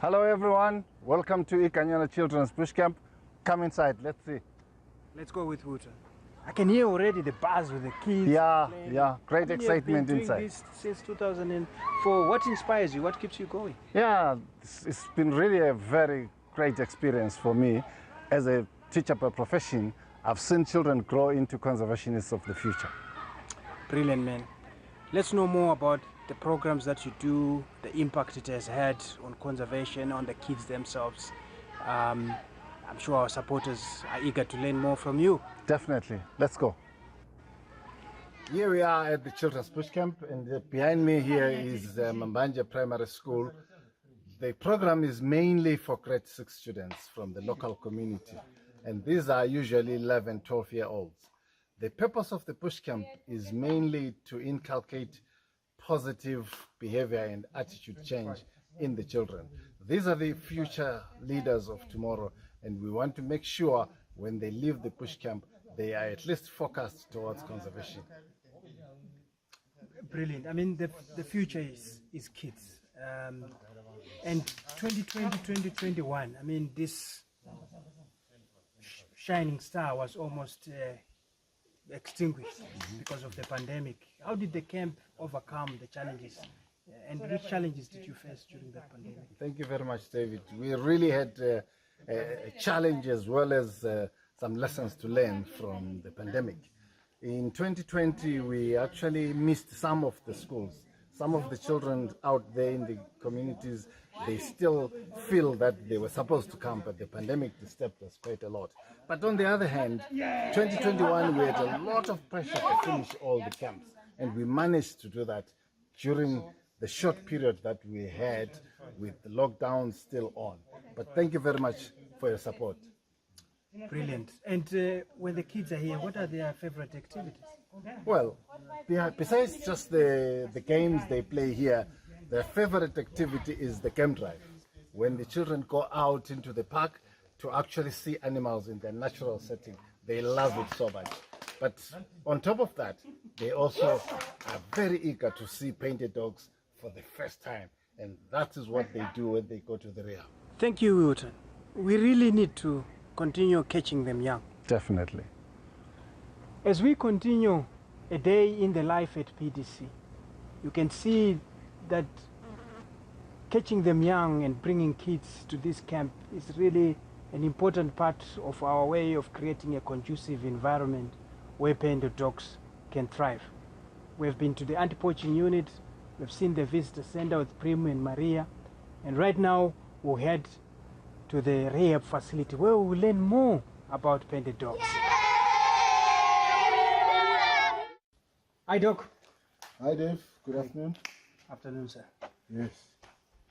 Hello, everyone. Welcome to Ikanyana Children's Bush Camp. Come inside. Let's see. Let's go with Wilton. I can hear already the buzz with the kids. Yeah, playing. yeah. Great excitement You've been inside. doing this since 2004. What inspires you? What keeps you going? Yeah, it's been really a very great experience for me. As a teacher by profession, I've seen children grow into conservationists of the future. Brilliant, man. Let's know more about the programs that you do, the impact it has had on conservation, on the kids themselves. I'm sure our supporters are eager to learn more from you. Definitely. Let's go. Here we are at the Children's Bush Camp, and behind me here is Mambanja Primary School. The program is mainly for grade 6 students from the local community, and these are usually 11, 12-year-olds. The purpose of the bush camp is mainly to inculcate positive behavior and attitude change in the children. These are the future leaders of tomorrow, and we want to make sure when they leave the bush camp, they are at least focused towards conservation. Brilliant. I mean, the future is kids. And 2020, 2021, I mean, this shining star was almost extinguished because of the pandemic. How did the camp overcome the challenges? And which challenges did you face during that pandemic? Thank you very much, David. We really had a challenge as well as some lessons to learn from the pandemic. In 2020, we actually missed some of the schools. Some of the children out there in the communities, they still feel that they were supposed to come, but the pandemic disturbed us quite a lot. But on the other hand, 2021, we had a lot of pressure to finish all the camps, and we managed to do that during the short period that we had with the lockdown still on. But thank you very much for your support. Brilliant. And when the kids are here, what are their favorite activities? Well, besides just the games they play here, their favorite activity is the game drive. When the children go out into the park to actually see animals in their natural setting, they love it so much. But on top of that, they also are very eager to see painted dogs for the first time. And that is what they do when they go to the rear. Thank you, Wilton. We really need to continue catching them young. Definitely. As we continue a day in the life at PDC, you can see that catching them young and bringing kids to this camp is really an important part of our way of creating a conducive environment where painted dogs can thrive. We've been to the anti-poaching unit. We've seen the visitor center with Primo and Maria. And right now we'll head to the rehab facility where we will learn more about painted dogs. Hi, Doc. Hi, Dave. Good afternoon. Afternoon, sir. Yes.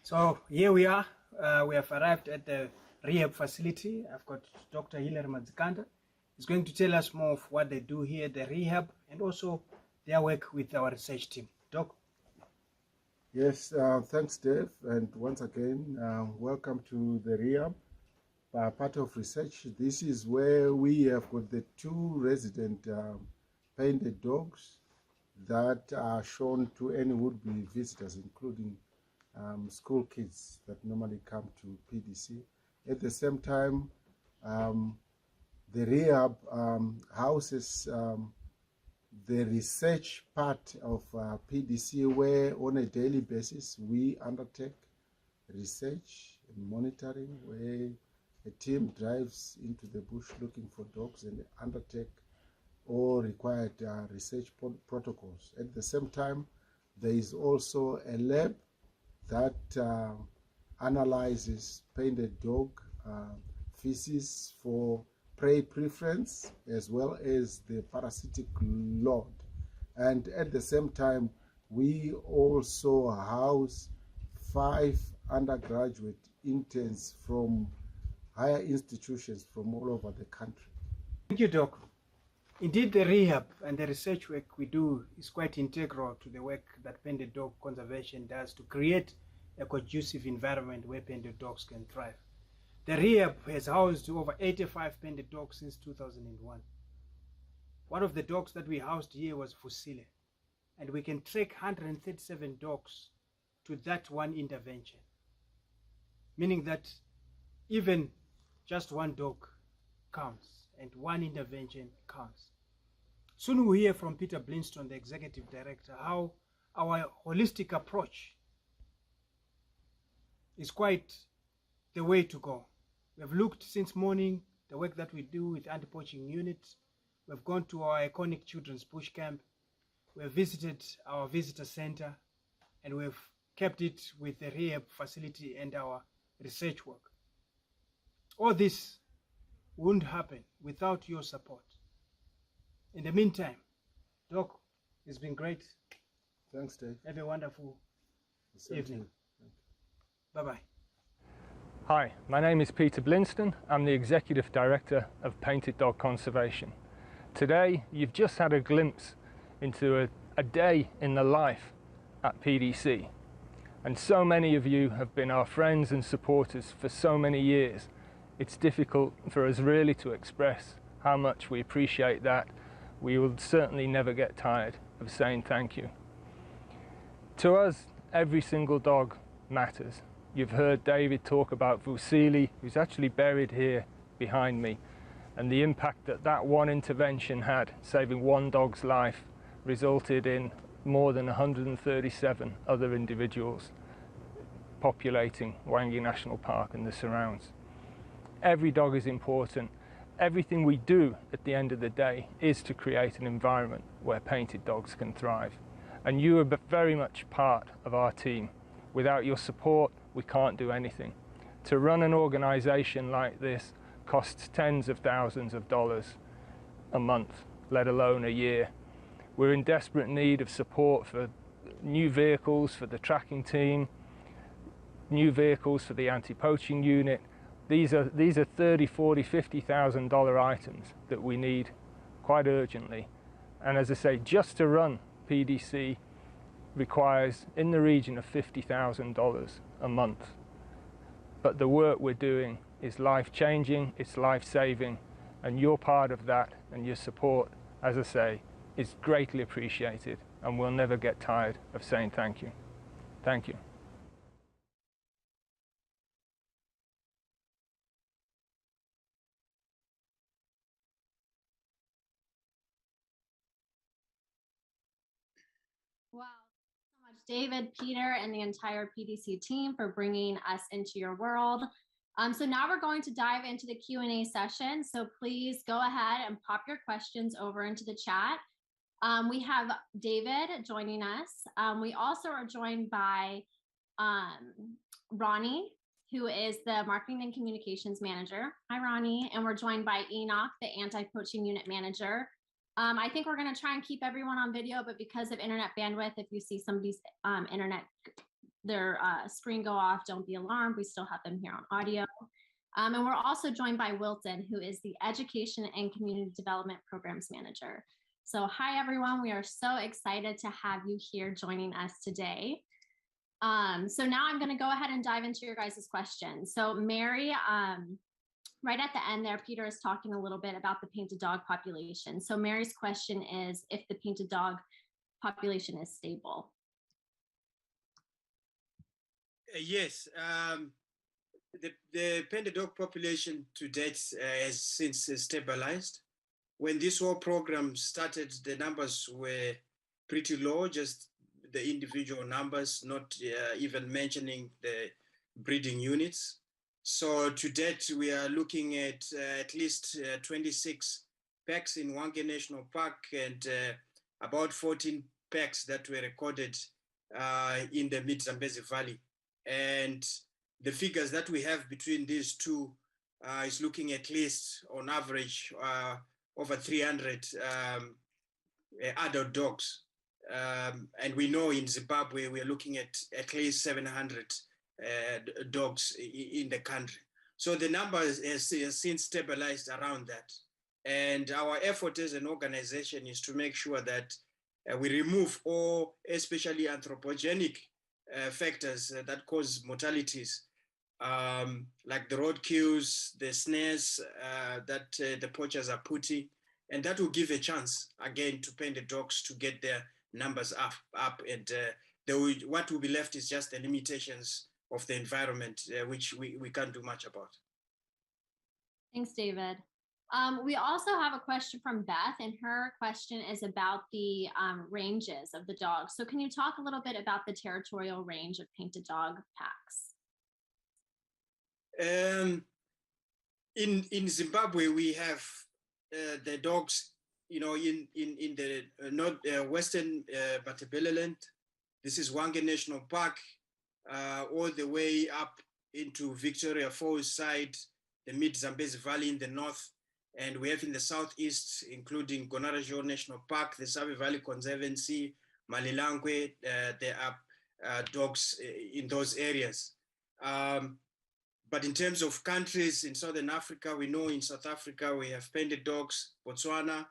So here we are. We have arrived at the rehab facility. I've got Dr. Hilary Mazikanda. He's going to tell us more of what they do here at the rehab and also their work with our research team. Doc? Yes, thanks, Dave. And once again, welcome to the rehab. Part of research. This is where we have got the 2 resident painted dogs that are shown to any would-be visitors, including school kids that normally come to PDC. At the same time, the rehab houses the research part of PDC, where on a daily basis we undertake research and monitoring, where a team drives into the bush looking for dogs and undertake all required research protocols. At the same time, there is also a lab that analyzes painted dog feces for prey preference as well as the parasitic load. And at the same time, we also house 5 undergraduate interns from higher institutions from all over the country. Thank you, Doc. Indeed, the rehab and the research work we do is quite integral to the work that painted dog conservation does to create a conducive environment where painted dogs can thrive. The rehab has housed over 85 painted dogs since 2001. One of the dogs that we housed here was Fusile, and we can track 137 dogs to that one intervention, meaning that even just one dog counts and one intervention counts. Soon we'll hear from Peter Blinstone, the Executive Director, how our holistic approach is quite the way to go. We've looked since morning the work that we do with anti-poaching units. We've gone to our iconic children's bush camp. We've visited our visitor center, and we've kept it with the rehab facility and our research work. All this wouldn't happen without your support. In the meantime, Doc, it's been great. Thanks, Dave. Have a wonderful evening. Bye-bye. Hi, my name is Peter Blinstone. I'm the Executive Director of Painted Dog Conservation. Today, you've just had a glimpse into a day in the life at PDC. And so many of you have been our friends and supporters for so many years. It's difficult for us really to express how much we appreciate that. We will certainly never get tired of saying thank you. To us, every single dog matters. You've heard David talk about Fusili, who's actually buried here behind me, and the impact that that one intervention had, saving one dog's life, resulted in more than 137 other individuals populating Wangi National Park and the surrounds. Every dog is important. Everything we do at the end of the day is to create an environment where painted dogs can thrive. And you are very much part of our team. Without your support, we can't do anything. To run an organization like this costs tens of thousands of dollars a month, let alone a year. We're in desperate need of support for new vehicles for the tracking team, new vehicles for the anti-poaching unit. These are $30,000, $40,000, $50,000 items that we need quite urgently. And as I say, just to run PDC requires in the region of $50,000 a month. But the work we're doing is life-changing, it's life-saving, and you're part of that, and your support, as I say, is greatly appreciated, and we'll never get tired of saying thank you. Thank you. Wow. So much, David, Peter, and the entire PDC team for bringing us into your world. So now we're going to dive into the Q&A session. So please go ahead and pop your questions over into the chat. We have David joining us. We also are joined by Ronnie, who is the Marketing and Communications Manager. Hi, Ronnie. And we're joined by Enoch, the Anti-Poaching Unit Manager. I think we're going to try and keep everyone on video, but because of internet bandwidth, if you see somebody's their screen go off, don't be alarmed. We still have them here on audio. And we're also joined by Wilton, who is the Education and Community Development Programs Manager. So hi, everyone. We are so excited to have you here joining us today. So now I'm going to go ahead and dive into your guys' questions. So Mary, right at the end there, Peter is talking a little bit about the painted dog population. So Mary's question is if the painted dog population is stable. Yes, the painted dog population to date has since stabilized. When this whole program started, the numbers were pretty low, just the individual numbers, not even mentioning the breeding units. So to date, we are looking at least 26 packs in Hwange National Park and about 14 packs that were recorded in the Mid-Zambezi Valley. And the figures that we have between these two is looking at least on average over 300 adult dogs. And we know in Zimbabwe, we're looking at least 700 dogs in the country. So the number has since stabilized around that. And our effort as an organization is to make sure that we remove all, especially anthropogenic factors that cause mortalities, like the roadkills, the snares that the poachers are putting, and that will give a chance again to painted dogs to get their numbers up, and what will be left is just the limitations of the environment, which we can't do much about. Thanks, David. We also have a question from Beth, and her question is about the ranges of the dogs. So can you talk a little bit about the territorial range of painted dog packs? In Zimbabwe, we have the dogs, in the western Matabeleland. This is Hwange National Park, all the way up into Victoria Falls side, the Mid-Zambezi Valley in the north. And we have in the southeast, including Gonarajo National Park, the Save Valley Conservancy, Malilangwe. There are dogs in those areas. But in terms of countries in Southern Africa, we know in South Africa, we have painted dogs, Botswana,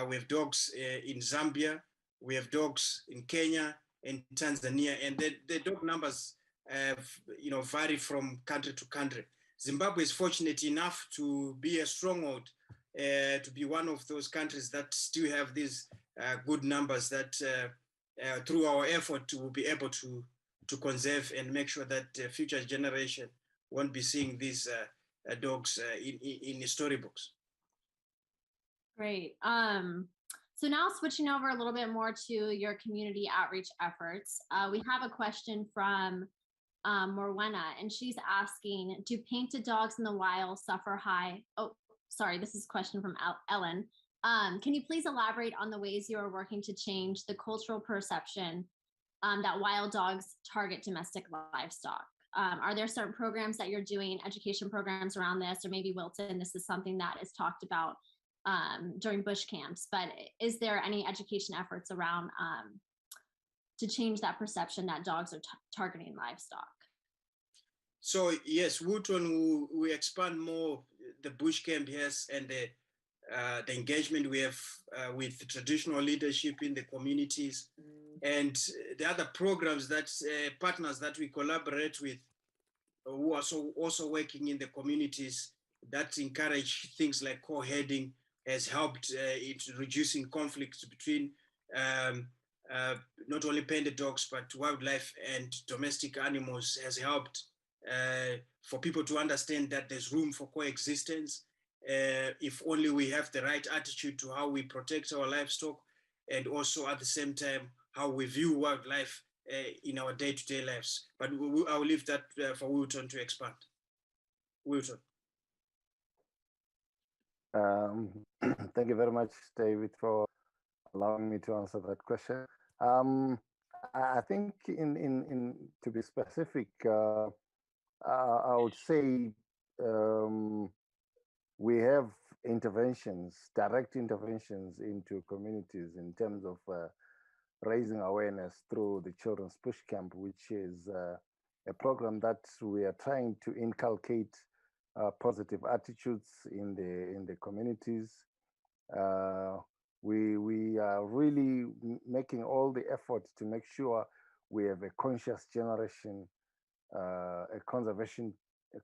we have dogs in Zambia, we have dogs in Kenya and Tanzania, and the dog numbers vary from country to country. Zimbabwe is fortunate enough to be a stronghold, to be one of those countries that still have these good numbers that through our effort we'll be able to conserve and make sure that future generation won't be seeing these dogs in storybooks. Great. So now switching over a little bit more to your community outreach efforts, we have a question from Morwenna, and she's asking, do painted dogs in the wild suffer high? Oh, sorry, this is a question from Ellen. Can you please elaborate on the ways you are working to change the cultural perception that wild dogs target domestic livestock? Are there certain programs that you're doing, education programs around this, or maybe Wilton, this is something that is talked about during bush camps, but is there any education efforts around to change that perception that dogs are targeting livestock? So yes, Wilton will expand more the bush camp, yes, and the engagement we have with the traditional leadership in the communities, and the other programs that partners that we collaborate with who are also working in the communities that encourage things like co-heading has helped in reducing conflicts between not only painted dogs, but wildlife and domestic animals, has helped for people to understand that there's room for coexistence if only we have the right attitude to how we protect our livestock, and also at the same time how we view wildlife in our day-to-day lives. But I'll leave that for Wilton to expand. Wilton. Thank you very much, David, for allowing me to answer that question. I think in to be specific, I would say we have interventions, direct interventions into communities in terms of raising awareness through the Children's Push Camp, which is a program that we are trying to inculcate positive attitudes in the communities. We are really making all the efforts to make sure we have a conscious generation, a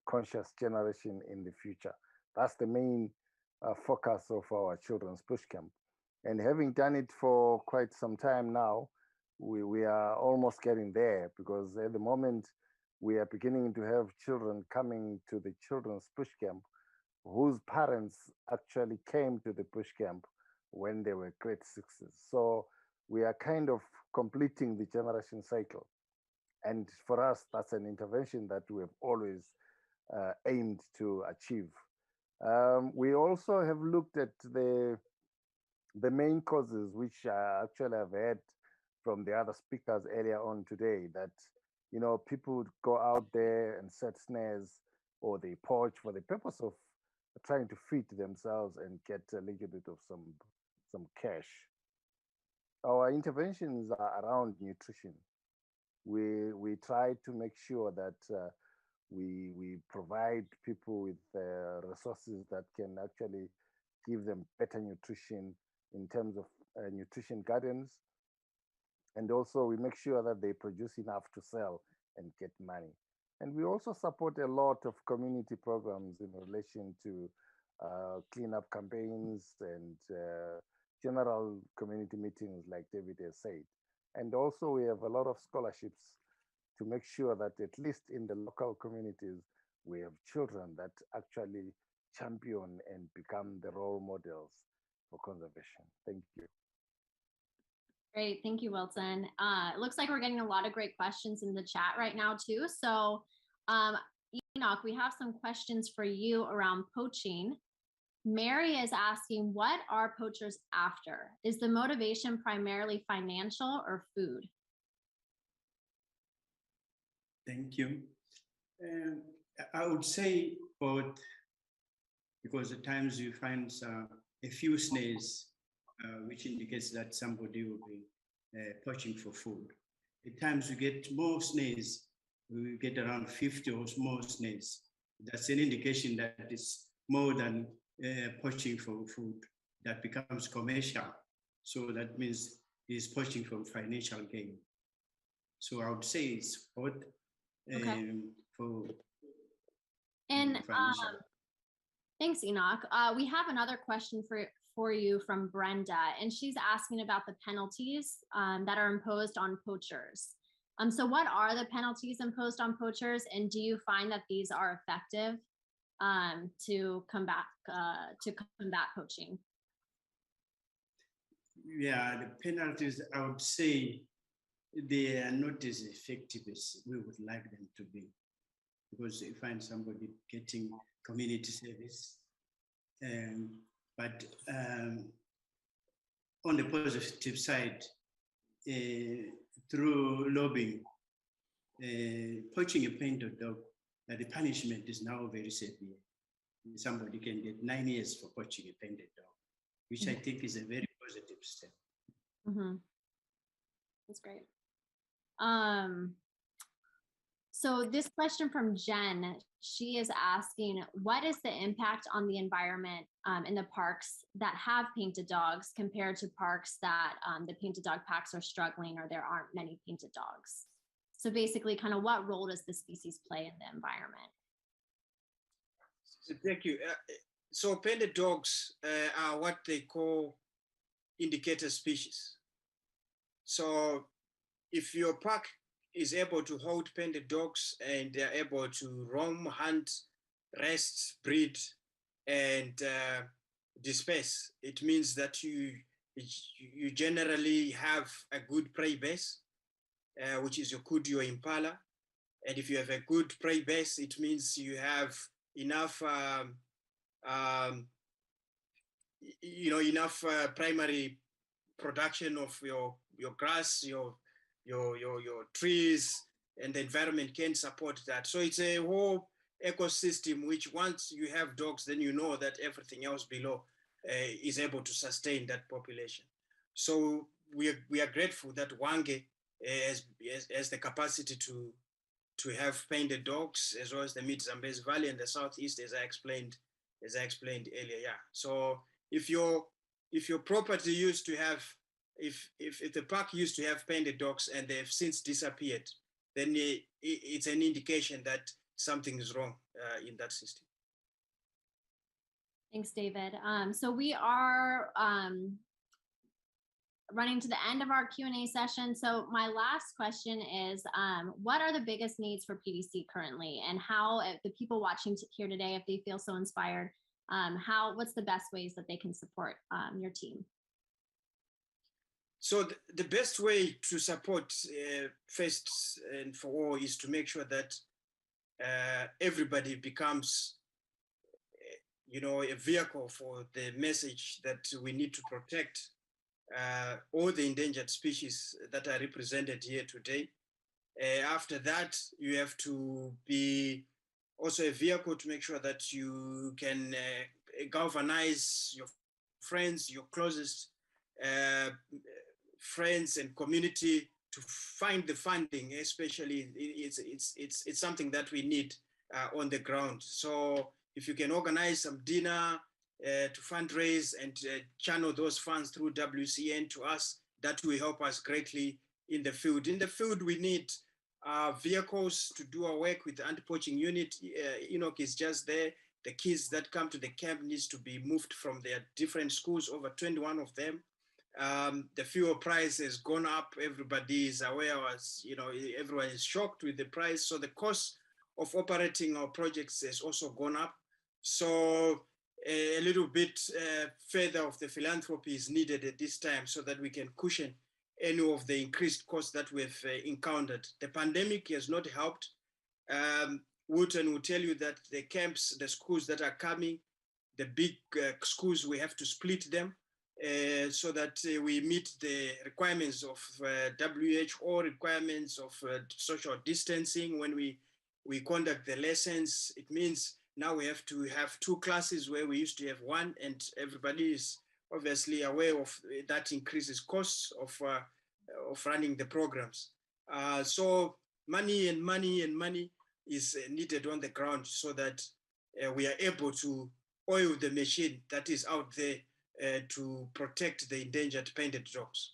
conscious generation in the future. That's the main focus of our Children's Push Camp. And having done it for quite some time now, we are almost getting there, because at the moment we are beginning to have children coming to the Children's Push Camp whose parents actually came to the push camp when they were grade sixes. So we are kind of completing the generation cycle. And for us, that's an intervention that we have always aimed to achieve. We also have looked at the main causes, which actually I've heard from the other speakers earlier on today, that people would go out there and set snares, or they poach for the purpose of trying to feed themselves and get a little bit of some cash. Our interventions are around nutrition. We try to make sure that we provide people with resources that can actually give them better nutrition in terms of nutrition gardens. And also we make sure that they produce enough to sell and get money. And we also support a lot of community programs in relation to cleanup campaigns and general community meetings, like David has said. And also we have a lot of scholarships to make sure that at least in the local communities, we have children that actually champion and become the role models for conservation. Thank you. Great, thank you, Wilson. It looks like we're getting a lot of great questions in the chat right now too. So Enoch, we have some questions for you around poaching. Mary is asking, what are poachers after? Is the motivation primarily financial or food? Thank you. I would say both, because at times you find a few snares, which indicates that somebody will be poaching for food. At times you get more snares, we get around 50 or more snares. That's an indication that it's more than poaching for food, that becomes commercial. So that means he's poaching for financial gain. So I would say it's both. Thanks, Enoch. We have another question for you from Brenda, and she's asking about the penalties that are imposed on poachers. So what are the penalties imposed on poachers, and do you find that these are effective to combat poaching? Yeah, the penalties, I would say they are not as effective as we would like them to be, because you find somebody getting community service. But on the positive side, through lobbying, poaching a painted dog, the punishment is now very severe. Somebody can get 9 years for poaching a painted dog, which I think is a very positive step. Mm-hmm. That's great. So this question from Jen, she is asking, what is the impact on the environment in the parks that have painted dogs compared to parks that the painted dog packs are struggling or there aren't many painted dogs? So basically, kind of what role does the species play in the environment? Thank you. So painted dogs are what they call indicator species. So if your park is able to hold painted dogs and they're able to roam, hunt, rest, breed, and disperse, it means that you generally have a good prey base, which is your kudu or impala. And if you have a good prey base, it means you have enough enough primary production of your grass, your trees, and the environment can support that. So it's a whole ecosystem which once you have dogs, then you know that everything else below is able to sustain that population. So we are grateful that Hwange has the capacity to have painted dogs, as well as the Mid-Zambezi Valley and the Southeast, as I explained earlier. Yeah. So if your property used to have, if the park used to have painted dogs and they've since disappeared, then it's an indication that something is wrong in that system. Thanks, David. So we are running to the end of our Q&A session. So my last question is, what are the biggest needs for PDC currently, and how, if the people watching here today, if they feel so inspired, what's the best ways that they can support your team? So the best way to support first and for all is to make sure that everybody becomes a vehicle for the message that we need to protect all the endangered species that are represented here today. After that, you have to be also a vehicle to make sure that you can galvanize your friends, your closest friends and community to find the funding. Especially, it's something that we need on the ground. So if you can organize some dinner to fundraise and channel those funds through WCN to us, that will help us greatly in the field. In the field, we need vehicles to do our work with the anti-poaching unit. Enoch is just there. The kids that come to the camp needs to be moved from their different schools, over 21 of them. The fuel price has gone up. Everybody is aware, everyone is shocked with the price. So the cost of operating our projects has also gone up. So a little bit further of the philanthropy is needed at this time so that we can cushion any of the increased costs that we've encountered. The pandemic has not helped. Wooten will tell you that the camps, the schools that are coming, the big schools, we have to split them so that we meet the requirements of WHO requirements of social distancing. When we conduct the lessons, it means now we have to have 2 classes where we used to have 1, and everybody is obviously aware of that increases costs of running the programs. So money is needed on the ground so that we are able to oil the machine that is out there to protect the endangered painted dogs.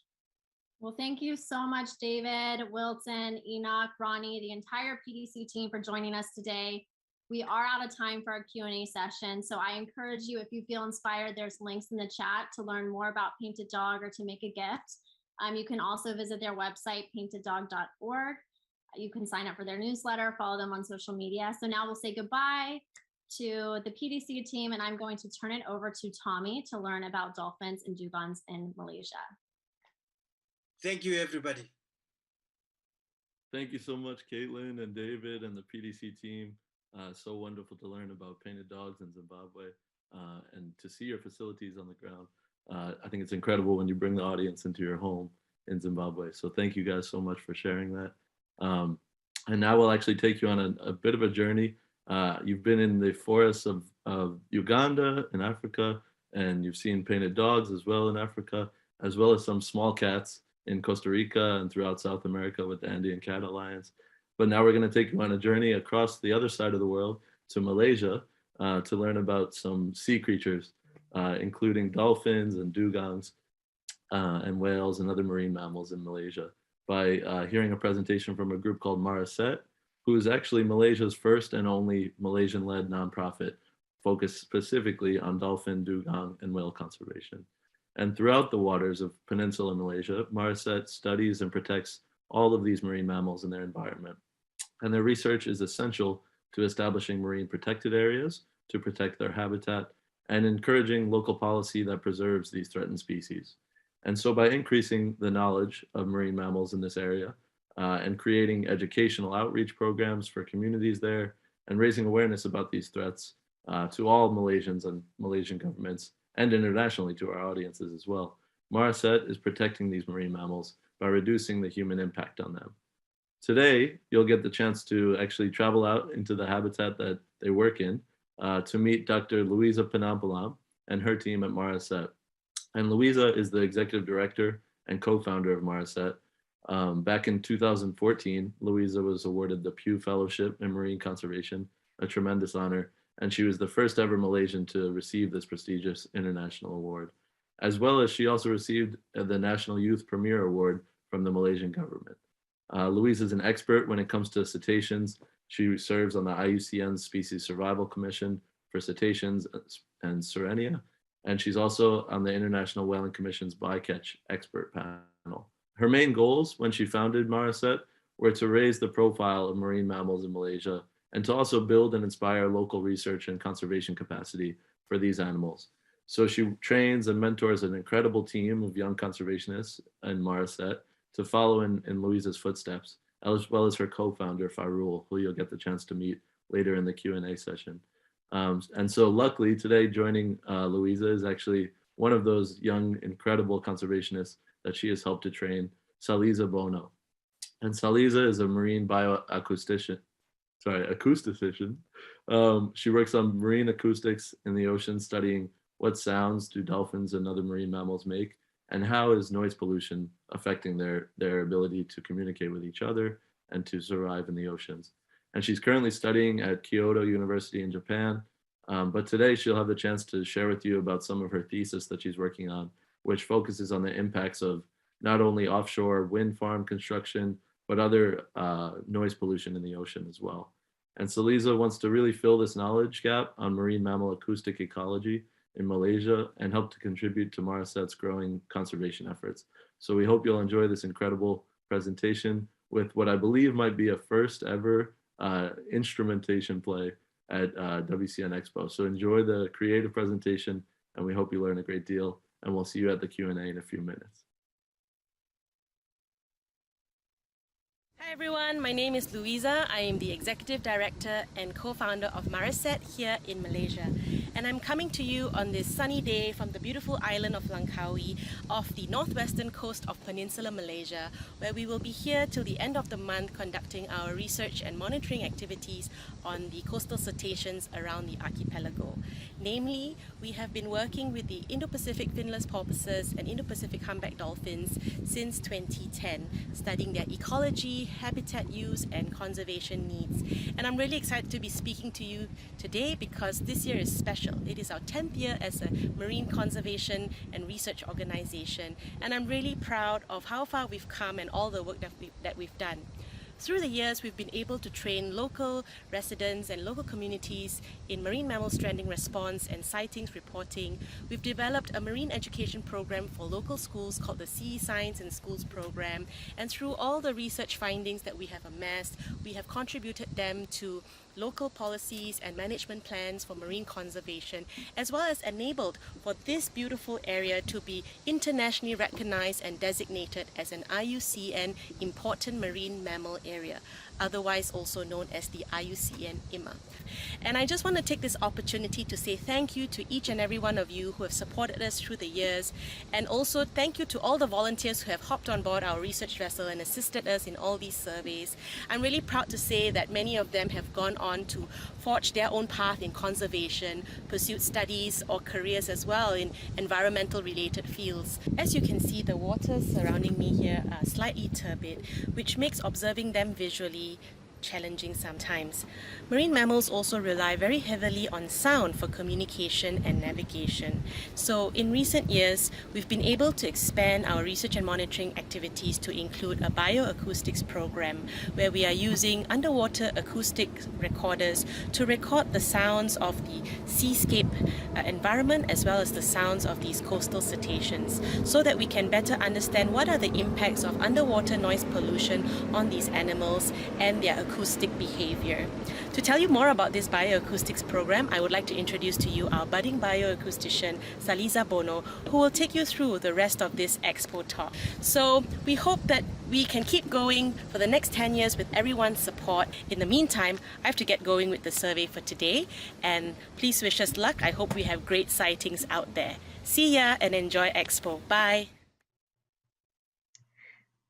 Well, thank you so much, David, Wilton, Enoch, Ronnie, the entire PDC team for joining us today. We are out of time for our Q&A session, so I encourage you, if you feel inspired, there's links in the chat to learn more about Painted Dog or to make a gift. You can also visit their website, painteddog.org. You can sign up for their newsletter, follow them on social media. So now we'll say goodbye to the PDC team, and I'm going to turn it over to Tommy to learn about dolphins and dugongs in Malaysia. Thank you, everybody. Thank you so much, Caitlin and David and the PDC team. So wonderful to learn about painted dogs in Zimbabwe and to see your facilities on the ground. I think it's incredible when you bring the audience into your home in Zimbabwe. So thank you guys so much for sharing that. And now we'll actually take you on a bit of a journey. You've been in the forests of Uganda in Africa, and you've seen painted dogs as well in Africa, as well as some small cats in Costa Rica and throughout South America with the Andean Cat Alliance. But now we're going to take you on a journey across the other side of the world to Malaysia to learn about some sea creatures, including dolphins and dugongs and whales and other marine mammals in Malaysia, by hearing a presentation from a group called Maraset, who is actually Malaysia's first and only Malaysian-led nonprofit focused specifically on dolphin, dugong, and whale conservation. And throughout the waters of Peninsula Malaysia, Maraset studies and protects all of these marine mammals in their environment. And their research is essential to establishing marine protected areas to protect their habitat and encouraging local policy that preserves these threatened species. And so by increasing the knowledge of marine mammals in this area and creating educational outreach programs for communities there and raising awareness about these threats to all Malaysians and Malaysian governments and internationally to our audiences as well, Morisset is protecting these marine mammals by reducing the human impact on them. Today, you'll get the chance to actually travel out into the habitat that they work in to meet Dr. Louisa Panampalam and her team at Morisset. And Louisa is the executive director and co-founder of Morisset. Back in 2014, Louisa was awarded the Pew Fellowship in Marine Conservation, a tremendous honor, and she was the first ever Malaysian to receive this prestigious international award. As well as she also received the National Youth Premier Award from the Malaysian government. Louisa is an expert when it comes to cetaceans. She serves on the IUCN's Species Survival Commission for cetaceans and Sirenia, and she's also on the International Whaling Commission's Bycatch expert panel. Her main goals when she founded Morisset were to raise the profile of marine mammals in Malaysia and to also build and inspire local research and conservation capacity for these animals. So she trains and mentors an incredible team of young conservationists in Morisset to follow in Louisa's footsteps, as well as her co-founder, Farul, who you'll get the chance to meet later in the Q&A session. And so luckily today joining Louisa is actually one of those young, incredible conservationists that she has helped to train, Saliza Bono. And Saliza is a marine acoustician. She works on marine acoustics in the ocean, studying what sounds do dolphins and other marine mammals make, and how is noise pollution affecting their ability to communicate with each other and to survive in the oceans. And she's currently studying at Kyoto University in Japan. But today she'll have the chance to share with you about some of her thesis that she's working on, which focuses on the impacts of not only offshore wind farm construction, but other noise pollution in the ocean as well. And Saliza wants to really fill this knowledge gap on marine mammal acoustic ecology in Malaysia and help to contribute to Morisset's growing conservation efforts. So we hope you'll enjoy this incredible presentation with what I believe might be a first ever instrumentation play at WCN Expo. So enjoy the creative presentation and we hope you learn a great deal, and we'll see you at the Q&A in a few minutes. Hi everyone, my name is Louisa. I am the Executive Director and co-founder of Morisset here in Malaysia. And I'm coming to you on this sunny day from the beautiful island of Langkawi off the northwestern coast of Peninsular Malaysia, where we will be here till the end of the month conducting our research and monitoring activities on the coastal cetaceans around the archipelago. Namely, we have been working with the Indo-Pacific finless porpoises and Indo-Pacific humpback dolphins since 2010, studying their ecology, habitat use and conservation needs. And I'm really excited to be speaking to you today because this year is special. It is our 10th year as a marine conservation and research organization, and I'm really proud of how far we've come and all the work that we've done. Through the years, we've been able to train local residents and local communities in marine mammal stranding response and sightings reporting. We've developed a marine education program for local schools called the Sea Science in Schools program. And through all the research findings that we have amassed, we have contributed them to local policies and management plans for marine conservation, as well as enabled for this beautiful area to be internationally recognized and designated as an IUCN Important Marine Mammal Area, otherwise also known as the IUCN IMA. And I just want to take this opportunity to say thank you to each and every one of you who have supported us through the years, and also thank you to all the volunteers who have hopped on board our research vessel and assisted us in all these surveys. I'm really proud to say that many of them have gone on to forge their own path in conservation, pursued studies or careers as well in environmental related fields. As you can see, the waters surrounding me here are slightly turbid, which makes observing them visually challenging sometimes. Marine mammals also rely very heavily on sound for communication and navigation. So in recent years, we've been able to expand our research and monitoring activities to include a bioacoustics program where we are using underwater acoustic recorders to record the sounds of the seascape environment as well as the sounds of these coastal cetaceans, so that we can better understand what are the impacts of underwater noise pollution on these animals and their acoustic behavior. To tell you more about this bioacoustics program, I would like to introduce to you our budding bioacoustician, Saliza Bono, who will take you through the rest of this Expo talk. So we hope that we can keep going for the next 10 years with everyone's support. In the meantime, I have to get going with the survey for today, and please wish us luck. I hope we have great sightings out there. See ya and enjoy Expo. Bye.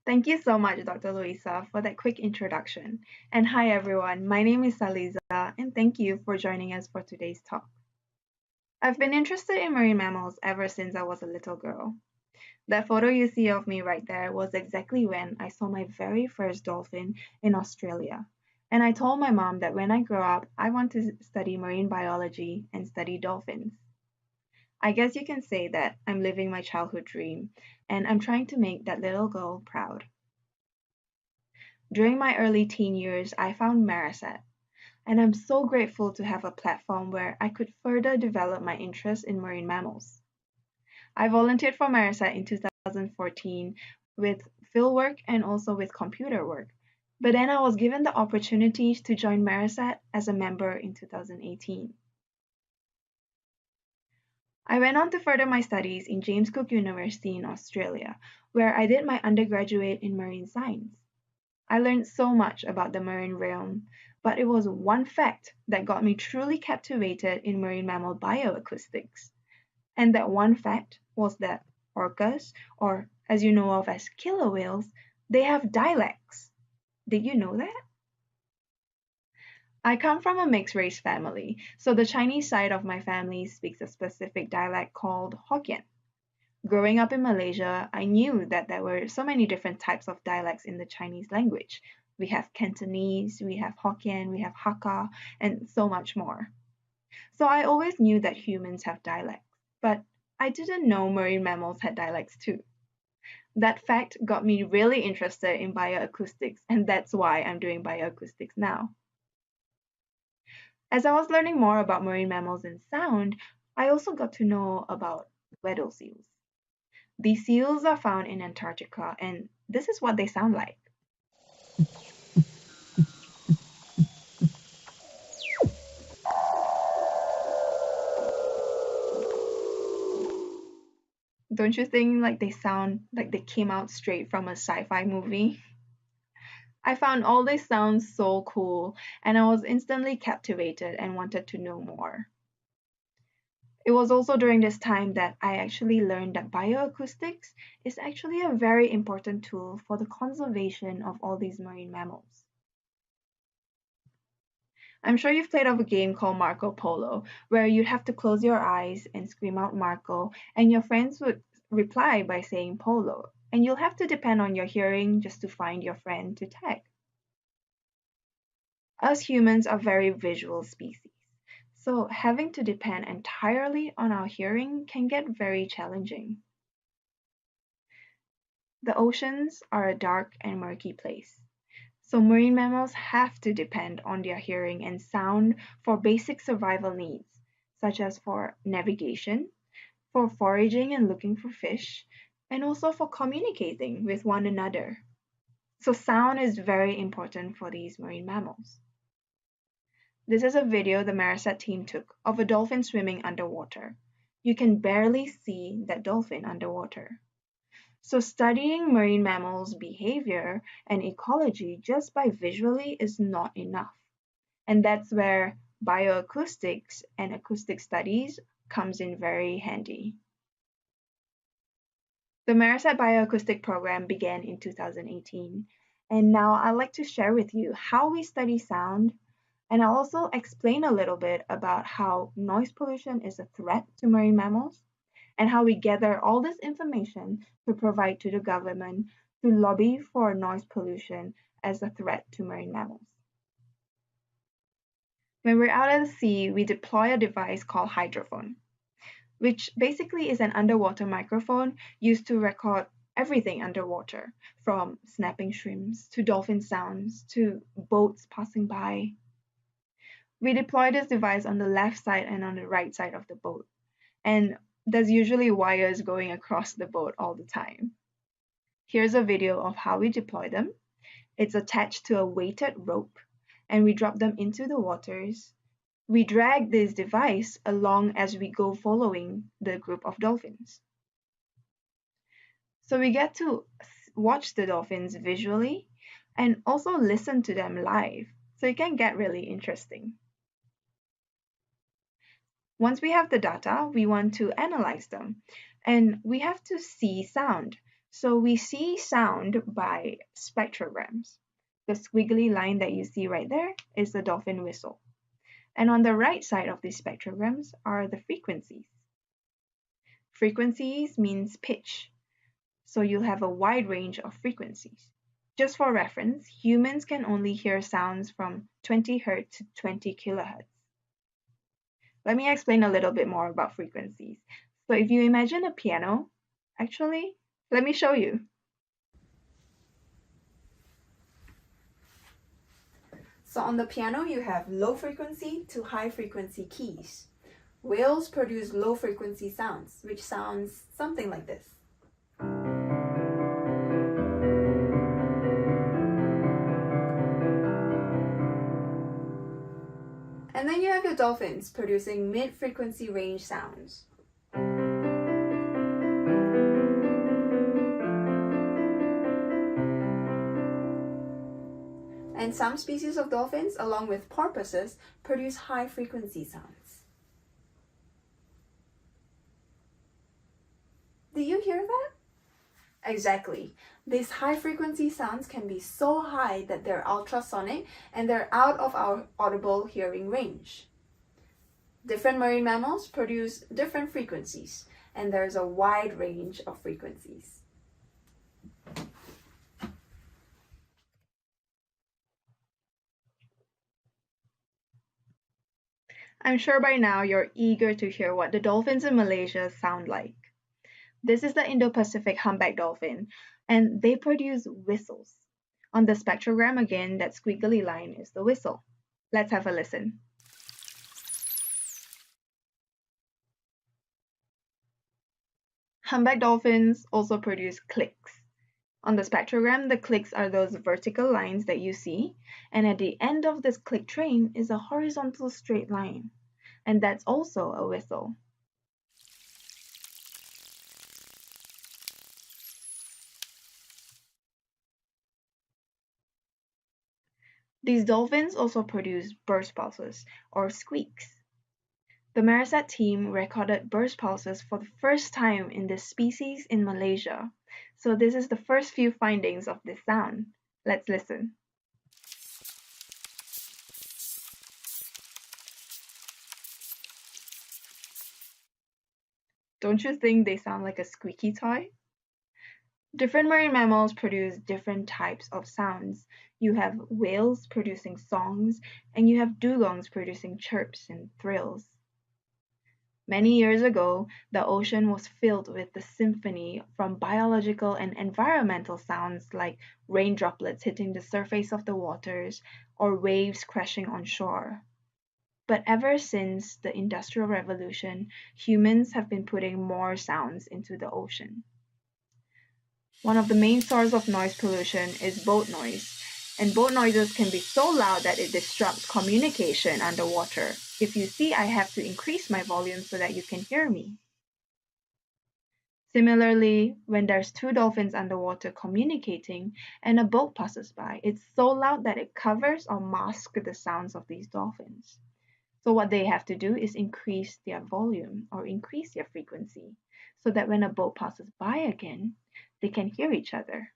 Thank you so much, Dr. Luisa, for that quick introduction. And hi, everyone. My name is Saliza, and thank you for joining us for today's talk. I've been interested in marine mammals ever since I was a little girl. That photo you see of me right there was exactly when I saw my very first dolphin in Australia. And I told my mom that when I grow up, I want to study marine biology and study dolphins. I guess you can say that I'm living my childhood dream, and I'm trying to make that little girl proud. During my early teen years, I found Marasat, and I'm so grateful to have a platform where I could further develop my interest in marine mammals. I volunteered for Marasat in 2014 with fieldwork and also with computer work, but then I was given the opportunity to join Marasat as a member in 2018. I went on to further my studies in James Cook University in Australia, where I did my undergraduate in marine science. I learned so much about the marine realm, but it was one fact that got me truly captivated in marine mammal bioacoustics. And that one fact was that orcas, or as you know of as killer whales, they have dialects. Did you know that? I come from a mixed race family, so the Chinese side of my family speaks a specific dialect called Hokkien. Growing up in Malaysia, I knew that there were so many different types of dialects in the Chinese language. We have Cantonese, we have Hokkien, we have Hakka, and so much more. So I always knew that humans have dialects, but I didn't know marine mammals had dialects too. That fact got me really interested in bioacoustics, and that's why I'm doing bioacoustics now. As I was learning more about marine mammals and sound, I also got to know about Weddell seals. These seals are found in Antarctica, and this is what they sound like. Don't you think like they sound like they came out straight from a sci-fi movie? I found all these sounds so cool, and I was instantly captivated and wanted to know more. It was also during this time that I actually learned that bioacoustics is actually a very important tool for the conservation of all these marine mammals. I'm sure you've played of a game called Marco Polo, where you'd have to close your eyes and scream out Marco, and your friends would reply by saying Polo, and you'll have to depend on your hearing just to find your friend to tag. Us humans are very visual species, so having to depend entirely on our hearing can get very challenging. The oceans are a dark and murky place, so marine mammals have to depend on their hearing and sound for basic survival needs, such as for navigation, for foraging and looking for fish, and also for communicating with one another. So sound is very important for these marine mammals. This is a video the Marasat team took of a dolphin swimming underwater. You can barely see that dolphin underwater. So studying marine mammals' behavior and ecology just by visually is not enough. And that's where bioacoustics and acoustic studies comes in very handy. The Marasat Bioacoustic program began in 2018, and now I'd like to share with you how we study sound, and I'll also explain a little bit about how noise pollution is a threat to marine mammals, and how we gather all this information to provide to the government to lobby for noise pollution as a threat to marine mammals. When we're out at the sea, we deploy a device called hydrophone, which basically is an underwater microphone used to record everything underwater, from snapping shrimps to dolphin sounds to boats passing by. We deploy this device on the left side and on the right side of the boat, and there's usually wires going across the boat all the time. Here's a video of how we deploy them. It's attached to a weighted rope, and we drop them into the waters, we drag this device along as we go following the group of dolphins. So we get to watch the dolphins visually and also listen to them live. So it can get really interesting. Once we have the data, we want to analyze them, and we have to see sound. So we see sound by spectrograms. The squiggly line that you see right there is the dolphin whistle. And on the right side of these spectrograms are the frequencies. Frequencies means pitch. So you'll have a wide range of frequencies. Just for reference, humans can only hear sounds from 20 Hz to 20 kHz. Let me explain a little bit more about frequencies. So if you imagine a piano, actually, let me show you. So on the piano, you have low frequency to high frequency keys. Whales produce low frequency sounds, which sounds something like this. And then you have your dolphins producing mid-frequency range sounds. And some species of dolphins, along with porpoises, produce high-frequency sounds. Do you hear that? Exactly. These high-frequency sounds can be so high that they're ultrasonic and they're out of our audible hearing range. Different marine mammals produce different frequencies, and there's a wide range of frequencies. I'm sure by now you're eager to hear what the dolphins in Malaysia sound like. This is the Indo-Pacific humpback dolphin, and they produce whistles. On the spectrogram again, that squiggly line is the whistle. Let's have a listen. Humpback dolphins also produce clicks. On the spectrogram, the clicks are those vertical lines that you see, and at the end of this click train is a horizontal straight line, and that's also a whistle. These dolphins also produce burst pulses, or squeaks. The Marasat team recorded burst pulses for the first time in this species in Malaysia. So this is the first few findings of this sound. Let's listen. Don't you think they sound like a squeaky toy? Different marine mammals produce different types of sounds. You have whales producing songs, and you have dugongs producing chirps and thrills. Many years ago, the ocean was filled with the symphony from biological and environmental sounds like rain droplets hitting the surface of the waters or waves crashing on shore. But ever since the Industrial Revolution, humans have been putting more sounds into the ocean. One of the main sources of noise pollution is boat noise, and boat noises can be so loud that it disrupts communication underwater. If you see, I have to increase my volume so that you can hear me. Similarly, when there's two dolphins underwater communicating and a boat passes by, it's so loud that it covers or masks the sounds of these dolphins. So what they have to do is increase their volume or increase their frequency so that when a boat passes by again, they can hear each other.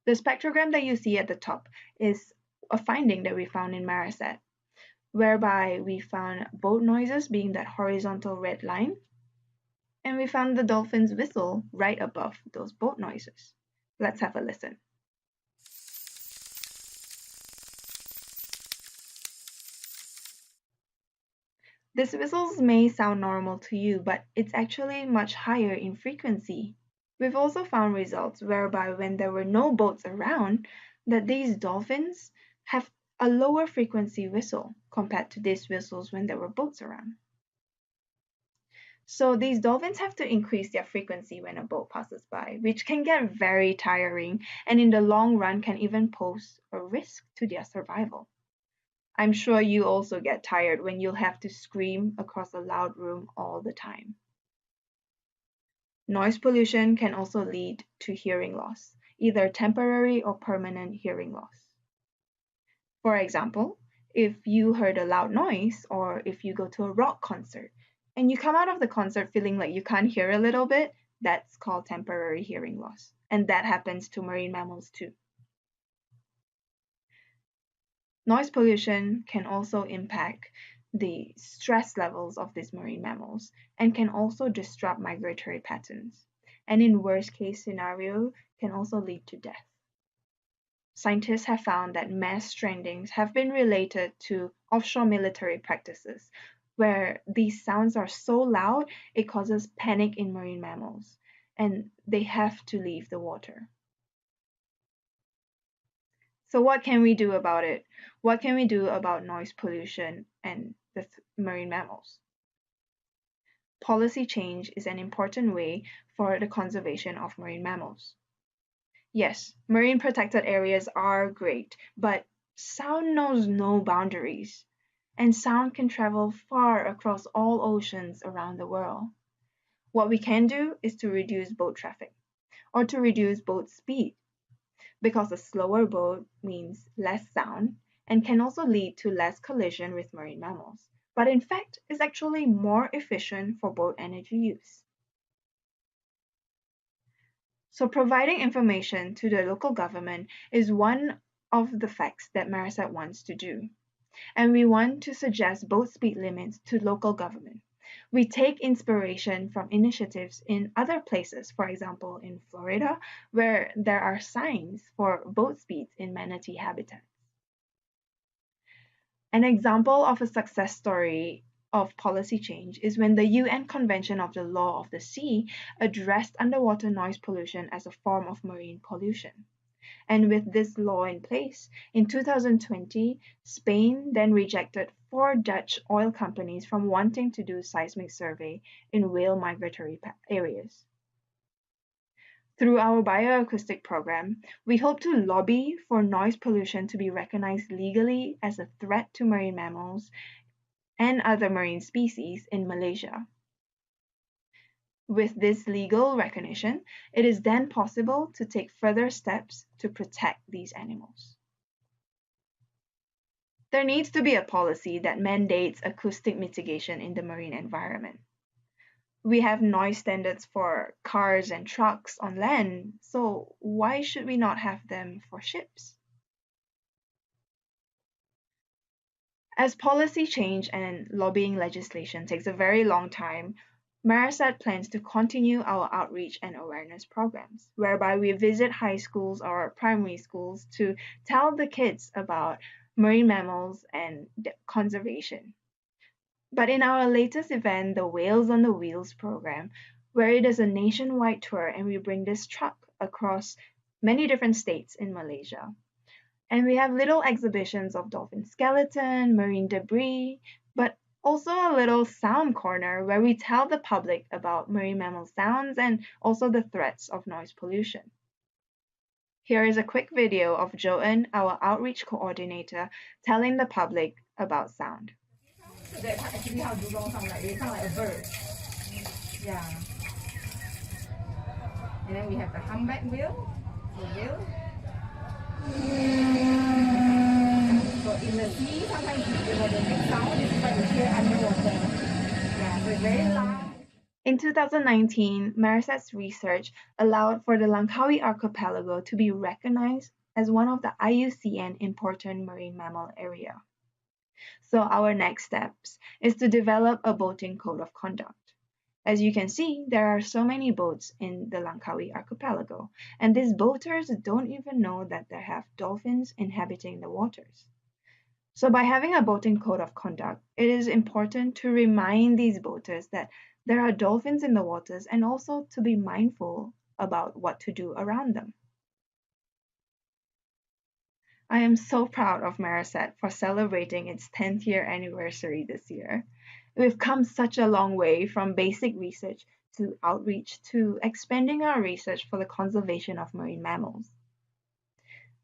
The spectrogram that you see at the top is a finding that we found in Marasat, whereby we found boat noises being that horizontal red line, and we found the dolphin's whistle right above those boat noises. Let's have a listen. These whistles may sound normal to you, but it's actually much higher in frequency. We've also found results whereby when there were no boats around, that these dolphins have a lower frequency whistle compared to these whistles when there were boats around. So these dolphins have to increase their frequency when a boat passes by, which can get very tiring and in the long run can even pose a risk to their survival. I'm sure you also get tired when you'll have to scream across a loud room all the time. Noise pollution can also lead to hearing loss, either temporary or permanent hearing loss. For example, if you heard a loud noise or if you go to a rock concert and you come out of the concert feeling like you can't hear a little bit, that's called temporary hearing loss. And that happens to marine mammals too. Noise pollution can also impact the stress levels of these marine mammals and can also disrupt migratory patterns. And in worst case scenario, can also lead to death. Scientists have found that mass strandings have been related to offshore military practices, where these sounds are so loud it causes panic in marine mammals, and they have to leave the water. So what can we do about it? What can we do about noise pollution and the marine mammals? Policy change is an important way for the conservation of marine mammals. Yes, marine protected areas are great, but sound knows no boundaries, and sound can travel far across all oceans around the world. What we can do is to reduce boat traffic, or to reduce boat speed, because a slower boat means less sound and can also lead to less collision with marine mammals, but in fact is actually more efficient for boat energy use. So providing information to the local government is one of the facts that Marasat wants to do. And we want to suggest boat speed limits to local government. We take inspiration from initiatives in other places, for example, in Florida, where there are signs for boat speeds in manatee habitats. An example of a success story of policy change is when the UN Convention of the Law of the Sea addressed underwater noise pollution as a form of marine pollution. And with this law in place, in 2020, Spain then rejected 4 Dutch oil companies from wanting to do seismic survey in whale migratory areas. Through our bioacoustic program, we hope to lobby for noise pollution to be recognized legally as a threat to marine mammals and other marine species in Malaysia. With this legal recognition, it is then possible to take further steps to protect these animals. There needs to be a policy that mandates acoustic mitigation in the marine environment. We have noise standards for cars and trucks on land, so why should we not have them for ships? As policy change and lobbying legislation takes a very long time, Marasat plans to continue our outreach and awareness programs, whereby we visit high schools or primary schools to tell the kids about marine mammals and conservation. But in our latest event, the Whales on the Wheels program, where it is a nationwide tour and we bring this truck across many different states in Malaysia. And we have little exhibitions of dolphin skeleton, marine debris, but also a little sound corner where we tell the public about marine mammal sounds and also the threats of noise pollution. Here is a quick video of Joanne, our outreach coordinator, telling the public about sound. They actually have to sound like they sound like a bird. Yeah. And then we have the humpback whale. So in the sea, sometimes the big sound is like you hear underwater. Yeah, so it's very loud. In 2019, Marasat's research allowed for the Langkawi Archipelago to be recognized as one of the IUCN important marine mammal area. So our next steps is to develop a boating code of conduct. As you can see, there are so many boats in the Langkawi Archipelago, and these boaters don't even know that they have dolphins inhabiting the waters. So by having a boating code of conduct, it is important to remind these boaters that there are dolphins in the waters and also to be mindful about what to do around them. I am so proud of Marasat for celebrating its 10th year anniversary this year. We've come such a long way from basic research to outreach to expanding our research for the conservation of marine mammals.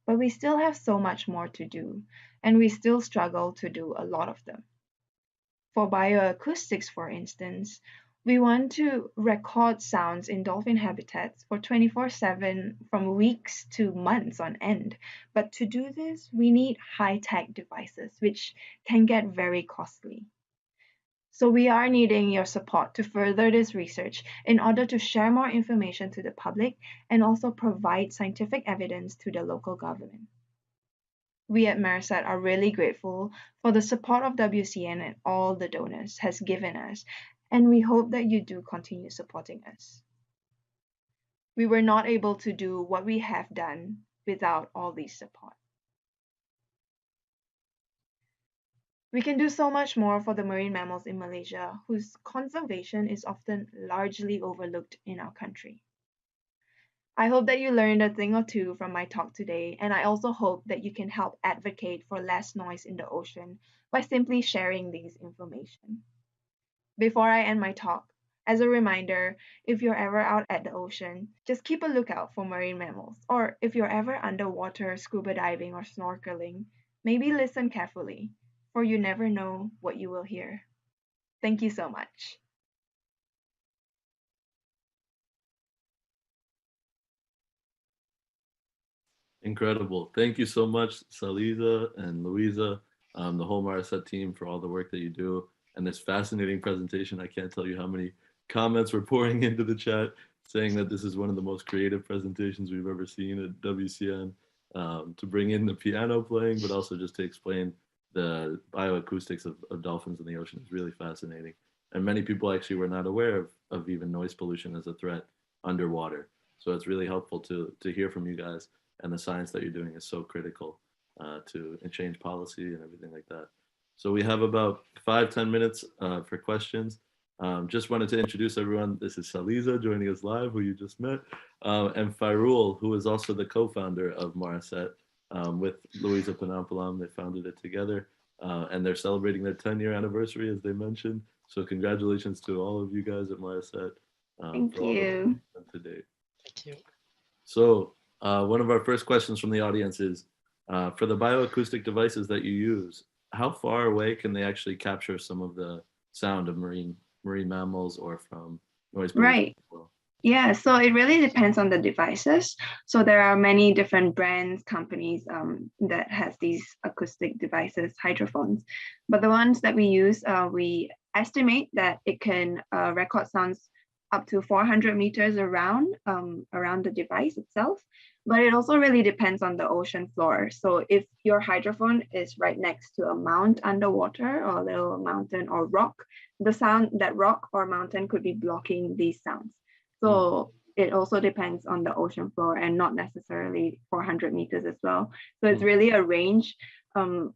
But we still have so much more to do, and we still struggle to do a lot of them. For bioacoustics, for instance, we want to record sounds in dolphin habitats for 24/7 from weeks to months on end. But to do this, we need high-tech devices, which can get very costly. So we are needing your support to further this research in order to share more information to the public and also provide scientific evidence to the local government. We at Marasat are really grateful for the support of WCN and all the donors has given us, and we hope that you do continue supporting us. We were not able to do what we have done without all these support. We can do so much more for the marine mammals in Malaysia, whose conservation is often largely overlooked in our country. I hope that you learned a thing or two from my talk today, and I also hope that you can help advocate for less noise in the ocean by simply sharing these information. Before I end my talk, as a reminder, if you're ever out at the ocean, just keep a lookout for marine mammals, or if you're ever underwater scuba diving or snorkeling, maybe listen carefully, for you never know what you will hear. Thank you so much. Incredible. Thank you so much, Saliza and Louisa, the whole Marasat team for all the work that you do and this fascinating presentation. I can't tell you how many comments were pouring into the chat saying that this is one of the most creative presentations we've ever seen at WCN, to bring in the piano playing, but also just to explain the bioacoustics of dolphins in the ocean is really fascinating. And many people actually were not aware of even noise pollution as a threat underwater. So it's really helpful to hear from you guys, and the science that you're doing is so critical to change policy and everything like that. So we have about 5-10 minutes for questions. Just wanted to introduce everyone. This is Saliza joining us live, who you just met, and Fairul, who is also the co-founder of Marasat with Louisa Panampalam. They founded it together, and they're celebrating their 10-year anniversary, as they mentioned. So congratulations to all of you guys at Marasat. Thank you. Today. Thank you. So one of our first questions from the audience is, for the bioacoustic devices that you use, how far away can they actually capture some of the sound of marine mammals or from noise pollution? Right. Yeah, so it really depends on the devices. So there are many different brands, companies that has these acoustic devices, hydrophones. But the ones that we use, we estimate that it can record sounds up to 400 meters around the device itself. But it also really depends on the ocean floor. So if your hydrophone is right next to a mount underwater, or a little mountain or rock, the sound, that rock or mountain could be blocking these sounds. So it also depends on the ocean floor and not necessarily 400 meters as well. So it's really a range.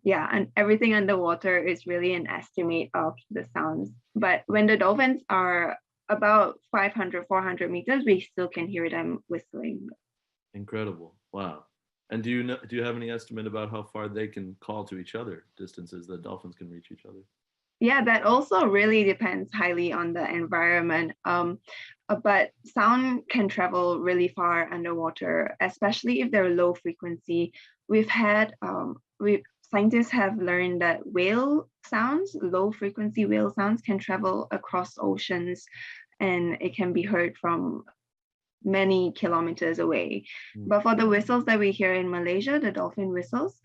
Yeah, and everything underwater is really an estimate of the sounds. But when the dolphins are about 500, 400 meters, we still can hear them whistling. Incredible. Wow. And do you have any estimate about how far they can call to each other, distances that dolphins can reach each other? Yeah, that also really depends highly on the environment. But sound can travel really far underwater, especially if they're low frequency. Scientists have learned that whale sounds, low frequency whale sounds, can travel across oceans, and it can be heard from many kilometers away. But for the whistles that we hear in Malaysia, the dolphin whistles,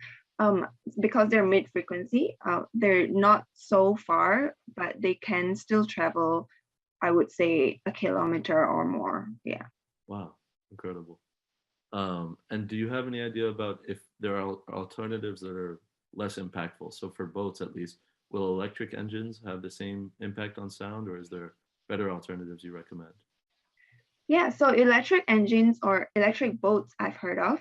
because they're mid-frequency, they're not so far, but they can still travel, I would say, a kilometer or more. Yeah. Wow, incredible. And do you have any idea about if there are alternatives that are less impactful? So for boats, at least, will electric engines have the same impact on sound, or is there better alternatives you recommend? Yeah, so electric engines or electric boats I've heard of,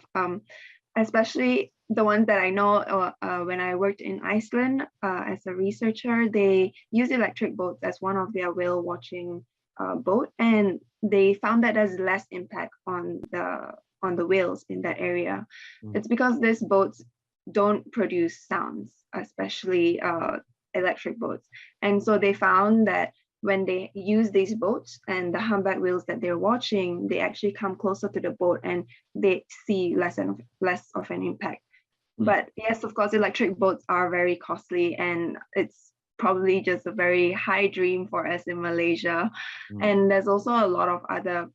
especially the ones that I know when I worked in Iceland as a researcher, they use electric boats as one of their whale watching boat, and they found that there's less impact on the whales in that area. It's because these boats don't produce sounds, especially electric boats. And so they found that when they use these boats and the humpback whales that they're watching, they actually come closer to the boat and they see less of an impact. But yes, of course, electric boats are very costly, and it's probably just a very high dream for us in Malaysia. And there's also a lot of other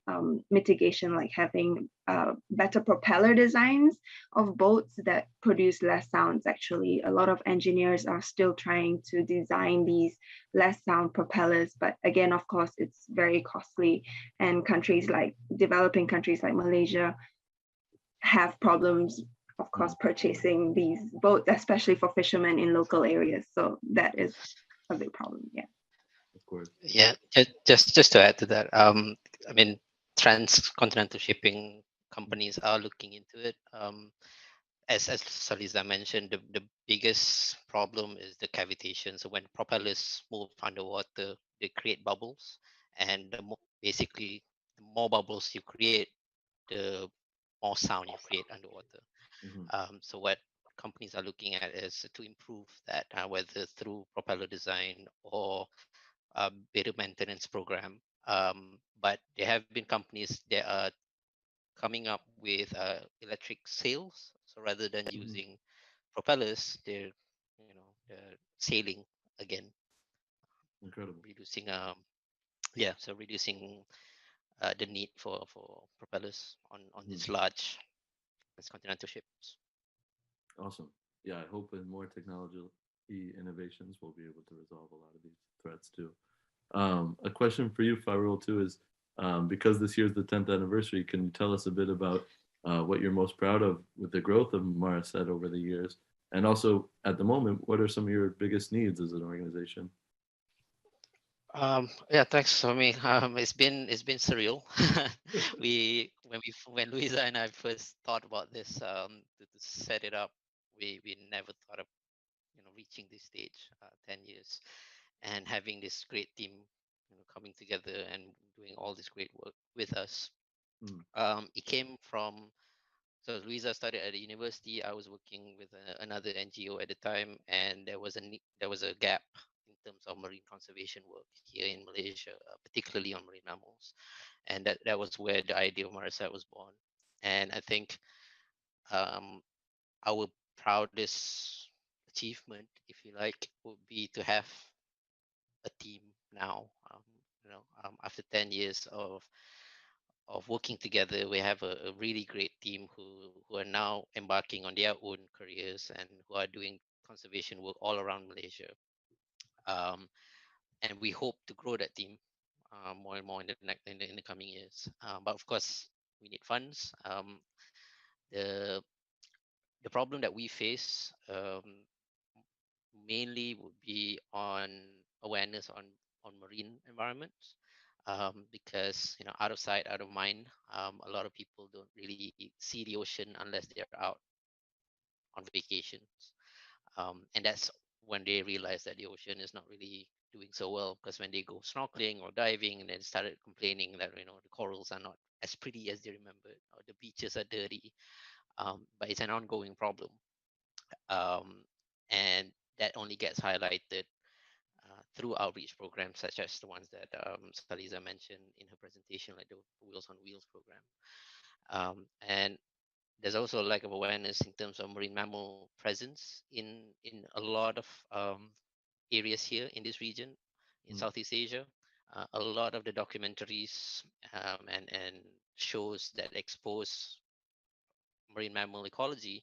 mitigation, like having better propeller designs of boats that produce less sounds. Actually, a lot of engineers are still trying to design these less sound propellers. But again, of course, it's very costly. And developing countries like Malaysia have problems, of course, purchasing these boats, especially for fishermen in local areas. So that is a big problem. Yeah. Of course. Yeah, just to add to that, I mean, transcontinental shipping companies are looking into it. As Saliza mentioned, the biggest problem is the cavitation. So when propellers move underwater, they create bubbles, and basically, the more bubbles you create, the more sound you create underwater. So what companies are looking at is to improve that, whether through propeller design or a better maintenance program. But there have been companies that are coming up with electric sails. So rather than using propellers, they're sailing again, Incredible. reducing so reducing the need for propellers on these large transcontinental ships. Awesome. Yeah, I hope in more technology innovations we'll be able to resolve a lot of these threats too. A question for you, Farul, too, is because this year's the 10th anniversary, can you tell us a bit about what you're most proud of with the growth of Maraset over the years? And also, at the moment, what are some of your biggest needs as an organization? Yeah, thanks for me. It's been surreal. When Luisa and I first thought about this to set it up, we never thought of reaching this stage, 10 years, and having this great team coming together and doing all this great work with us. It came from, so Luisa started at the university. I was working with another NGO at the time, and there was a gap in terms of marine conservation work here in Malaysia, particularly on marine mammals, and that was where the idea of Marasat was born. And I think um, our proudest achievement, if you like, would be to have a team now. After 10 years of working together, we have a really great team who are now embarking on their own careers and who are doing conservation work all around Malaysia. And we hope to grow that team more and more in the coming years. But of course, we need funds. The the problem that we face mainly would be on awareness on marine environments, because out of sight, out of mind. A lot of people don't really see the ocean unless they're out on vacations, and that's when they realize that the ocean is not really doing so well, because when they go snorkeling or diving and then started complaining that the corals are not as pretty as they remembered, or the beaches are dirty. But it's an ongoing problem, um, and that only gets highlighted through outreach programs such as the ones that Saliza mentioned in her presentation, like the Wheels on Wheels program. And there's also a lack of awareness in terms of marine mammal presence in a lot of areas here in this region, in Southeast Asia. A lot of the documentaries and shows that expose marine mammal ecology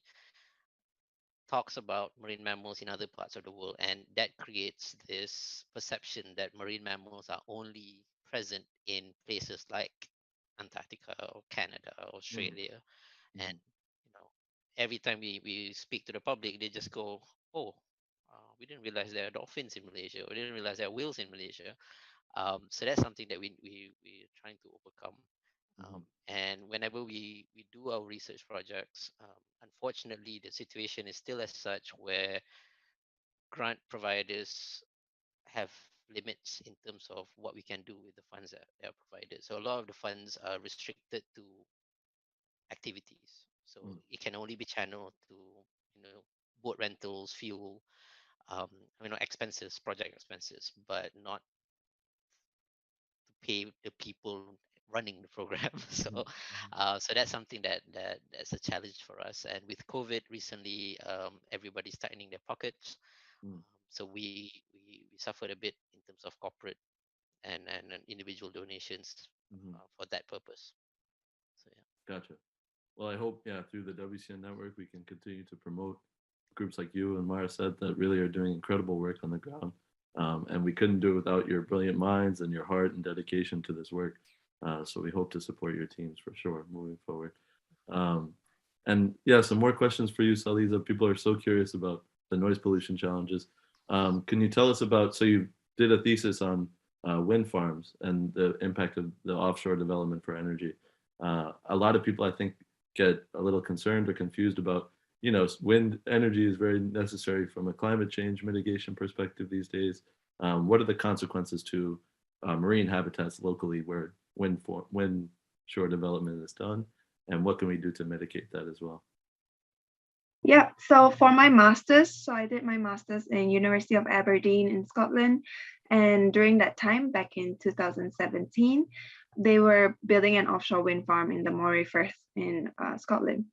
talks about marine mammals in other parts of the world, and that creates this perception that marine mammals are only present in places like Antarctica or Canada or Australia. And every time we speak to the public, they just go, "Oh, we didn't realize there are dolphins in Malaysia. We didn't realize there are whales in Malaysia." So that's something that we're trying to overcome. And whenever we do our research projects, unfortunately, the situation is still as such where grant providers have limits in terms of what we can do with the funds that are provided. So a lot of the funds are restricted to activities. So it can only be channeled to boat rentals, fuel, expenses, project expenses, but not to pay the people running the program. So that's something that's a challenge for us. And with COVID recently, everybody's tightening their pockets. So we suffered a bit in terms of corporate and individual donations for that purpose. So yeah. Gotcha. Well, I hope, yeah, through the WCN network, we can continue to promote groups like you and Mara said that really are doing incredible work on the ground. And we couldn't do it without your brilliant minds and your heart and dedication to this work. So we hope to support your teams for sure moving forward. And yeah, some more questions for you, Saliza. People are so curious about the noise pollution challenges. Can you tell us about, so you did a thesis on wind farms and the impact of the offshore development for energy. A lot of people, I think, get a little concerned or confused about, wind energy is very necessary from a climate change mitigation perspective these days. What are the consequences to marine habitats locally where wind shore development is done? And what can we do to mitigate that as well? Yeah, so for my master's, so I did my master's in University of Aberdeen in Scotland. And during that time, back in 2017, they were building an offshore wind farm in the Moray Firth in Scotland.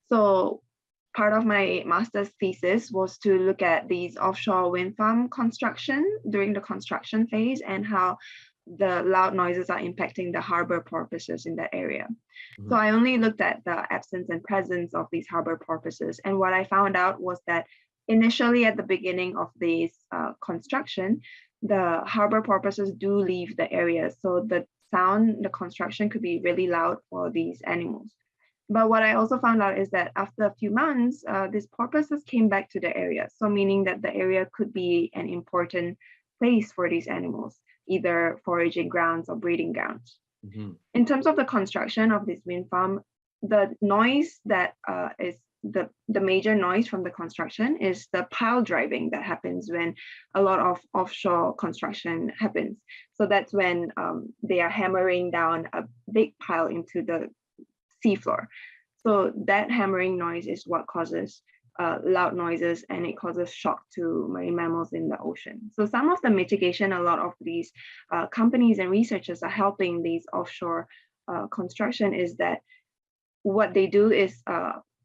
So part of my master's thesis was to look at these offshore wind farm construction during the construction phase and how the loud noises are impacting the harbor porpoises in that area. So I only looked at the absence and presence of these harbor porpoises. And what I found out was that initially at the beginning of this construction, the harbor porpoises do leave the area. So the sound, the construction could be really loud for these animals. But what I also found out is that after a few months, these porpoises came back to the area. So meaning that the area could be an important place for these animals, either foraging grounds or breeding grounds. In terms of the construction of this wind farm, the noise that is the major noise from the construction is the pile driving that happens when a lot of offshore construction happens. So that's when they are hammering down a big pile into the seafloor. So that hammering noise is what causes loud noises, and it causes shock to marine mammals in the ocean. So some of the mitigation, a lot of these companies and researchers are helping these offshore construction is that what they do is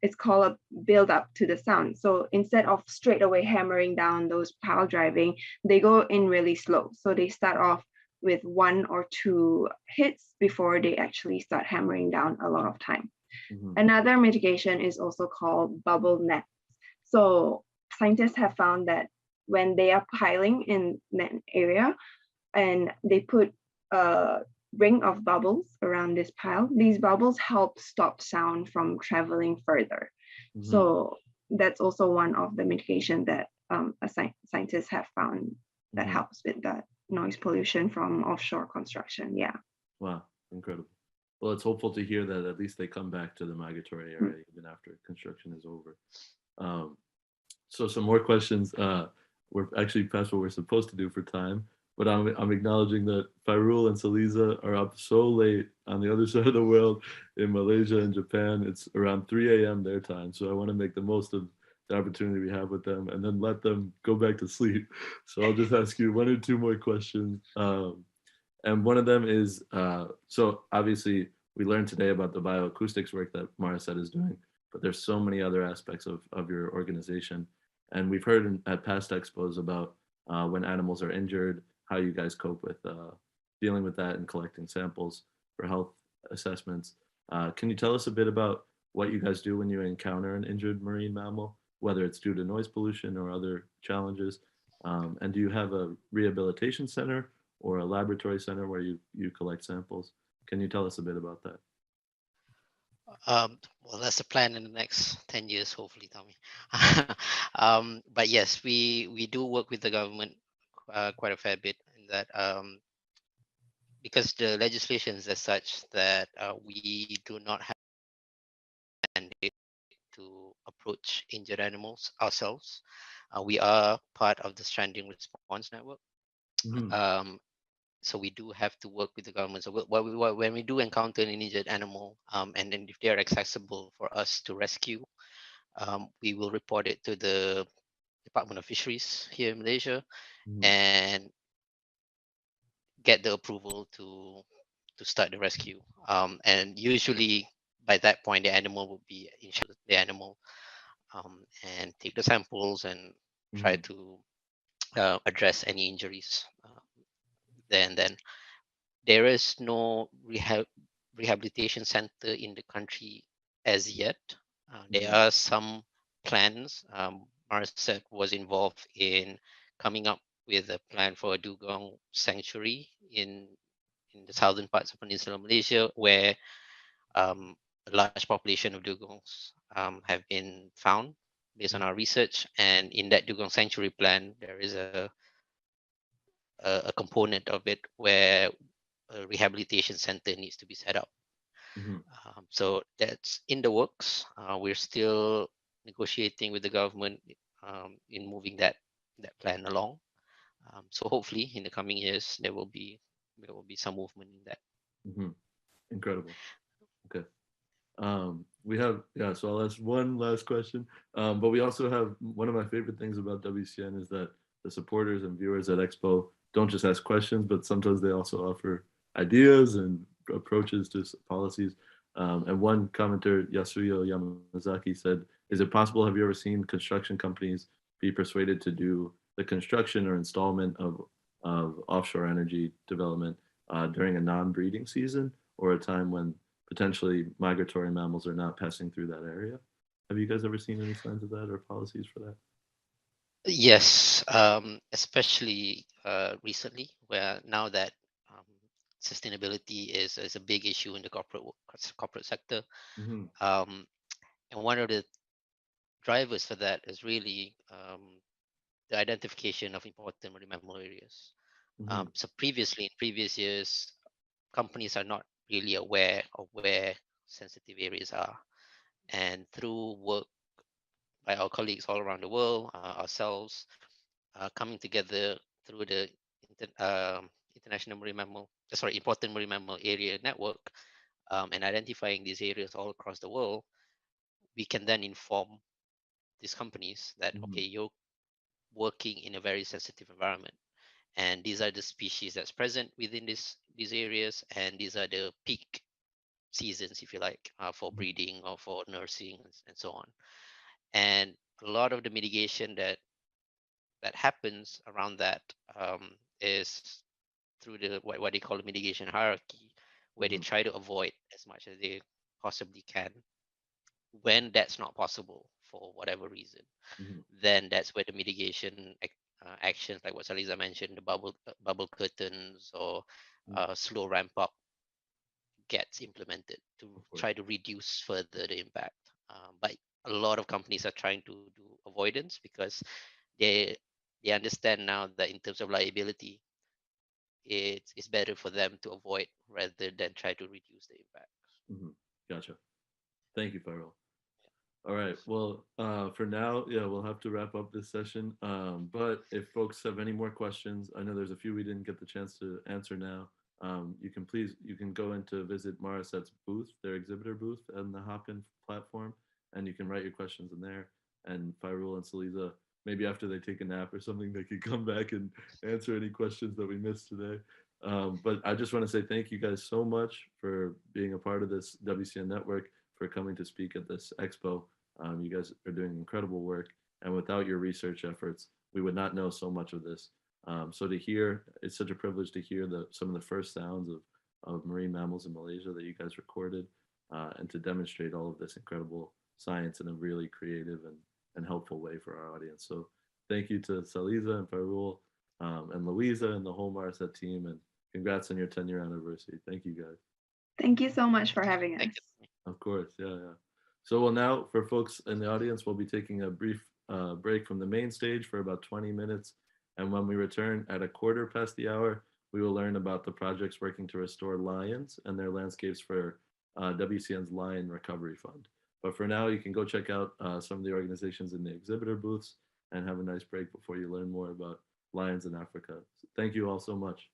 it's called a build up to the sound. So instead of straight away hammering down those pile driving, they go in really slow. So they start off with 1 or 2 hits before they actually start hammering down a lot of time. Another mitigation is also called bubble nets. So scientists have found that when they are piling in an area and they put a ring of bubbles around this pile, these bubbles help stop sound from traveling further. So that's also one of the mitigation that scientists have found that helps with the noise pollution from offshore construction. Yeah. Wow, incredible. Well, it's hopeful to hear that at least they come back to the migratory area even after construction is over. So some more questions. We're actually past what we're supposed to do for time, but I'm acknowledging that Fairul and Saliza are up so late on the other side of the world in Malaysia and Japan. It's around 3 a.m. their time, so I want to make the most of the opportunity we have with them and then let them go back to sleep. So I'll just ask you 1 or 2 more questions. And one of them is, so obviously we learned today about the bioacoustics work that Maraset is doing, but there's so many other aspects of your organization. And we've heard at past expos about when animals are injured, how you guys cope with dealing with that and collecting samples for health assessments. Can you tell us a bit about what you guys do when you encounter an injured marine mammal, whether it's due to noise pollution or other challenges? And do you have a rehabilitation center or a laboratory center where you collect samples? Can you tell us a bit about that? Well, that's the plan in the next 10 years, hopefully, Tommy. But yes, we do work with the government quite a fair bit in that because the legislation is as such that we do not have a mandate to approach injured animals ourselves. We are part of the Stranding Response Network. So we do have to work with the government. So when we do encounter an injured animal, and then if they are accessible for us to rescue, we will report it to the Department of Fisheries here in Malaysia Mhm. and get the approval to start the rescue. And usually by that point, the animal will be insured, the animal, and take the samples and try Mhm. to address any injuries. Then there is no rehabilitation center in the country as yet. There Mhm. are some plans. Marset was involved in coming up with a plan for a dugong sanctuary in the southern parts of Peninsular Malaysia, where a large population of dugongs have been found based on our research. And in that dugong sanctuary plan, there is a component of it where a rehabilitation center needs to be set up. Mhm. So that's in the works. We're still negotiating with the government in moving that plan along. So hopefully, in the coming years, there will be some movement in that. Mhm. Incredible. Okay. We have, yeah, so I'll ask one last question. But we also have one of my favorite things about WCN is that the supporters and viewers at Expo don't just ask questions, but sometimes they also offer ideas and approaches to policies. And one commenter, Yasuyo Yamazaki, said, "Is it possible? Have you ever seen construction companies be persuaded to do the construction or installment of offshore energy development during a non-breeding season or a time when potentially migratory mammals are not passing through that area?" Have you guys ever seen any signs of that or policies for that? Yes, especially recently, where now that um, sustainability is a big issue in the corporate sector, Mhm. and one of the drivers for that is really the identification of important marine mammal areas. Mhm. So previously, in previous years, companies are not really aware of where sensitive areas are, and through work by our colleagues all around the world, ourselves, coming together through the international marine mammal, important marine mammal area network, and identifying these areas all across the world, we can then inform these companies that okay, Mhm. you're working in a very sensitive environment, and these are the species that's present within these areas, and these are the peak seasons, if you like, for breeding or for nursing and so on. And a lot of the mitigation that happens around that is through the what they call the mitigation hierarchy, where they Mhm. try to avoid as much as they possibly can. When that's not possible for whatever reason, Mhm. then that's where the mitigation actions, like what Saliza mentioned, the bubble curtains or Mhm. slow ramp up, gets implemented to Of course. try to reduce further the impact. But a lot of companies are trying to do avoidance because they they understand now that in terms of liability, it's better for them to avoid rather than try to reduce the impact. Mhm. Gotcha. Thank you, Farrell. All right. Well, for now, yeah, we'll have to wrap up this session. But if folks have any more questions, I know there's a few we didn't get the chance to answer now. You can go in to visit Maraset's booth, their exhibitor booth on the Hopin platform, and you can write your questions in there. And Fairul and Saliza, maybe after they take a nap or something, they could come back and answer any questions that we missed today. But I just want to say thank you guys so much for being a part of this WCN network, for coming to speak at this expo. You guys are doing incredible work, and without your research efforts, we would not know so much of this. So to hear, it's such a privilege to hear some of the first sounds of marine mammals in Malaysia that you guys recorded, and to demonstrate all of this incredible science in a really creative and helpful way for our audience. So thank you to Saliza and Farul, and Louisa and the whole Marset team, and congrats on your 10-year anniversary. Thank you guys. Thank you so much for having us. Of course, yeah, yeah. So well, now for folks in the audience, we'll be taking a brief break from the main stage for about 20 minutes. And when we return at 1:15 we will learn about the projects working to restore lions and their landscapes for WCN's Lion Recovery Fund. But for now, you can go check out some of the organizations in the exhibitor booths and have a nice break before you learn more about lions in Africa. So thank you all so much.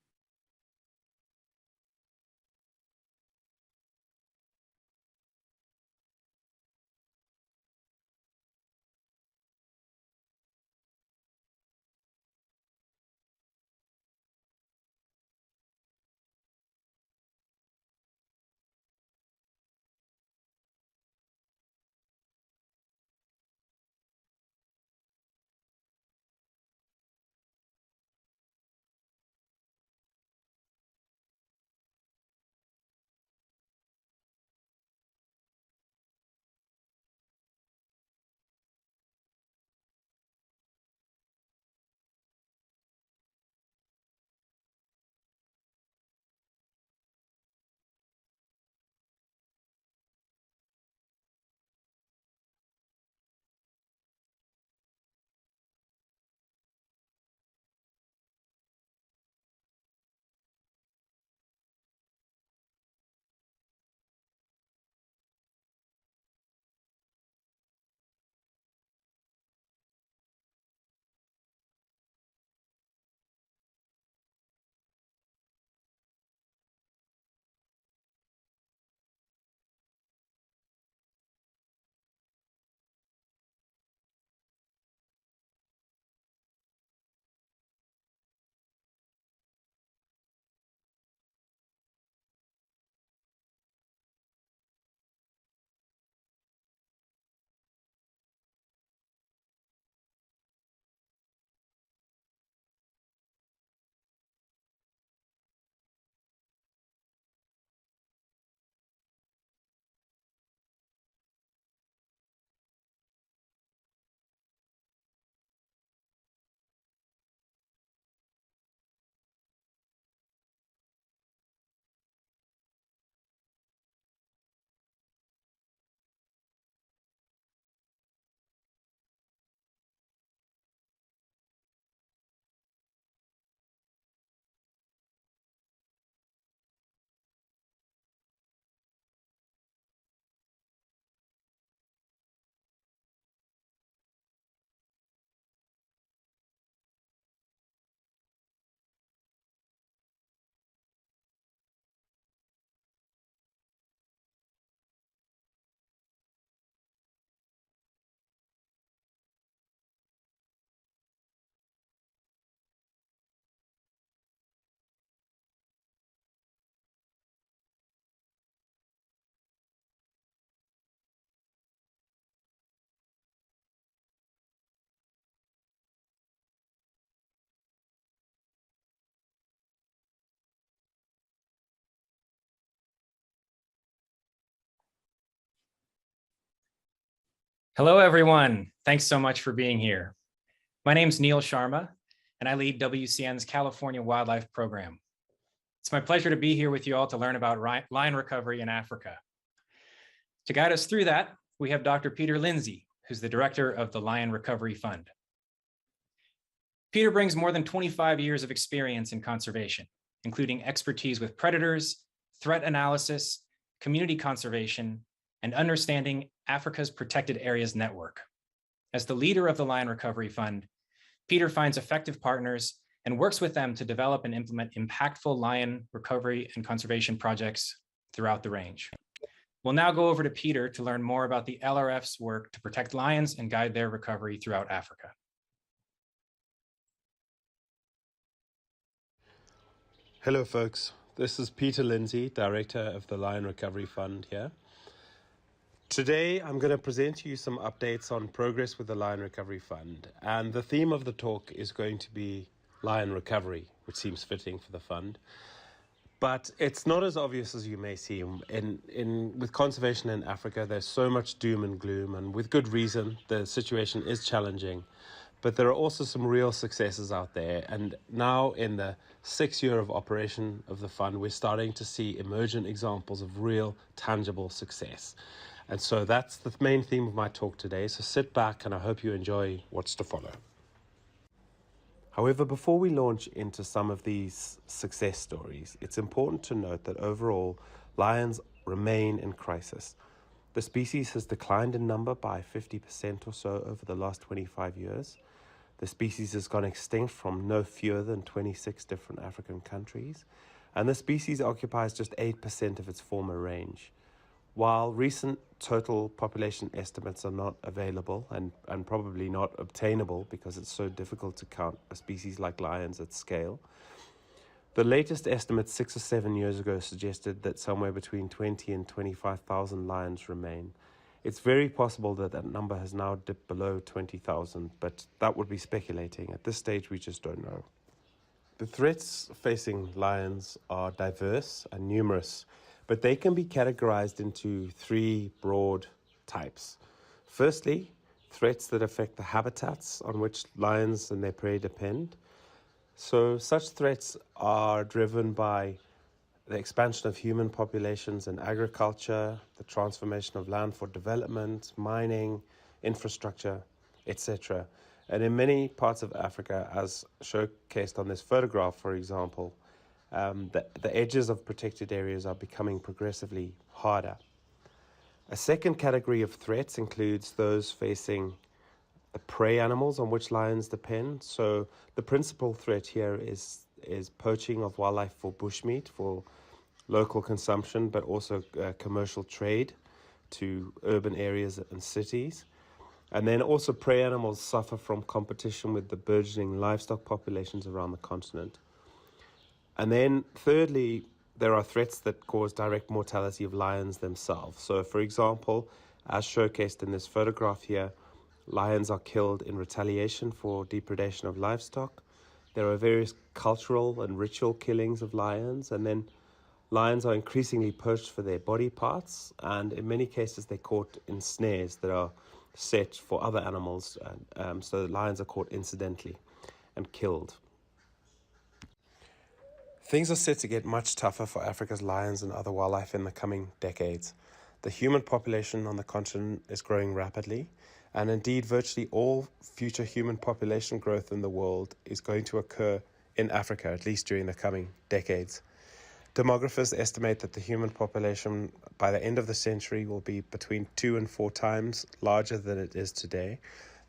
Hello, everyone. Thanks so much for being here. My name's Neil Sharma, and I lead WCN's California Wildlife Program. It's my pleasure to be here with you all to learn about lion recovery in Africa. To guide us through that, we have Dr. Peter Lindsay, who's the director of the Lion Recovery Fund. Peter brings more than 25 years of experience in conservation, including expertise with predators, threat analysis, community conservation, and understanding Africa's Protected Areas Network. As the leader of the Lion Recovery Fund, Peter finds effective partners and works with them to develop and implement impactful lion recovery and conservation projects throughout the range. We'll now go over to Peter to learn more about the LRF's work to protect lions and guide their recovery throughout Africa. Hello, folks. This is Peter Lindsay, Director of the Lion Recovery Fund here. Today, I'm going to present to you some updates on progress with the Lion Recovery Fund. And the theme of the talk is going to be lion recovery, which seems fitting for the fund. But it's not as obvious as you may seem. With conservation in Africa, there's so much doom and gloom, and with good reason, the situation is challenging. But there are also some real successes out there. And now in the 6th year of operation of the fund, we're starting to see emergent examples of real, tangible success. And so that's the main theme of my talk today. So sit back and I hope you enjoy what's to follow. However, before we launch into some of these success stories, it's important to note that overall, lions remain in crisis. The species has declined in number by 50% or so over the last 25 years. The species has gone extinct from no fewer than 26 different African countries, and the species occupies just 8% of its former range. While recent total population estimates are not available and probably not obtainable because it's so difficult to count a species like lions at scale, the latest estimate 6 or 7 years ago suggested that somewhere between 20 and 25,000 lions remain. It's very possible that that number has now dipped below 20,000, but that would be speculating. At this stage, we just don't know. The threats facing lions are diverse and numerous, but they can be categorized into 3 broad types. Firstly, threats that affect the habitats on which lions and their prey depend. So such threats are driven by the expansion of human populations and agriculture, the transformation of land for development, mining, infrastructure, etc. And in many parts of Africa, as showcased on this photograph, for example, the edges of protected areas are becoming progressively harder. A second category of threats includes those facing the prey animals on which lions depend. So the principal threat here is poaching of wildlife for bushmeat, for local consumption, but also commercial trade to urban areas and cities. And then also prey animals suffer from competition with the burgeoning livestock populations around the continent. And then thirdly, there are threats that cause direct mortality of lions themselves. So for example, as showcased in this photograph here, lions are killed in retaliation for depredation of livestock. There are various cultural and ritual killings of lions, and then lions are increasingly poached for their body parts, and in many cases they're caught in snares that are set for other animals, so lions are caught incidentally and killed. Things are set to get much tougher for Africa's lions and other wildlife in the coming decades. The human population on the continent is growing rapidly, and indeed virtually all future human population growth in the world is going to occur in Africa, at least during the coming decades. Demographers estimate that the human population by the end of the century will be between 2 and 4 times larger than it is today.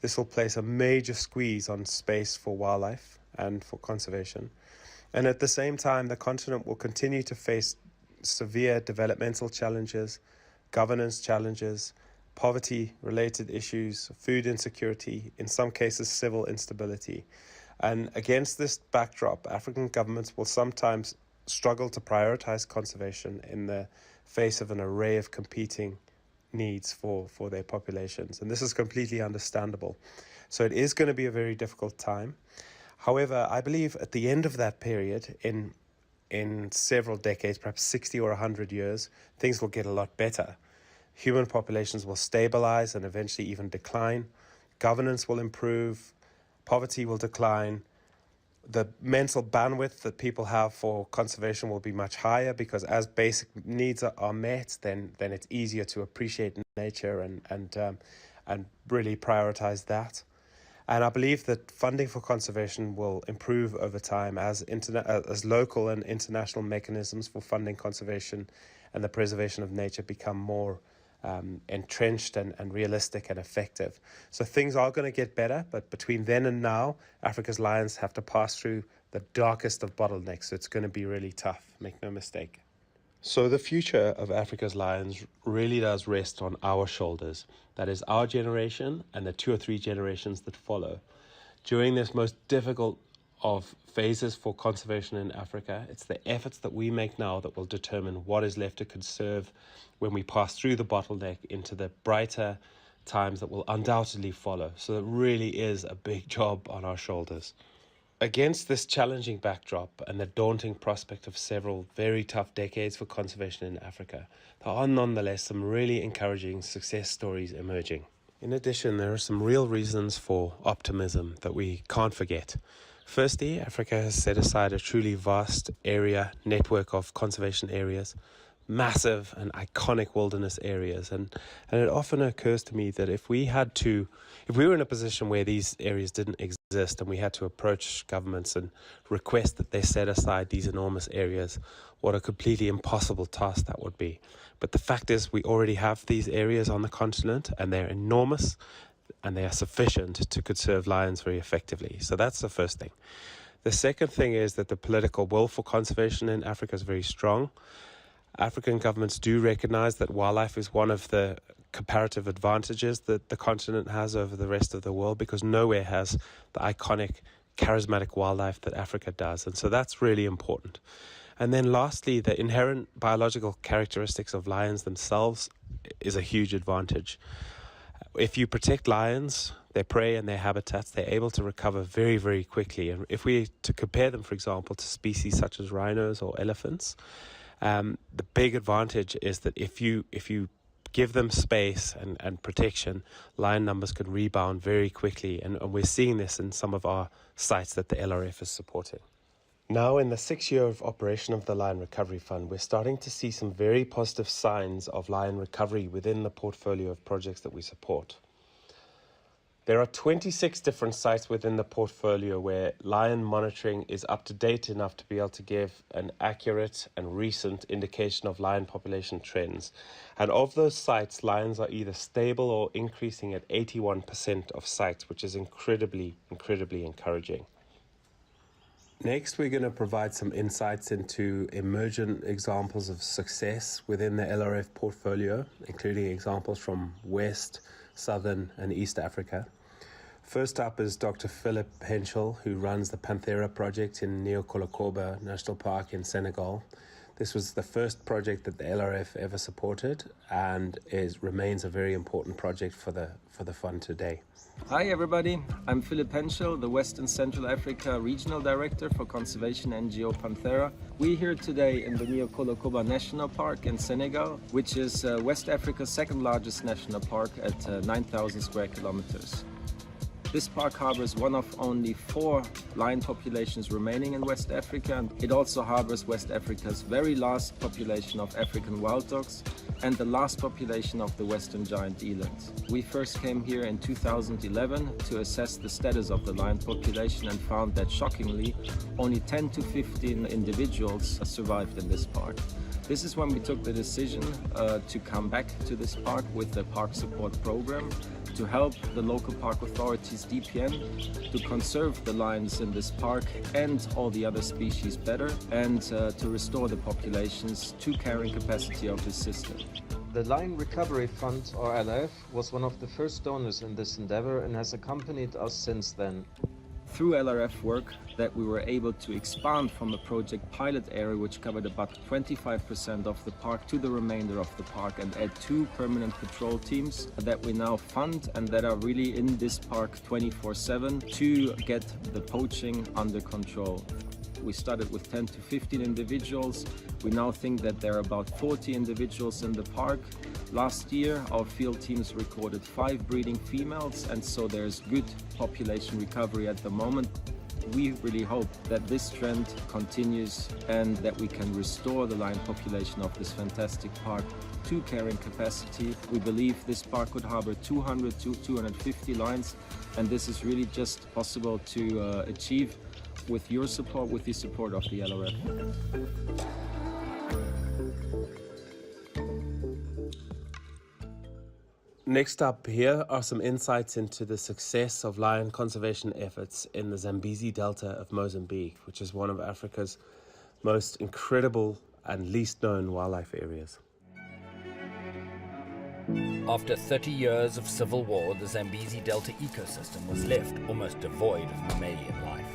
This will place a major squeeze on space for wildlife and for conservation. And at the same time, the continent will continue to face severe developmental challenges, governance challenges, poverty-related issues, food insecurity, in some cases civil instability. And against this backdrop, African governments will sometimes struggle to prioritize conservation in the face of an array of competing needs for their populations. And this is completely understandable. So it is going to be a very difficult time. However, I believe at the end of that period, in several decades, perhaps 60 or 100 years, things will get a lot better. human populations will stabilize and eventually even decline, governance will improve, poverty will decline, the mental bandwidth that people have for conservation will be much higher, because as basic needs are met, then it's easier to appreciate nature and really prioritize that. And I believe that funding for conservation will improve over time as local and international mechanisms for funding conservation and the preservation of nature become more entrenched and realistic and effective. So things are going to get better, but between then and now, Africa's lions have to pass through the darkest of bottlenecks. So it's going to be really tough, make no mistake. So the future of Africa's lions really does rest on our shoulders. That is our generation and the 2 or 3 generations that follow. During this most difficult of phases for conservation in Africa, it's the efforts that we make now that will determine what is left to conserve when we pass through the bottleneck into the brighter times that will undoubtedly follow. So it really is a big job on our shoulders. Against this challenging backdrop and the daunting prospect of several very tough decades for conservation in Africa, there are nonetheless some really encouraging success stories emerging. In addition, there are some real reasons for optimism that we can't forget. Firstly, Africa has set aside a truly vast area network of conservation areas, massive and iconic wilderness areas. And it often occurs to me that if we were in a position where these areas didn't exist and we had to approach governments and request that they set aside these enormous areas, what a completely impossible task that would be. But the fact is, we already have these areas on the continent, and they're enormous, and they are sufficient to conserve lions very effectively. So that's the first thing. The second thing is that the political will for conservation in Africa is very strong. African governments do recognize that wildlife is one of the comparative advantages that the continent has over the rest of the world, because nowhere has the iconic, charismatic wildlife that Africa does. And so that's really important. And then lastly, the inherent biological characteristics of lions themselves is a huge advantage. If you protect lions, their prey and their habitats, they're able to recover very, very quickly. And if we to compare them, for example, to species such as rhinos or elephants, the big advantage is that if you give them space and protection, lion numbers can rebound very quickly. And we're seeing this in some of our sites that the LRF is supporting. Now, in the 6th year of operation of the Lion Recovery Fund, we're starting to see some very positive signs of lion recovery within the portfolio of projects that we support. There are 26 different sites within the portfolio where lion monitoring is up to date enough to be able to give an accurate and recent indication of lion population trends. And of those sites, lions are either stable or increasing at 81% of sites, which is incredibly, incredibly encouraging. Next, we're going to provide some insights into emergent examples of success within the LRF portfolio, including examples from West, Southern, and East Africa. First up is Dr. Philip Henschel, who runs the Panthera project in Niokolo-Koba National Park in Senegal. This was the first project that the LRF ever supported, and remains a very important project for the fund today. Hi everybody, I'm Philip Henschel, the Western Central Africa Regional Director for Conservation NGO Panthera. We're here today in the Niokolo-Koba National Park in Senegal, which is West Africa's second largest national park at 9,000 square kilometers. This park harbors one of only 4 lion populations remaining in West Africa, and it also harbors West Africa's very last population of African wild dogs and the last population of the Western giant eland. We first came here in 2011 to assess the status of the lion population and found that, shockingly, only 10 to 15 individuals survived in this park. This is when we took the decision to come back to this park with the Park Support Program to help the local park authorities, DPN, to conserve the lions in this park and all the other species better, and to restore the populations to carrying capacity of the system. The Lion Recovery Fund, or LRF, was one of the first donors in this endeavor and has accompanied us since then. Through LRF work that we were able to expand from a project pilot area which covered about 25% of the park to the remainder of the park, and add 2 permanent patrol teams that we now fund and that are really in this park 24/7 to get the poaching under control. We started with 10 to 15 individuals. We now think that there are about 40 individuals in the park. Last year, our field teams recorded 5 breeding females, and so there's good population recovery at the moment. We really hope that this trend continues and that we can restore the lion population of this fantastic park to carrying capacity. We believe this park could harbor 200 to 250 lions, and this is really just possible to achieve with your support, with the support of the LRF. Next up here are some insights into the success of lion conservation efforts in the Zambezi Delta of Mozambique, which is one of Africa's most incredible and least known wildlife areas. After 30 years of civil war, the Zambezi Delta ecosystem was left almost devoid of mammalian life.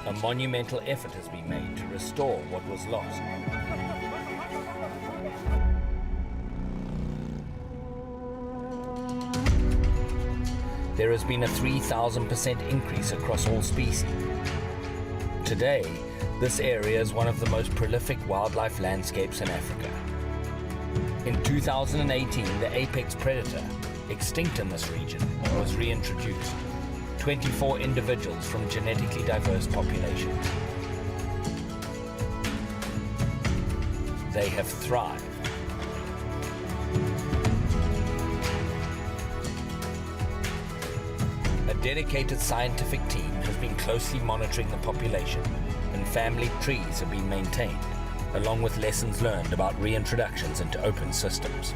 A monumental effort has been made to restore what was lost. There has been a 3,000% increase across all species. Today, this area is one of the most prolific wildlife landscapes in Africa. In 2018, the apex predator, extinct in this region, was reintroduced. 24 individuals from genetically diverse populations. They have thrived. A dedicated scientific team has been closely monitoring the population, and family trees have been maintained, along with lessons learned about reintroductions into open systems.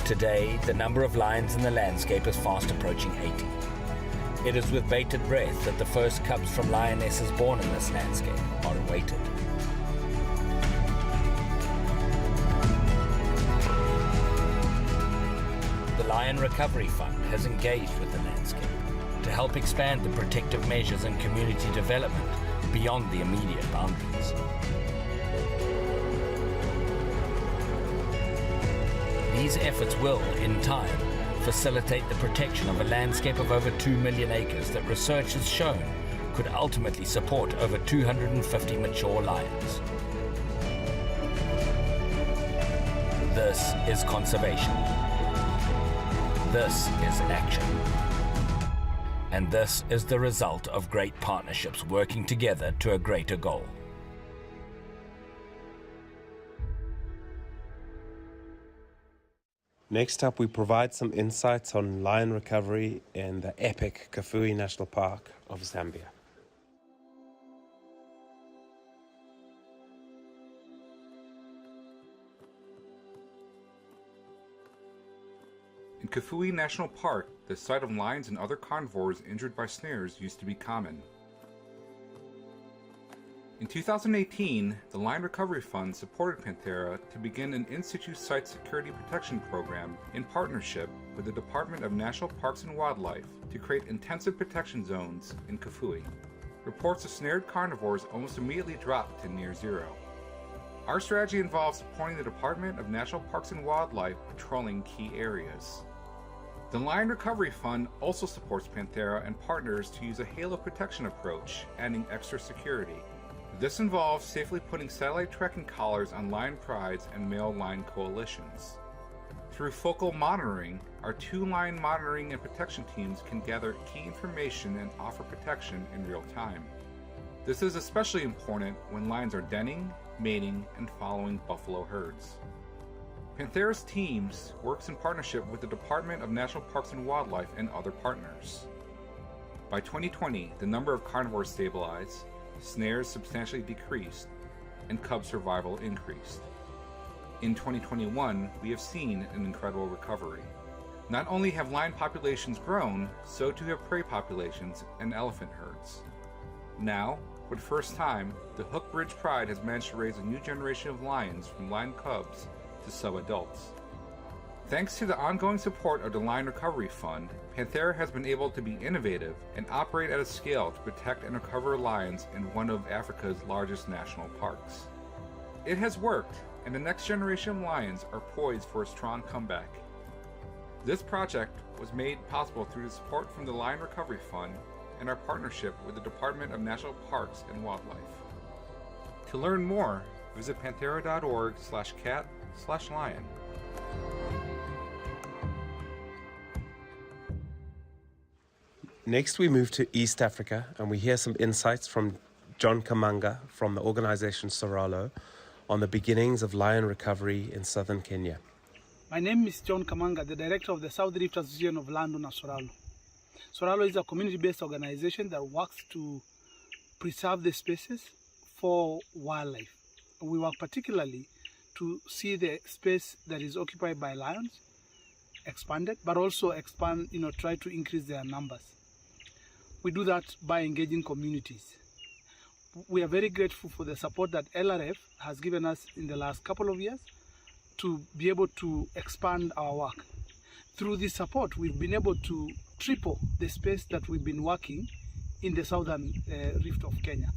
Today, the number of lions in the landscape is fast approaching 80. It is with bated breath that the first cubs from lionesses born in this landscape are awaited. The Lion Recovery Fund has engaged with the landscape to help expand the protective measures and community development beyond the immediate boundaries. These efforts will, in time, facilitate the protection of a landscape of over 2 million acres that research has shown could ultimately support over 250 mature lions. This is conservation. This is action. And this is the result of great partnerships working together to a greater goal. Next up, we provide some insights on lion recovery in the epic Kafue National Park of Zambia. In Kafue National Park, the sight of lions and other carnivores injured by snares used to be common. In 2018, the Lion Recovery Fund supported Panthera to begin an in-situ site security protection program in partnership with the Department of National Parks and Wildlife to create intensive protection zones in Kafue. Reports of snared carnivores almost immediately dropped to near zero. Our strategy involves supporting the Department of National Parks and Wildlife patrolling key areas. The Lion Recovery Fund also supports Panthera and partners to use a halo protection approach, adding extra security. This involves safely putting satellite tracking collars on lion prides and male lion coalitions. Through focal monitoring, our 2 lion monitoring and protection teams can gather key information and offer protection in real time. This is especially important when lions are denning, mating, and following buffalo herds. Panthera's teams works in partnership with the Department of National Parks and Wildlife and other partners. By 2020, the number of carnivores stabilized, snares substantially decreased, and cub survival increased. In 2021, we have seen an incredible recovery. Not only have lion populations grown, so too have prey populations and elephant herds. Now, for the first time, the Hook Ridge Pride has managed to raise a new generation of lions from lion cubs to sub-adults. Thanks to the ongoing support of the Lion Recovery Fund, Panthera has been able to be innovative and operate at a scale to protect and recover lions in one of Africa's largest national parks. It has worked, and the next generation of lions are poised for a strong comeback. This project was made possible through the support from the Lion Recovery Fund and our partnership with the Department of National Parks and Wildlife. To learn more, visit panthera.org/cat/lion. Next, we move to East Africa, and we hear some insights from John Kamanga from the organization Soralo on the beginnings of lion recovery in southern Kenya. My name is John Kamanga, the director of the South Rift Association of Landowners Soralo. Soralo is a community-based organization that works to preserve the spaces for wildlife. We work particularly to see the space that is occupied by lions expanded, but also expand, try to increase their numbers. We do that by engaging communities. We are very grateful for the support that LRF has given us in the last couple of years to be able to expand our work. Through this support, we've been able to triple the space that we've been working in the southern Rift of Kenya.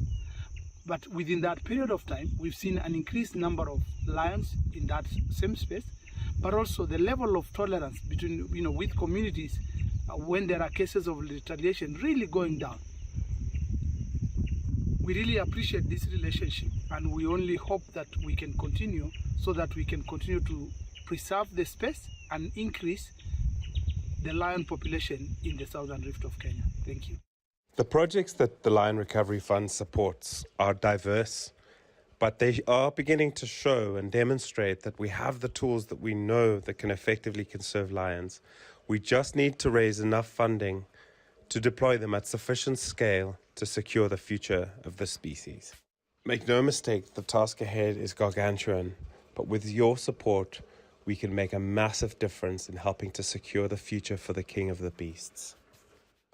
But within that period of time, we've seen an increased number of lions in that same space, but also the level of tolerance between, with communities when there are cases of retaliation really going down. We really appreciate this relationship, and we only hope that we can continue so that we can continue to preserve the space and increase the lion population in the southern Rift of Kenya. Thank you. The projects that the Lion Recovery Fund supports are diverse, but they are beginning to show and demonstrate that we have the tools that we know that can effectively conserve lions. We just need to raise enough funding to deploy them at sufficient scale to secure the future of the species. Make no mistake, the task ahead is gargantuan, but with your support, we can make a massive difference in helping to secure the future for the king of the beasts.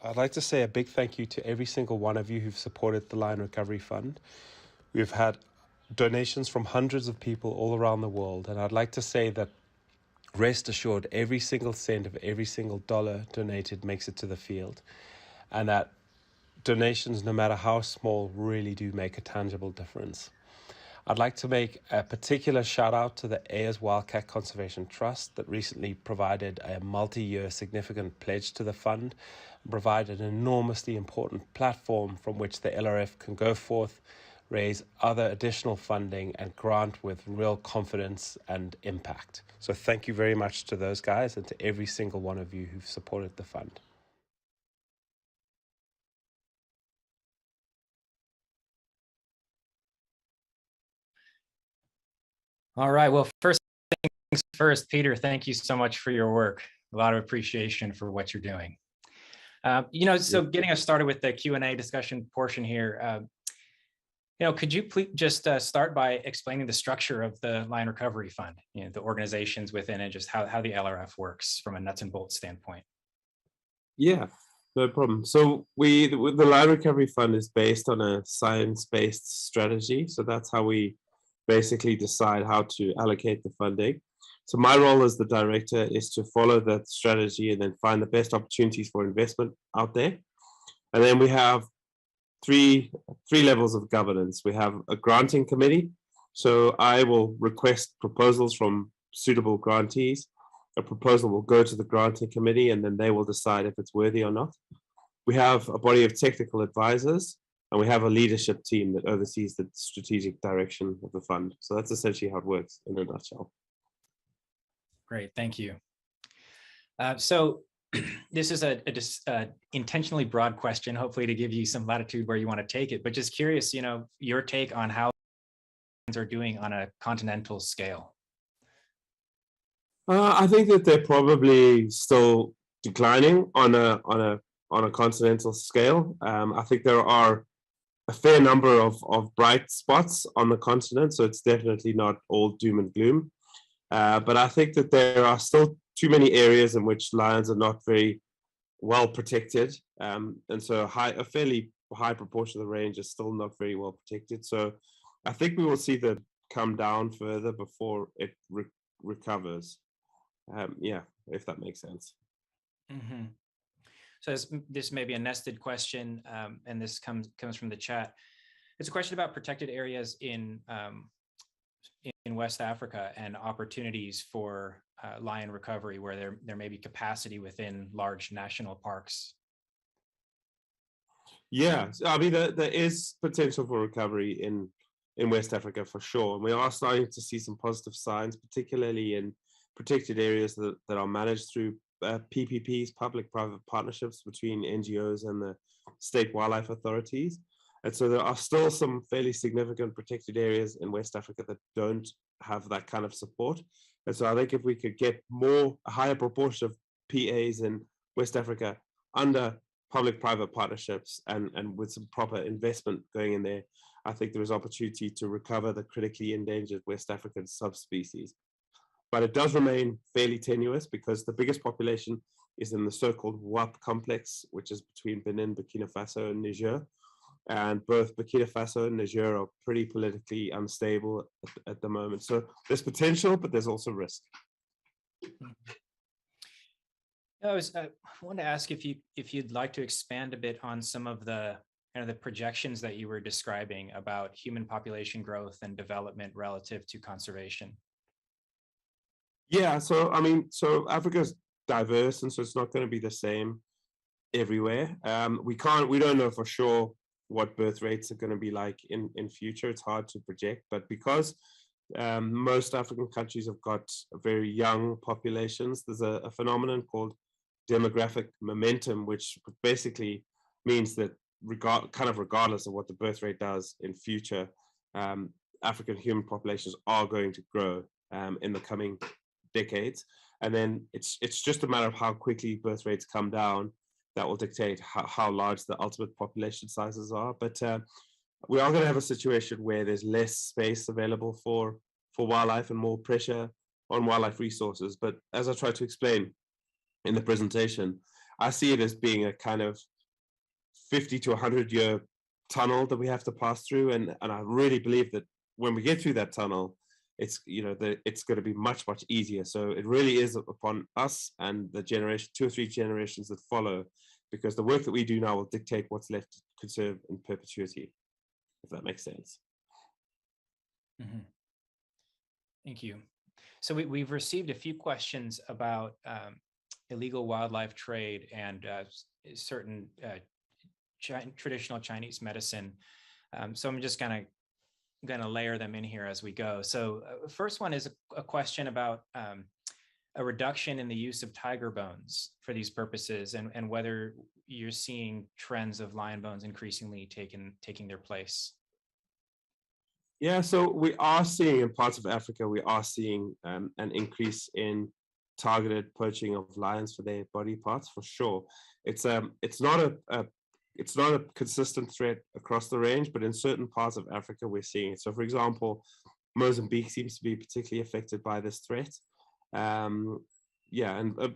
I'd like to say a big thank you to every single one of you who've supported the Lion Recovery Fund. We've had donations from hundreds of people all around the world, and I'd like to say that rest assured, every single cent of every single dollar donated makes it to the field, and that donations, no matter how small, really do make a tangible difference. I'd like to make a particular shout out to the Ayers Wildcat Conservation Trust that recently provided a multi-year significant pledge to the fund and provided an enormously important platform from which the LRF can go forth, raise other additional funding and grant with real confidence and impact. So thank you very much to those guys and to every single one of you who've supported the fund. All right. Well, first things first, Peter, thank you so much for your work. A lot of appreciation for what you're doing. So getting us started with the Q&A discussion portion here, could you please just start by explaining the structure of the Lion Recovery Fund, the organizations within it, just how the LRF works from a nuts and bolts standpoint? Yeah, no problem. So the Lion Recovery Fund is based on a science-based strategy. So that's how we basically decide how to allocate the funding. So my role as the director is to follow that strategy and then find the best opportunities for investment out there. And then we have three levels of governance. We have a granting committee. So I will request proposals from suitable grantees. A proposal will go to the granting committee, and then they will decide if it's worthy or not. We have a body of technical advisors, and we have a leadership team that oversees the strategic direction of the fund. So that's essentially how it works in a nutshell. Great, thank you. So this is a intentionally broad question, hopefully to give you some latitude where you want to take it, but just curious, your take on how are doing on a continental scale. I think that they're probably still declining on a continental scale. I think there are a fair number of bright spots on the continent, so it's definitely not all doom and gloom. But I think that there are still too many areas in which lions are not very well protected. And so a fairly high proportion of the range is still not very well protected. So I think we will see that come down further before it recovers. If that makes sense. Mm-hmm. So this may be a nested question, and this comes from the chat. It's a question about protected areas in West Africa and opportunities for lion recovery, where there may be capacity within large national parks? Yeah, I mean, there is potential for recovery in West Africa for sure. And we are starting to see some positive signs, particularly in protected areas that are managed through PPPs, public-private partnerships between NGOs and the state wildlife authorities. And so there are still some fairly significant protected areas in West Africa that don't have that kind of support. And so I think if we could get a higher proportion of PAs in West Africa under public-private partnerships and with some proper investment going in there, I think there is opportunity to recover the critically endangered West African subspecies. But it does remain fairly tenuous because the biggest population is in the so-called WAP complex, which is between Benin, Burkina Faso, and Niger. And both Burkina Faso and Niger are pretty politically unstable at the moment. So there's potential, but there's also risk. I wanted to ask if you'd like to expand a bit on some of the the projections that you were describing about human population growth and development relative to conservation. Yeah, so I mean, so Africa's diverse, and so it's not going to be the same everywhere. We don't know for sure what birth rates are going to be like in future. It's hard to project, but because most African countries have got very young populations, there's a phenomenon called demographic momentum, which basically means that regardless of what the birth rate does in future, African human populations are going to grow in the coming decades. And then it's just a matter of how quickly birth rates come down that will dictate how large the ultimate population sizes are. But we are going to have a situation where there's less space available for wildlife and more pressure on wildlife resources. But as I tried to explain in the presentation, I see it as being a kind of 50 to 100 year tunnel that we have to pass through. And I really believe that when we get through that tunnel, it's it's going to be much easier. So it really is upon us and the 2 or 3 generations that follow, because the work that we do now will dictate what's left to conserve in perpetuity, if that makes sense. Mm-hmm. Thank you. So we've received a few questions about illegal wildlife trade and certain traditional Chinese medicine. So I'm just going to layer them in here as we go. So first one is a question about a reduction in the use of tiger bones for these purposes, and whether you're seeing trends of lion bones increasingly taking their place. Yeah, so we are seeing in parts of Africa, we are seeing an increase in targeted poaching of lions for their body parts, for sure. It's not a consistent threat across the range, but in certain parts of Africa, we're seeing it. So, for example, Mozambique seems to be particularly affected by this threat. Yeah, and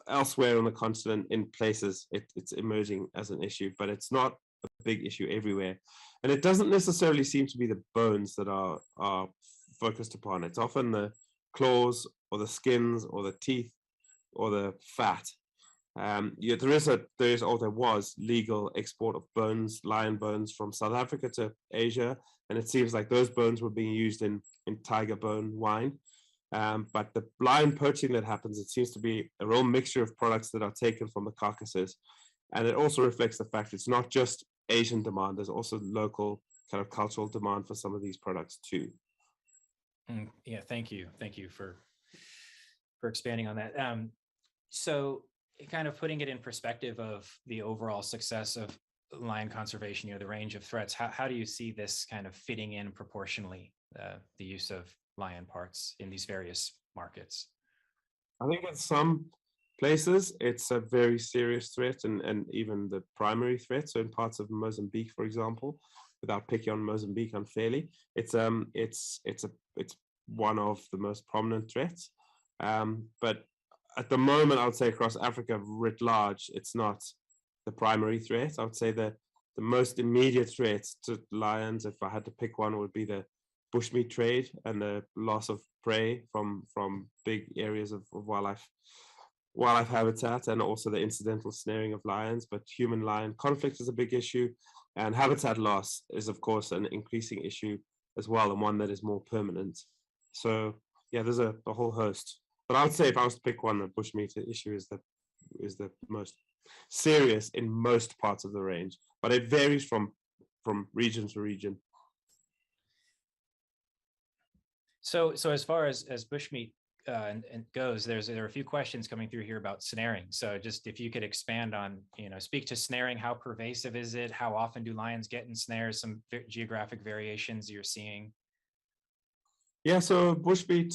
elsewhere on the continent, in places, it's emerging as an issue, but it's not a big issue everywhere. And it doesn't necessarily seem to be the bones that are focused upon. It's often the claws or the skins or the teeth or the fat. Yeah, there was legal export of bones, lion bones from South Africa to Asia, and it seems like those bones were being used in tiger bone wine. But the lion poaching that happens, it seems to be a real mixture of products that are taken from the carcasses. And it also reflects the fact it's not just Asian demand, there's also local kind of cultural demand for some of these products too. Yeah, thank you for expanding on that. So kind of putting it in perspective of the overall success of lion conservation, the range of threats, how do you see this kind of fitting in proportionally, the use of lion parts in these various markets? I think in some places it's a very serious threat and even the primary threat. So in parts of Mozambique, for example, without picking on Mozambique unfairly, it's one of the most prominent threats. But at the moment, I would say across Africa writ large, it's not the primary threat. I would say that the most immediate threat to lions, if I had to pick one, would be the bushmeat trade and the loss of prey from big areas of wildlife habitat, and also the incidental snaring of lions. But human lion conflict is a big issue, and habitat loss is of course an increasing issue as well, and one that is more permanent. So yeah, there's a whole host But I would say if I was to pick one, the bushmeat issue is the most serious in most parts of the range, but it varies from region to region. So as far as bushmeat and goes, there are a few questions coming through here about snaring. So just if you could expand on, speak to snaring, how pervasive is it? How often do lions get in snares? Some geographic variations you're seeing. Yeah, so bushmeat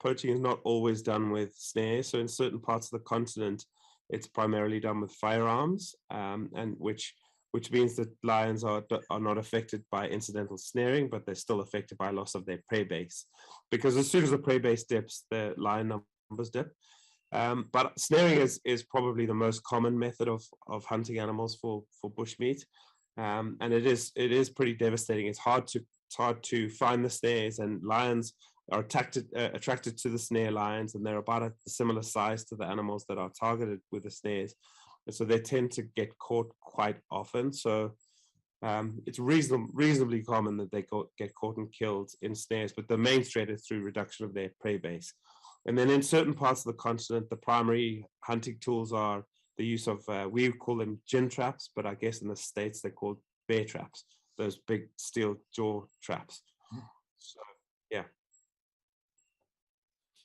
poaching is not always done with snares. So in certain parts of the continent, it's primarily done with firearms, and which means that lions are not affected by incidental snaring, but they're still affected by loss of their prey base. Because as soon as the prey base dips, the lion numbers dip. But snaring is probably the most common method of hunting animals for bushmeat, and it is pretty devastating. It's hard to find the snares, and lions are attracted to the snare lines, and they're about a similar size to the animals that are targeted with the snares. And so they tend to get caught quite often. So it's reasonably common that they get caught and killed in snares, but the main threat is through reduction of their prey base. And then in certain parts of the continent, the primary hunting tools are the use of, we call them gin traps, but I guess in the States they're called bear traps, those big steel jaw traps. So, yeah.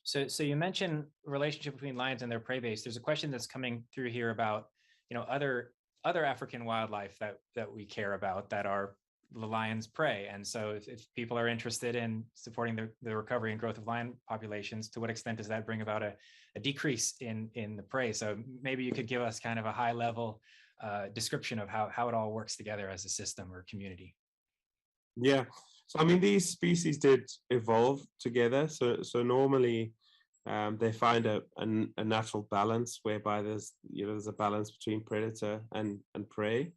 So you mentioned relationship between lions and their prey base. There's a question that's coming through here about, other African wildlife that we care about that are the lion's prey. And so if people are interested in supporting the recovery and growth of lion populations, to what extent does that bring about a decrease in the prey? So maybe you could give us kind of a high level description of how it all works together as a system or community. Yeah, so I mean, these species did evolve together. So normally they find a natural balance whereby there's a balance between predator and prey.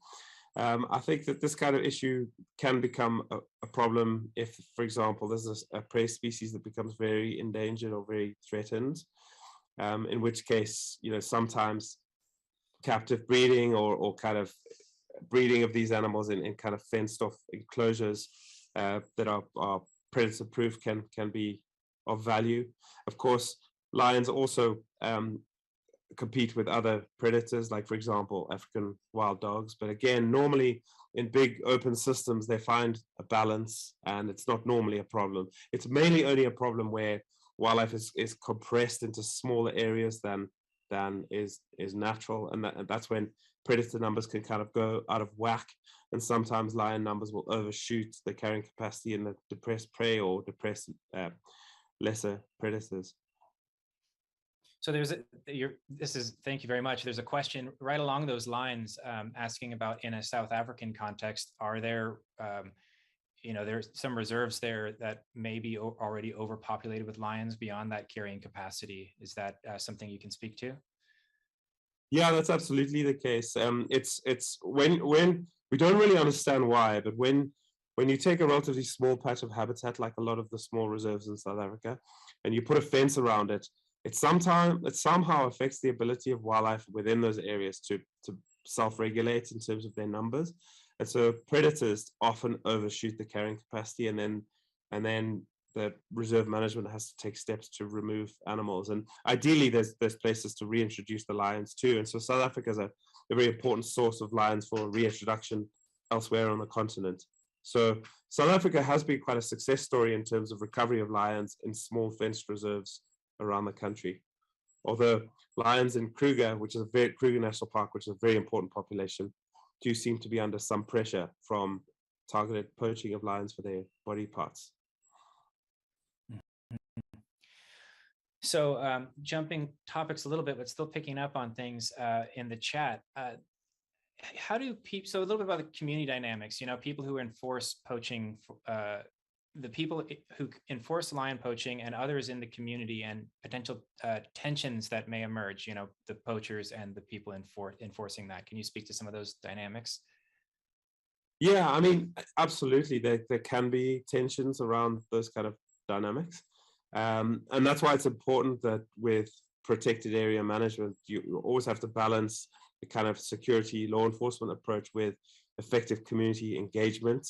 I think that this kind of issue can become a problem if, for example, there's a prey species that becomes very endangered or very threatened, in which case, sometimes captive breeding or kind of breeding of these animals in kind of fenced off enclosures that are predator proof can be of value. Of course, lions also compete with other predators, like, for example, African wild dogs. But again, normally in big open systems, they find a balance, and it's not normally a problem. It's mainly only a problem where wildlife is compressed into smaller areas than is natural, and that's when predator numbers can kind of go out of whack, and sometimes lion numbers will overshoot the carrying capacity in the depressed prey or depressed lesser predators. So thank you very much. There's a question right along those lines asking about, in a South African context, are there, there's some reserves there that may be already overpopulated with lions beyond that carrying capacity. Is that something you can speak to? Yeah, that's absolutely the case. It's when we don't really understand why, but when you take a relatively small patch of habitat, like a lot of the small reserves in South Africa, and you put a fence around it, it somehow affects the ability of wildlife within those areas to self-regulate in terms of their numbers. And so predators often overshoot the carrying capacity, and then the reserve management has to take steps to remove animals. And ideally, there's places to reintroduce the lions too. And so South Africa is a very important source of lions for reintroduction elsewhere on the continent. So South Africa has been quite a success story in terms of recovery of lions in small fenced reserves around the country. Although lions in Kruger, Kruger National Park, which is a very important population, do seem to be under some pressure from targeted poaching of lions for their body parts. So jumping topics a little bit, but still picking up on things in the chat. How do people, so a little bit about the community dynamics, people who enforce poaching, the people who enforce lion poaching and others in the community, and potential tensions that may emerge, the poachers and the people enforcing that. Can you speak to some of those dynamics? Yeah, I mean, absolutely. There can be tensions around those kind of dynamics. And that's why it's important that with protected area management, you always have to balance the kind of security law enforcement approach with effective community engagement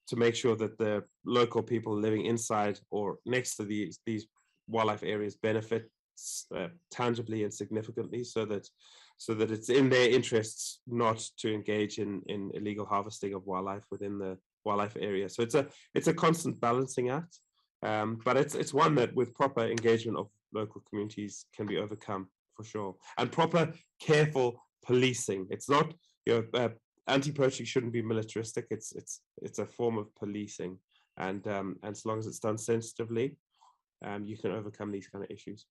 to make sure that the local people living inside or next to these wildlife areas benefit tangibly and significantly, so that it's in their interests not to engage in illegal harvesting of wildlife within the wildlife area. So it's a constant balancing act, but it's one that with proper engagement of local communities can be overcome for sure, and proper careful policing. It's not, anti-poaching shouldn't be militaristic. It's a form of policing, and as long as it's done sensitively, you can overcome these kind of issues.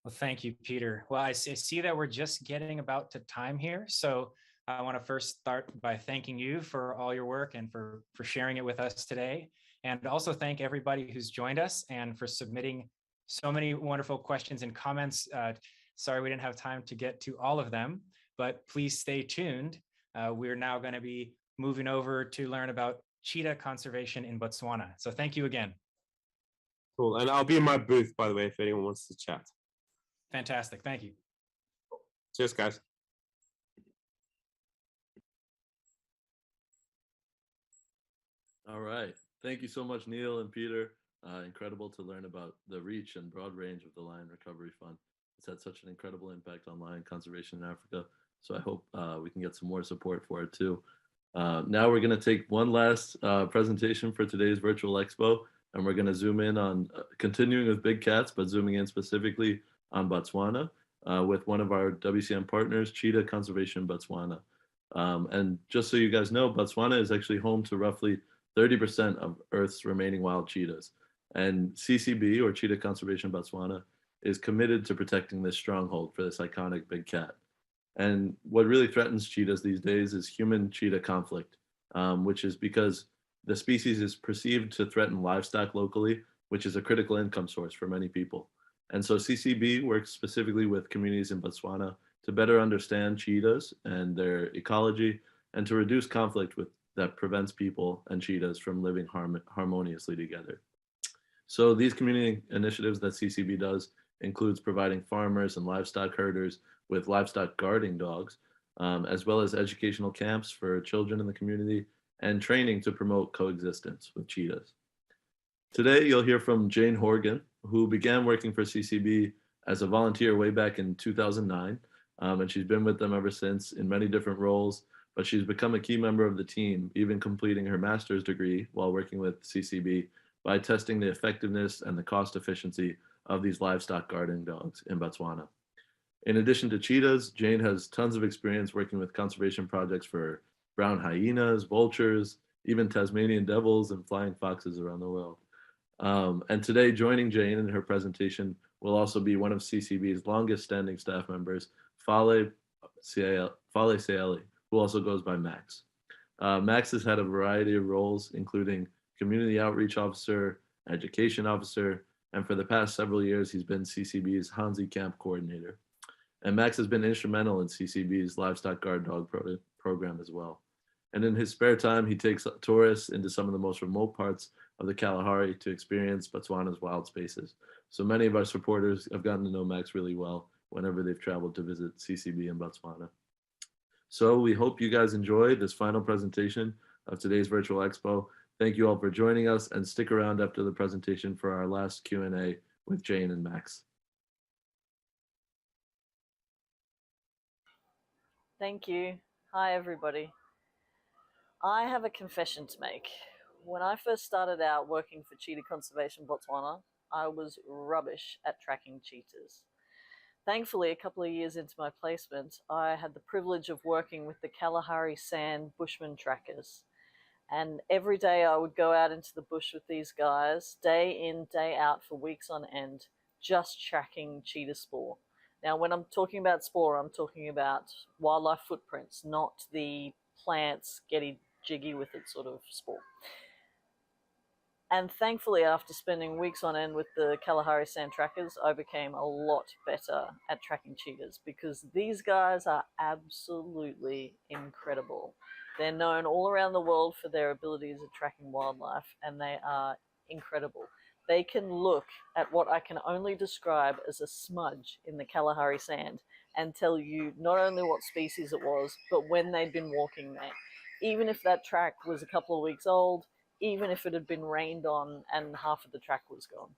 Well, thank you, Peter. Well, I see that we're just getting about to time here. So I want to first start by thanking you for all your work and for sharing it with us today. And also thank everybody who's joined us and for submitting so many wonderful questions and comments. Sorry, we didn't have time to get to all of them, but please stay tuned. We're now going to be moving over to learn about cheetah conservation in Botswana. So thank you again. Cool. And I'll be in my booth, by the way, if anyone wants to chat. Fantastic. Thank you. Cheers, guys. All right. Thank you so much, Neil and Peter. Incredible to learn about the reach and broad range of the Lion Recovery Fund. It's had such an incredible impact on lion conservation in Africa. So I hope we can get some more support for it too. Now we're going to take one last presentation for today's virtual expo, and we're going to zoom in on continuing with big cats, but zooming in specifically on Botswana with one of our WCN partners, Cheetah Conservation Botswana. And just so you guys know, Botswana is actually home to roughly 30% of Earth's remaining wild cheetahs. And CCB, or Cheetah Conservation Botswana, is committed to protecting this stronghold for this iconic big cat. And what really threatens cheetahs these days is human-cheetah conflict, which is because the species is perceived to threaten livestock locally, which is a critical income source for many people. And so CCB works specifically with communities in Botswana to better understand cheetahs and their ecology, and to reduce conflict that prevents people and cheetahs from living harmoniously together. So these community initiatives that CCB does includes providing farmers and livestock herders with livestock guarding dogs, as well as educational camps for children in the community and training to promote coexistence with cheetahs. Today, you'll hear from Jane Horgan, who began working for CCB as a volunteer way back in 2009, and she's been with them ever since in many different roles, but she's become a key member of the team, even completing her master's degree while working with CCB by testing the effectiveness and the cost efficiency of these livestock guarding dogs in Botswana. In addition to cheetahs, Jane has tons of experience working with conservation projects for brown hyenas, vultures, even Tasmanian devils and flying foxes around the world. And today, joining Jane in her presentation will also be one of CCB's longest standing staff members, Fale Seali, who also goes by Max. Max has had a variety of roles, including community outreach officer, education officer, and for the past several years, he's been CCB's Hansi Camp coordinator. And Max has been instrumental in CCB's livestock guard dog program as well. And in his spare time, he takes tourists into some of the most remote parts of the Kalahari to experience Botswana's wild spaces. So many of our supporters have gotten to know Max really well whenever they've traveled to visit CCB in Botswana. So we hope you guys enjoy this final presentation of today's virtual expo. Thank you all for joining us, and stick around after the presentation for our last Q&A with Jane and Max. Thank you. Hi, everybody. I have a confession to make. When I first started out working for Cheetah Conservation Botswana, I was rubbish at tracking cheetahs. Thankfully, a couple of years into my placement, I had the privilege of working with the Kalahari Sand Bushman trackers. And every day I would go out into the bush with these guys, day in, day out for weeks on end, just tracking cheetah spoor. Now, when I'm talking about spoor, I'm talking about wildlife footprints, not the plants getting jiggy with it sort of spoor. And thankfully, after spending weeks on end with the Kalahari Sand trackers, I became a lot better at tracking cheetahs, because these guys are absolutely incredible. They're known all around the world for their abilities at tracking wildlife, and they are incredible. They can look at what I can only describe as a smudge in the Kalahari sand and tell you not only what species it was, but when they'd been walking there. Even if that track was a couple of weeks old, even if it had been rained on and half of the track was gone.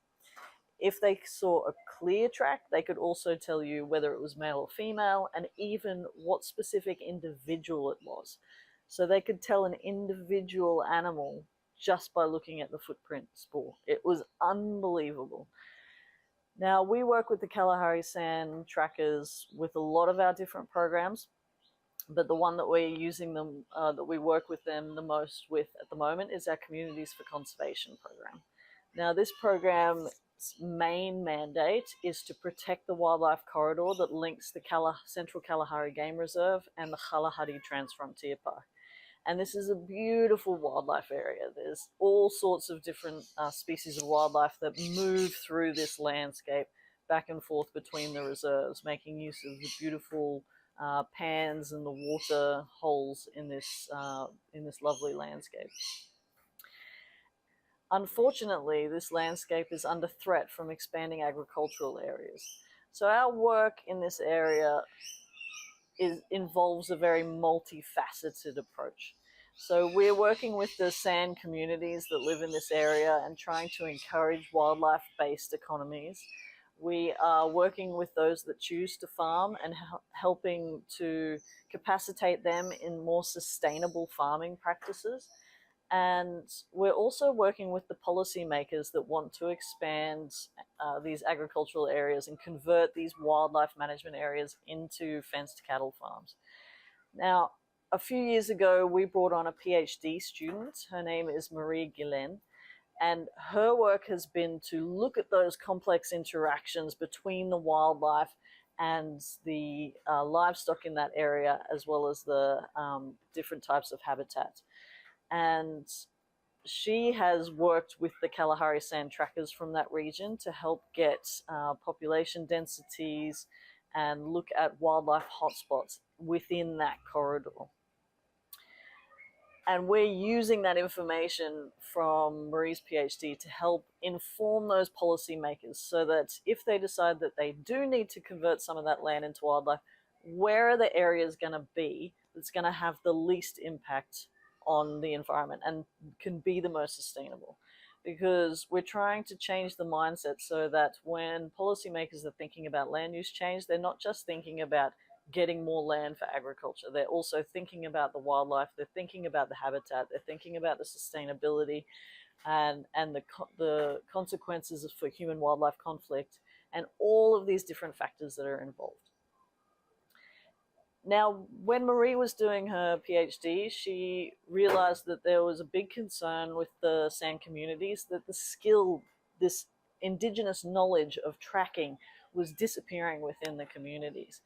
If they saw a clear track, they could also tell you whether it was male or female and even what specific individual it was. So they could tell an individual animal just by looking at the footprint spoor. It was unbelievable. Now, we work with the Kalahari Sand trackers with a lot of our different programs, but the one that we're using them, that we work with them the most with at the moment is our Communities for Conservation program. Now, this program's main mandate is to protect the wildlife corridor that links the Central Kalahari Game Reserve and the Kalahari Transfrontier Park. And this is a beautiful wildlife area. There's all sorts of different species of wildlife that move through this landscape back and forth between the reserves, making use of the beautiful pans and the water holes in this lovely landscape. Unfortunately, this landscape is under threat from expanding agricultural areas. So our work in this area involves a very multifaceted approach. So we're working with the sand communities that live in this area and trying to encourage wildlife-based economies. We are working with those that choose to farm and helping to capacitate them in more sustainable farming practices. And we're also working with the policymakers that want to expand these agricultural areas and convert these wildlife management areas into fenced cattle farms. Now, a few years ago, we brought on a PhD student. Her name is Marie Guillen, and her work has been to look at those complex interactions between the wildlife and the livestock in that area, as well as the different types of habitat. And she has worked with the Kalahari Sand trackers from that region to help get population densities and look at wildlife hotspots within that corridor. And we're using that information from Marie's PhD to help inform those policymakers so that if they decide that they do need to convert some of that land into wildlife, where are the areas going to be that's going to have the least impact on the environment and can be the most sustainable? Because we're trying to change the mindset so that when policymakers are thinking about land use change, they're not just thinking about getting more land for agriculture. They're also thinking about the wildlife, they're thinking about the habitat, they're thinking about the sustainability and the consequences for human-wildlife conflict and all of these different factors that are involved. Now, when Marie was doing her PhD, she realized that there was a big concern with the sand communities that the skill, this indigenous knowledge of tracking was disappearing within the communities.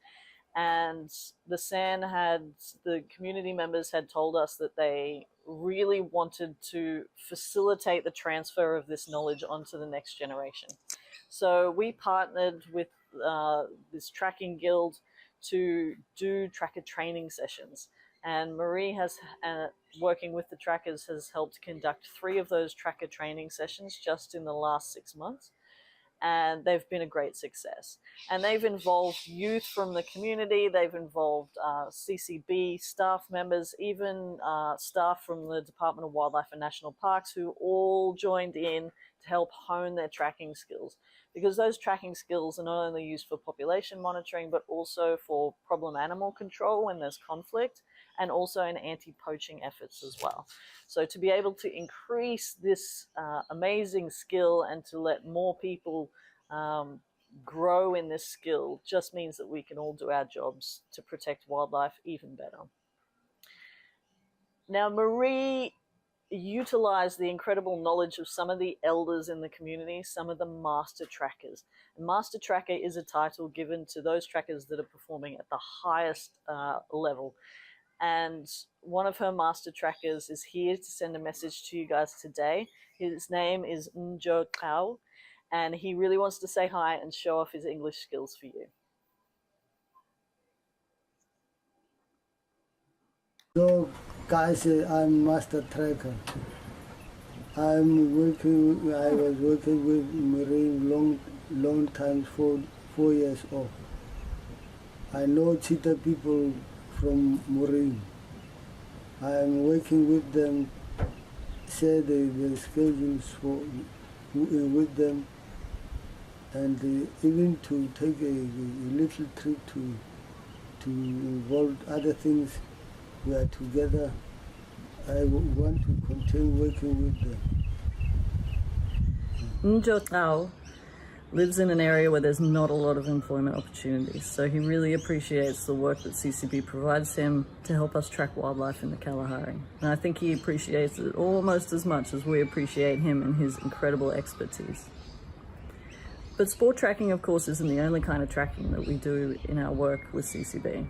And the community members had told us that they really wanted to facilitate the transfer of this knowledge onto the next generation. So we partnered with this tracking guild to do tracker training sessions. And Marie has, working with the trackers, has helped conduct 3 of those tracker training sessions just in the last 6 months. And they've been a great success. And they've involved youth from the community, they've involved CCB staff members, even staff from the Department of Wildlife and National Parks who all joined in to help hone their tracking skills. Because those tracking skills are not only used for population monitoring, but also for problem animal control when there's conflict, and also in anti-poaching efforts as well. So to be able to increase this amazing skill and to let more people grow in this skill just means that we can all do our jobs to protect wildlife even better. Now, Marie utilized the incredible knowledge of some of the elders in the community, some of the master trackers. And master tracker is a title given to those trackers that are performing at the highest level. And one of her master trackers is here to send a message to you guys today. His name is Njo Kau, and he really wants to say hi and show off his English skills for you. So guys, I'm master tracker. I was working with Marine long time, 4 years old. I know cheetah people from Marine. I'm working with them, share the schedules with them, and even to take a little trip to involve other things. We are together. I want to continue working with them. Njo Tao lives in an area where there's not a lot of employment opportunities, so he really appreciates the work that CCB provides him to help us track wildlife in the Kalahari. And I think he appreciates it almost as much as we appreciate him and his incredible expertise. But sport tracking, of course, isn't the only kind of tracking that we do in our work with CCB.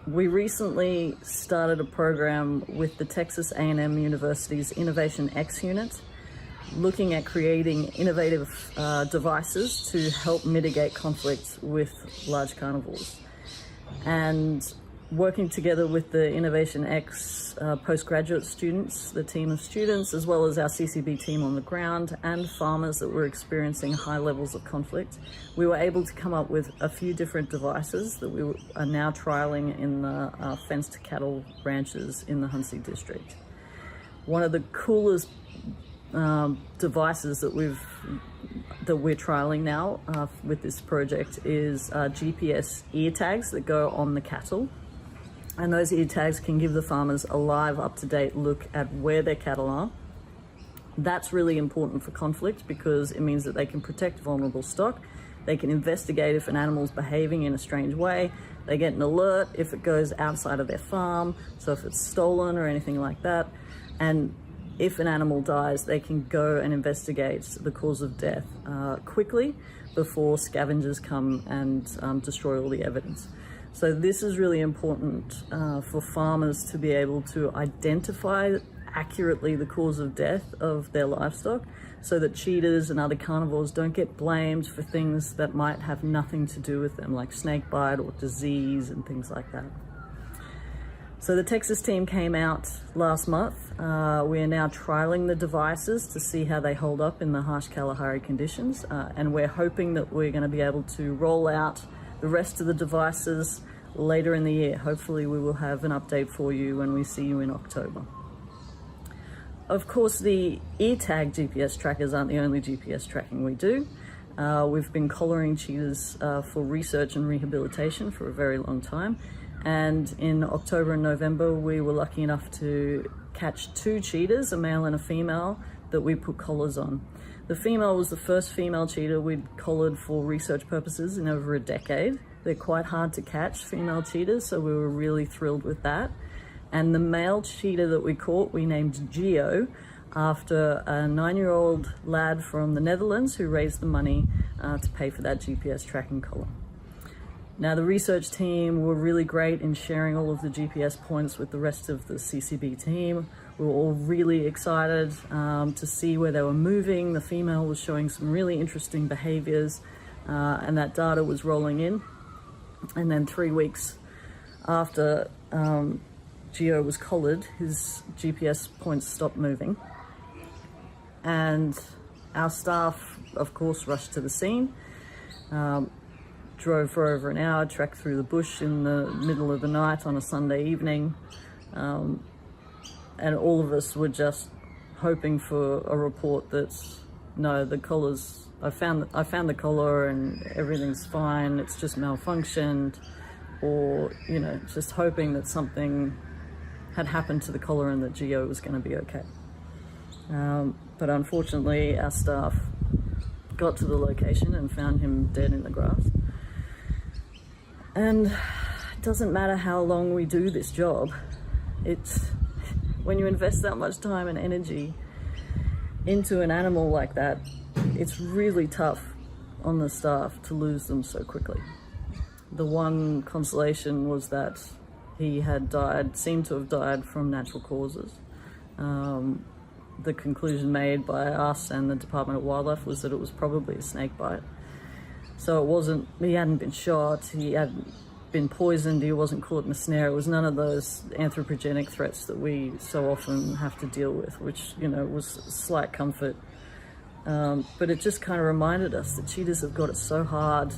We recently started a program with the Texas A&M University's Innovation X unit, looking at creating innovative devices to help mitigate conflict with large carnivores. And working together with the Innovation X postgraduate students, the team of students, as well as our CCB team on the ground and farmers that were experiencing high levels of conflict, we were able to come up with a few different devices that we are now trialing in the fenced cattle ranches in the Huntsy district. One of the coolest devices that we're trialing now with this project is GPS ear tags that go on the cattle. And those ear tags can give the farmers a live, up-to-date look at where their cattle are. That's really important for conflict because it means that they can protect vulnerable stock. They can investigate if an animal's behaving in a strange way. They get an alert if it goes outside of their farm, so if it's stolen or anything like that. And if an animal dies, they can go and investigate the cause of death quickly before scavengers come and destroy all the evidence. So this is really important for farmers to be able to identify accurately the cause of death of their livestock so that cheetahs and other carnivores don't get blamed for things that might have nothing to do with them, like snakebite or disease and things like that. So the Texas team came out last month. We are now trialing the devices to see how they hold up in the harsh Kalahari conditions. And we're hoping that we're going to be able to roll out the rest of the devices later in the year. Hopefully we will have an update for you when we see you in October. Of course, the ear tag GPS trackers aren't the only GPS tracking we do. We've been collaring cheetahs for research and rehabilitation for a very long time. And in October and November, we were lucky enough to catch 2 cheetahs, a male and a female, that we put collars on. The female was the first female cheetah we'd collared for research purposes in over a decade. They're quite hard to catch, female cheetahs, so we were really thrilled with that. And the male cheetah that we caught, we named Geo, after a 9-year-old lad from the Netherlands who raised the money to pay for that GPS tracking collar. Now, the research team were really great in sharing all of the GPS points with the rest of the CCB team. We were all really excited to see where they were moving. The female was showing some really interesting behaviors, and that data was rolling in. And then 3 weeks after Geo was collared, his GPS points stopped moving. And our staff, of course, rushed to the scene. Drove for over an hour, trekked through the bush in the middle of the night on a Sunday evening. And all of us were just hoping for a report that's, no, the collar's, I found the collar and everything's fine, it's just malfunctioned, or, you know, just hoping that something had happened to the collar and that Geo was going to be okay. But unfortunately, our staff got to the location and found him dead in the grass. And it doesn't matter how long we do this job, it's when you invest that much time and energy into an animal like that, it's really tough on the staff to lose them so quickly. The one consolation was that he had died, seemed to have died from natural causes. The conclusion made by us and the Department of Wildlife was that it was probably a snake bite. So it wasn't, he hadn't been shot, he hadn't been poisoned, he wasn't caught in a snare. It was none of those anthropogenic threats that we so often have to deal with, which, you know, was slight comfort. But it just kind of reminded us that cheetahs have got it so hard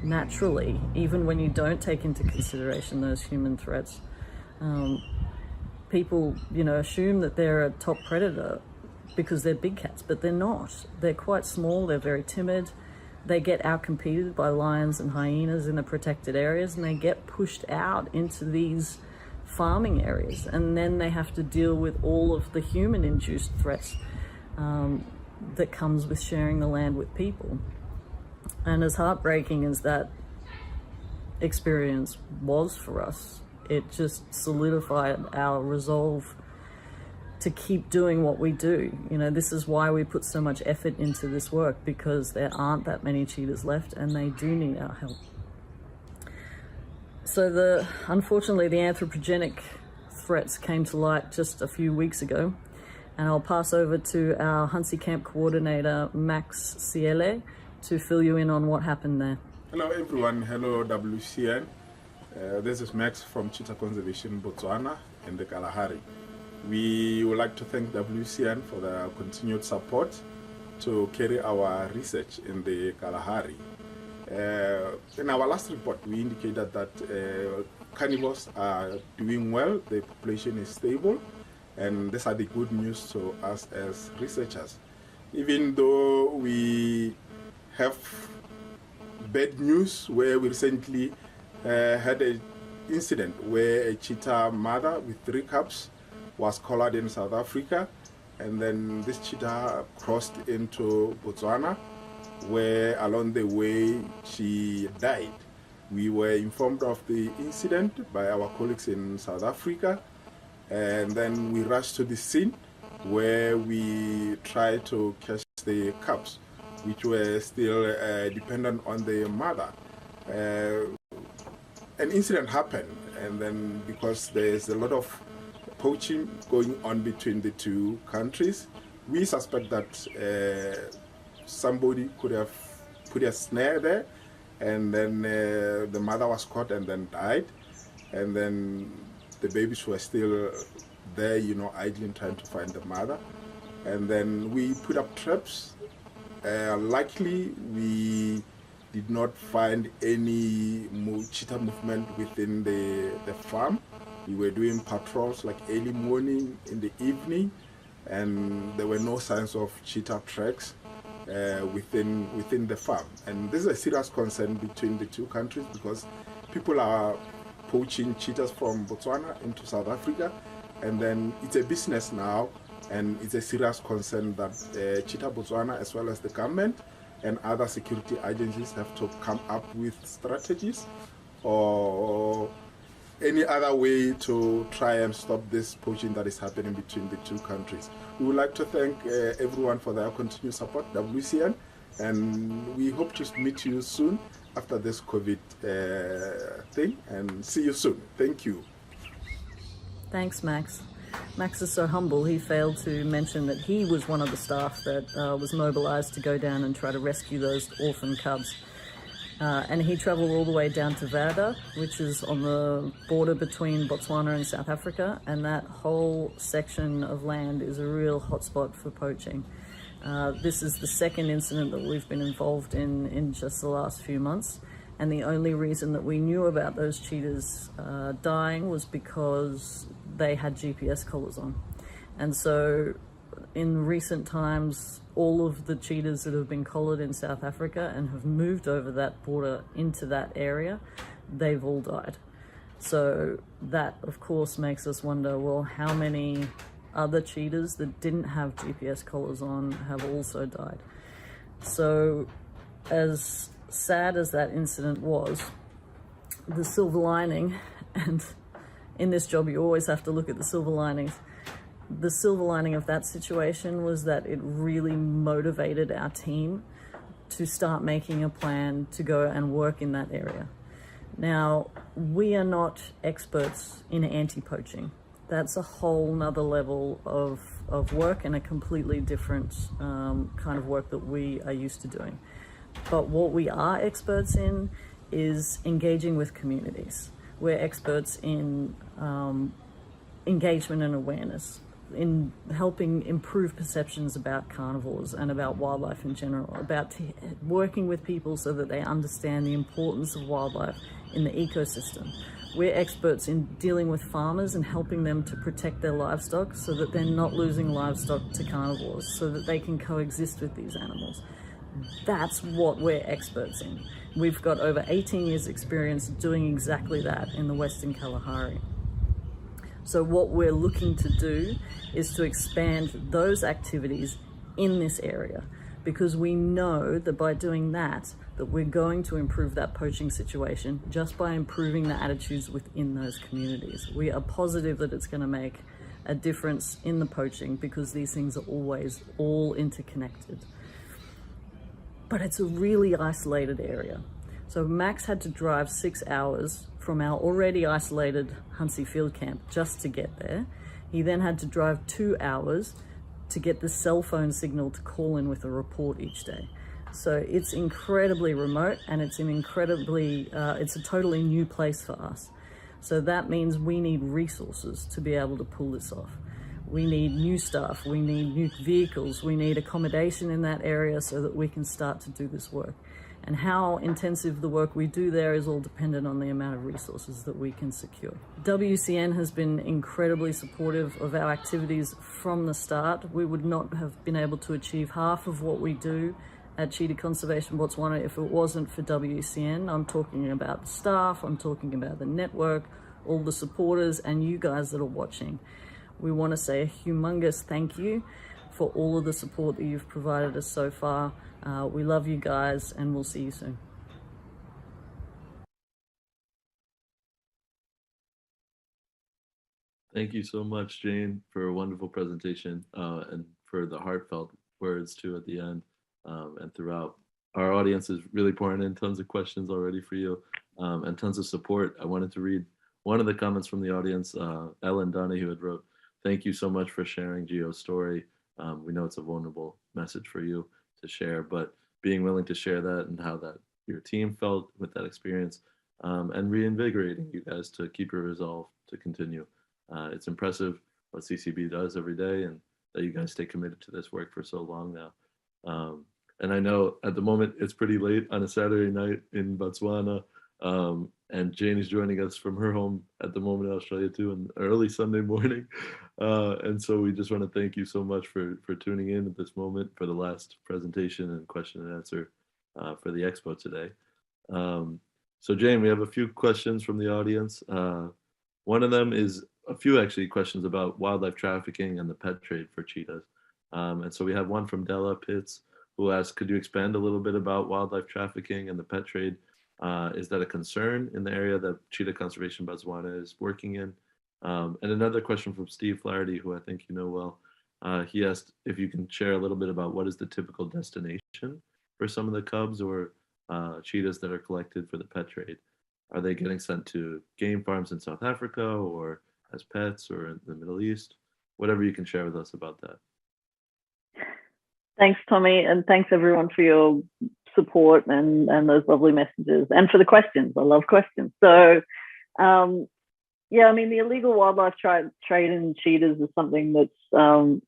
naturally, even when you don't take into consideration those human threats. People, you know, assume that they're a top predator because they're big cats, but they're not. They're quite small, they're very timid. They get outcompeted by lions and hyenas in the protected areas, and they get pushed out into these farming areas, and then they have to deal with all of the human-induced threats that comes with sharing the land with people. And as heartbreaking as that experience was for us, it just solidified our resolve to keep doing what we do. You know, this is why we put so much effort into this work, because there aren't that many cheetahs left and they do need our help. So unfortunately, the anthropogenic threats came to light just a few weeks ago, and I'll pass over to our Hansi Camp coordinator, Max Ciele, to fill you in on what happened there. Hello everyone, hello WCN. This is Max from Cheetah Conservation Botswana in the Kalahari. We would like to thank WCN for their continued support to carry our research in the Kalahari. In our last report, we indicated that carnivores are doing well, the population is stable, and these are the good news to us as researchers. Even though we have bad news, where we recently had an incident where a cheetah mother with 3 cubs was collared in South Africa, and then this cheetah crossed into Botswana, where along the way she died. We were informed of the incident by our colleagues in South Africa, and then we rushed to the scene where we tried to catch the cubs, which were still dependent on the mother. An incident happened, and then because there's a lot of poaching going on between the two countries, we suspect that somebody could have put a snare there, and then the mother was caught and then died, and then the babies were still there, you know, idling, trying to find the mother. And then we put up traps. Likely we did not find any cheetah movement within the farm. We were doing patrols like early morning, in the evening, and there were no signs of cheetah tracks within the farm. And this is a serious concern between the two countries, because people are poaching cheetahs from Botswana into South Africa, and then it's a business now, and it's a serious concern that Cheetah Botswana, as well as the government and other security agencies, have to come up with strategies or any other way to try and stop this poaching that is happening between the two countries. We would like to thank everyone for their continued support, WCN, and we hope to meet you soon after this COVID thing, and see you soon. Thank you. Thanks, Max. Max is so humble, he failed to mention that he was one of the staff that was mobilized to go down and try to rescue those orphan cubs. And he traveled all the way down to Verda, which is on the border between Botswana and South Africa, and that whole section of land is a real hotspot for poaching. This is the second incident that we've been involved in just the last few months, and the only reason that we knew about those cheetahs dying was because they had GPS collars on. And so in recent times, all of the cheetahs that have been collared in South Africa and have moved over that border into that area, they've all died. So that, of course, makes us wonder, well, how many other cheetahs that didn't have GPS collars on have also died? So as sad as that incident was, the silver lining, and in this job you always have to look at the silver linings, the silver lining of that situation was that it really motivated our team to start making a plan to go and work in that area. Now, we are not experts in anti-poaching. That's a whole nother level of work and a completely different kind of work that we are used to doing. But what we are experts in is engaging with communities. We're experts in engagement and awareness. in helping improve perceptions about carnivores and about wildlife in general, about working with people so that they understand the importance of wildlife in the ecosystem. We're experts in dealing with farmers and helping them to protect their livestock so that they're not losing livestock to carnivores, so that they can coexist with these animals. That's what we're experts in. We've got over 18 years experience doing exactly that in the Western Kalahari. So what we're looking to do is to expand those activities in this area, because we know that by doing that we're going to improve that poaching situation just by improving the attitudes within those communities. We are positive that it's going to make a difference in the poaching, because these things are always all interconnected. But it's a really isolated area. So Max had to drive 6 hours from our already isolated Huntsy Field Camp just to get there. He then had to drive 2 hours to get the cell phone signal to call in with a report each day. So it's incredibly remote, and it's a totally new place for us. So that means we need resources to be able to pull this off. We need new staff, we need new vehicles, we need accommodation in that area so that we can start to do this work. And how intensive the work we do there is all dependent on the amount of resources that we can secure. WCN has been incredibly supportive of our activities from the start. We would not have been able to achieve half of what we do at Cheetah Conservation Botswana if it wasn't for WCN. I'm talking about the staff, I'm talking about the network, all the supporters, and you guys that are watching. We want to say a humongous thank you for all of the support that you've provided us so far. We love you guys, and we'll see you soon. Thank you so much, Jane, for a wonderful presentation and for the heartfelt words too at the end and throughout. Our audience is really pouring in tons of questions already for you and tons of support. I wanted to read one of the comments from the audience. Ellen Donahue had wrote, "Thank you so much for sharing Gio's story. We know it's a vulnerable message for you to share, but being willing to share that and how that your team felt with that experience and reinvigorating you guys to keep your resolve to continue. It's impressive what CCB does every day and that you guys stay committed to this work for so long now. And I know at the moment it's pretty late on a Saturday night in Botswana, and Jane is joining us from her home at the moment in Australia too, and early Sunday morning. And so we just want to thank you so much for tuning in at this moment for the last presentation and question and answer for the Expo today. So Jane, we have a few questions from the audience. One of them is a few actually questions about wildlife trafficking and the pet trade for cheetahs. And so we have one from Della Pitts who asks, could you expand a little bit about wildlife trafficking and the pet trade? Is that a concern in the area that Cheetah Conservation Botswana is working in? And another question from Steve Flaherty, who I think you know well. He asked if you can share a little bit about what is the typical destination for some of the cubs or cheetahs that are collected for the pet trade. Are they getting sent to game farms in South Africa or as pets or in the Middle East? Whatever you can share with us about that. Thanks, Tommy, and thanks everyone for your support and those lovely messages and for the questions. I love questions. So, yeah, I mean, the illegal wildlife trade in cheetahs is something that's,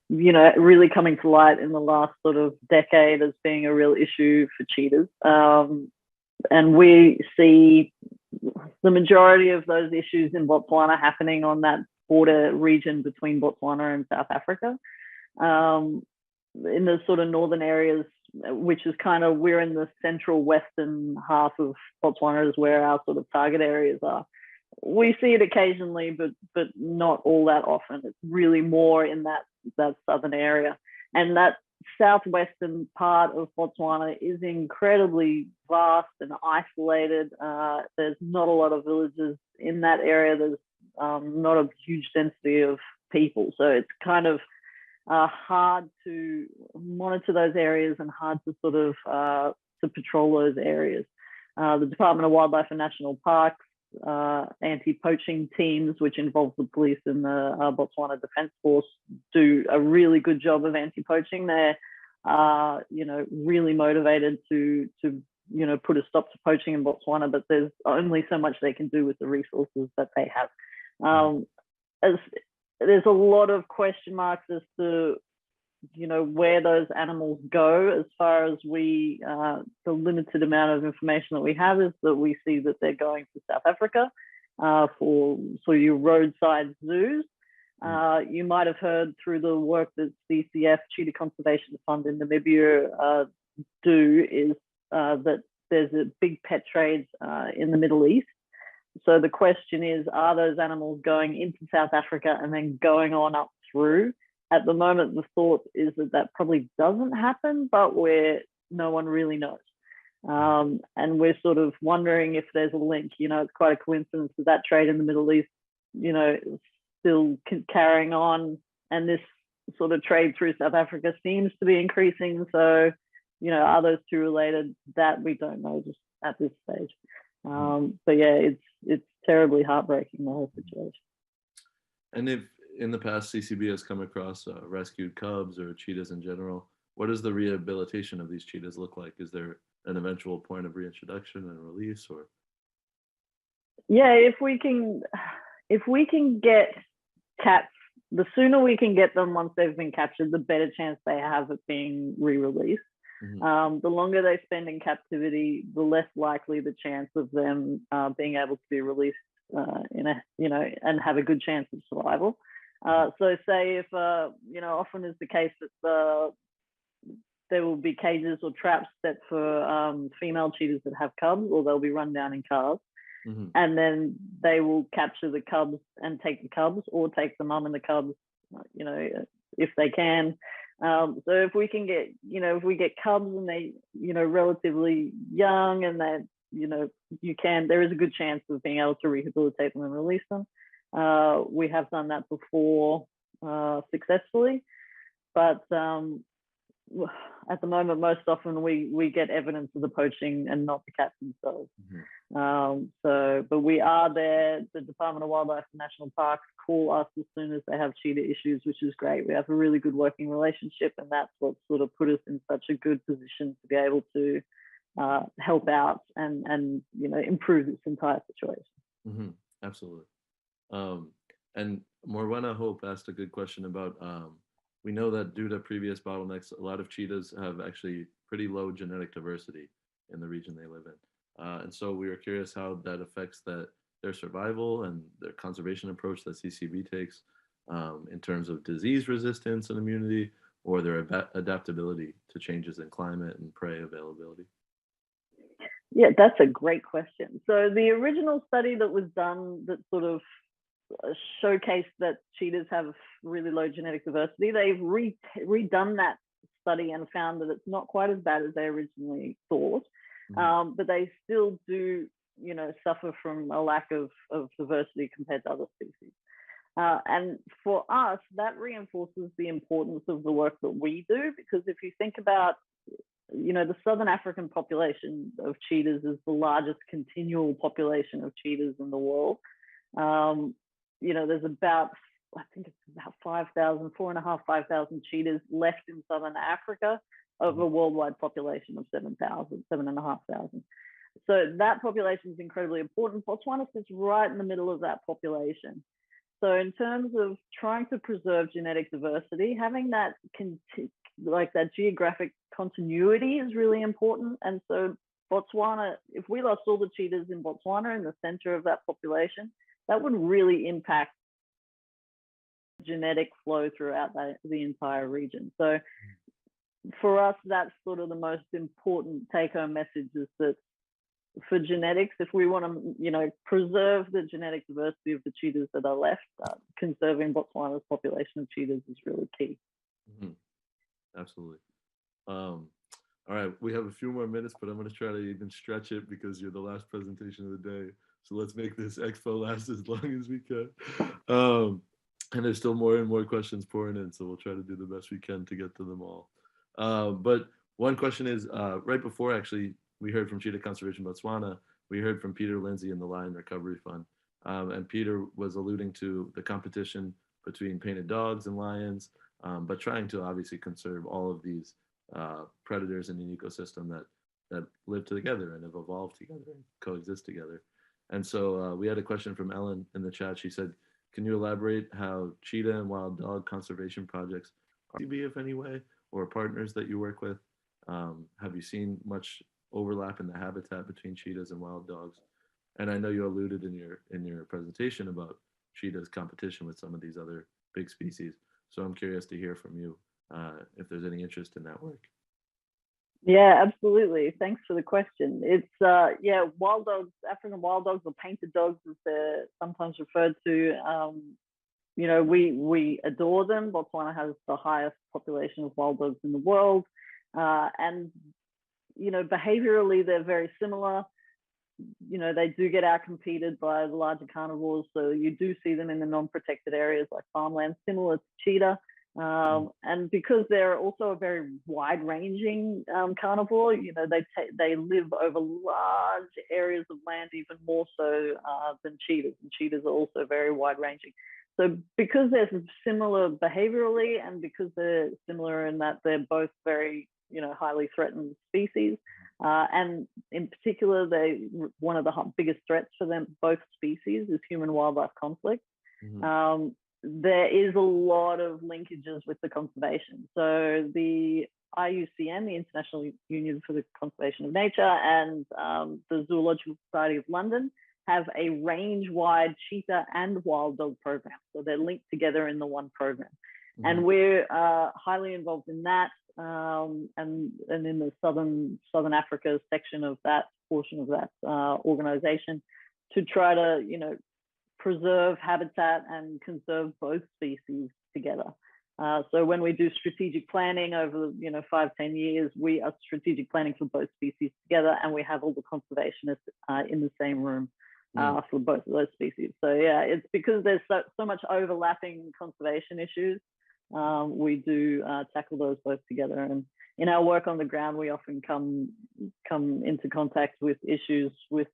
you know, really coming to light in the last sort of decade as being a real issue for cheetahs. And we see the majority of those issues in Botswana happening on that border region between Botswana and South Africa. In the sort of northern areas, which is kind of, we're in the central western half of Botswana is where our sort of target areas are. We see it occasionally, but not all that often. It's really more in that southern area. And that southwestern part of Botswana is incredibly vast and isolated. There's not a lot of villages in that area. There's not a huge density of people. So it's kind of hard to monitor those areas and hard to sort of to patrol those areas. The Department of Wildlife and National Parks anti-poaching teams, which involve the police and the Botswana Defence Force, do a really good job of anti-poaching. They're you know, really motivated to you know, put a stop to poaching in Botswana, but there's only so much they can do with the resources that they have. there's a lot of question marks as to, where those animals go. As far as the limited amount of information that we have is that we see that they're going to South Africa for your roadside zoos. You might have heard through the work that CCF, Cheetah Conservation Fund in Namibia, do is that there's a big pet trade in the Middle East. So the question is, are those animals going into South Africa and then going on up through? At the moment, the thought is that probably doesn't happen, but no one really knows. And we're sort of wondering if there's a link. It's quite a coincidence that trade in the Middle East, is still carrying on, and this sort of trade through South Africa seems to be increasing. So, are those two related? That we don't know just at this stage. But yeah, it's terribly heartbreaking, the whole situation. And if in the past CCB has come across rescued cubs or cheetahs in general, what does the rehabilitation of these cheetahs look like? Is there an eventual point of reintroduction and release, or? Yeah, if we can get cats, the sooner we can get them once they've been captured, the better chance they have of being re-released. The longer they spend in captivity, the less likely the chance of them being able to be released and have a good chance of survival. So say if often is the case that there will be cages or traps set for female cheetahs that have cubs, or they'll be run down in cars. And then they will capture the cubs and take the cubs, or take the mum and the cubs, if they can. So if we can get, if we get cubs and they, relatively young, and that, there is a good chance of being able to rehabilitate them and release them. We have done that before successfully, but at the moment, most often we get evidence of the poaching and not the cats themselves. But we are there. The Department of Wildlife and National Parks call us as soon as they have cheetah issues, which is great. We have a really good working relationship, and that's what sort of put us in such a good position to be able to help out and improve this entire situation. Absolutely. And Morwana Hope asked a good question about, we know that due to previous bottlenecks, a lot of cheetahs have actually pretty low genetic diversity in the region they live in. And so we were curious how that affects their survival and their conservation approach that CCB takes in terms of disease resistance and immunity, or their adaptability to changes in climate and prey availability. Yeah, that's a great question. So the original study that was done that sort of showcased that cheetahs have really low genetic diversity, they've redone that study and found that it's not quite as bad as they originally thought. But they still do, suffer from a lack of diversity compared to other species. And for us, that reinforces the importance of the work that we do, because if you think about, the Southern African population of cheetahs is the largest continual population of cheetahs in the world. There's about, I think it's about 5,000 cheetahs left in Southern Africa of a worldwide population of 7,500. So that population is incredibly important. Botswana sits right in the middle of that population. So in terms of trying to preserve genetic diversity, having that that geographic continuity is really important. And so Botswana, if we lost all the cheetahs in Botswana in the center of that population, that would really impact genetic flow throughout the entire region. So for us, that's sort of the most important take-home message, is that for genetics, if we want to, preserve the genetic diversity of the cheetahs that are left, conserving Botswana's population of cheetahs is really key. Absolutely. All right, we have a few more minutes, but I'm going to try to even stretch it because you're the last presentation of the day. So let's make this expo last as long as we can. And there's still more and more questions pouring in, so we'll try to do the best we can to get to them all. But one question is, right before actually we heard from Cheetah Conservation Botswana, we heard from Peter Lindsay in the Lion Recovery Fund. And Peter was alluding to the competition between painted dogs and lions, but trying to obviously conserve all of these predators in an ecosystem that live together and have evolved together and coexist together. And so we had a question from Ellen in the chat. She said, Can you elaborate how cheetah and wild dog conservation projects are CB, if any way, or partners that you work with? Have you seen much overlap in the habitat between cheetahs and wild dogs? And I know you alluded in your presentation about cheetahs' competition with some of these other big species. So I'm curious to hear from you if there's any interest in that work. Yeah, absolutely. Thanks for the question. It's yeah, wild dogs, African wild dogs, or painted dogs, as they're sometimes referred to. You know, we adore them. Botswana has the highest population of wild dogs in the world, and you know, behaviorally they're very similar. You know, they do get outcompeted by the larger carnivores, so you do see them in the non-protected areas like farmland, similar to cheetah. And because they're also a very wide-ranging carnivore, you know, they live over large areas of land, even more so than cheetahs. And cheetahs are also very wide-ranging. So because they're similar behaviorally, and because they're similar in that they're both very, you know, highly threatened species, and in particular, one of the biggest threats for them, both species, is human-wildlife conflict. Mm-hmm. There is a lot of linkages with the conservation. So the IUCN, the International Union for the Conservation of Nature, and the Zoological Society of London have a range-wide cheetah and wild dog program. So they're linked together in the one program. Mm-hmm. And we're highly involved in that, and in the Southern Africa section of that portion of that organization, to try to, you know, preserve habitat and conserve both species together. So when we do strategic planning over, you know, 5-10 years, we are strategic planning for both species together, and we have all the conservationists in the same room for both of those species. So yeah, it's because there's so much overlapping conservation issues. We do tackle those both together, and in our work on the ground, we often come into contact with issues with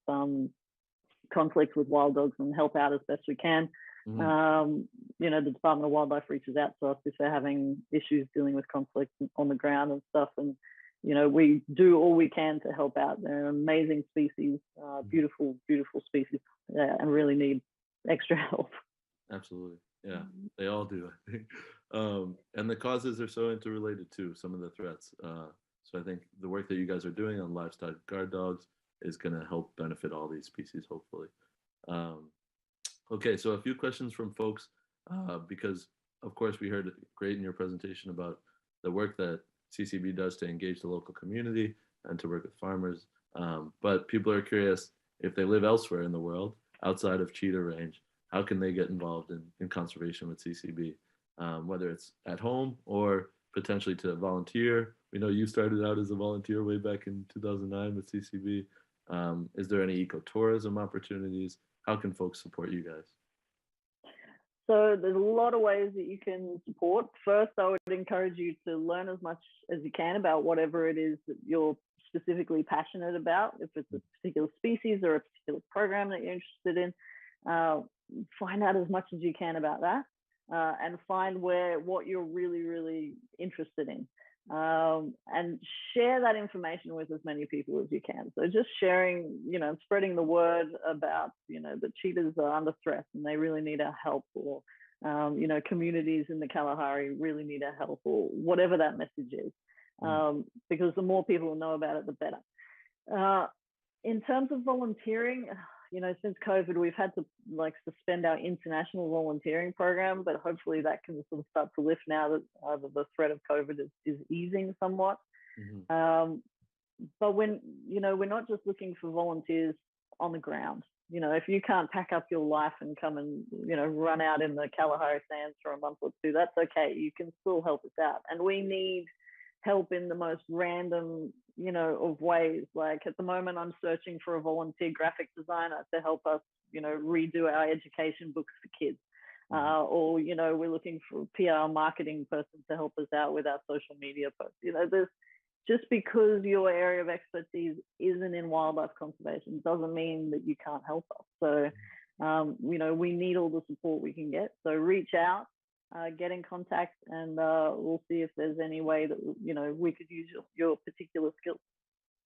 conflict with wild dogs and help out as best we can. Mm-hmm. You know, the Department of Wildlife reaches out to us if they're having issues dealing with conflict on the ground and stuff, and you know, we do all we can to help out. They're an amazing species, beautiful species, and really need extra help. Absolutely, yeah, they all do, I think. And the causes are so interrelated too, some of the threats. So I think the work that you guys are doing on livestock guard dogs is going to help benefit all these species, hopefully. Okay, so a few questions from folks, because of course we heard great in your presentation about the work that CCB does to engage the local community and to work with farmers. But people are curious, if they live elsewhere in the world, outside of cheetah range, how can they get involved in conservation with CCB? Whether it's at home or potentially to volunteer. We know you started out as a volunteer way back in 2009 with CCB. Is there any ecotourism opportunities? How can folks support you guys? So there's a lot of ways that you can support. First, I would encourage you to learn as much as you can about whatever it is that you're specifically passionate about. If it's a particular species or a particular program that you're interested in, find out as much as you can about that, and find what you're really interested in. And share that information with as many people as you can. So just sharing, you know, spreading the word about, you know, that cheetahs are under threat and they really need our help, or, you know, communities in the Kalahari really need our help, or whatever that message is. Because the more people who know about it, the better. In terms of volunteering, you know, since COVID, we've had to like suspend our international volunteering program, but hopefully that can sort of start to lift now that the threat of COVID is easing somewhat. Mm-hmm. But when, you know, we're not just looking for volunteers on the ground. You know, if you can't pack up your life and come and, you know, run out in the Kalahari sands for a month or two, that's okay. You can still help us out. And we need help in the most random, you know, of ways. Like at the moment, I'm searching for a volunteer graphic designer to help us, you know, redo our education books for kids. Or, you know, we're looking for a PR marketing person to help us out with our social media posts. You know, there's just because your area of expertise isn't in wildlife conservation doesn't mean that you can't help us. So, you know, we need all the support we can get. So reach out. Get in contact, and we'll see if there's any way that, you know, we could use your particular skills.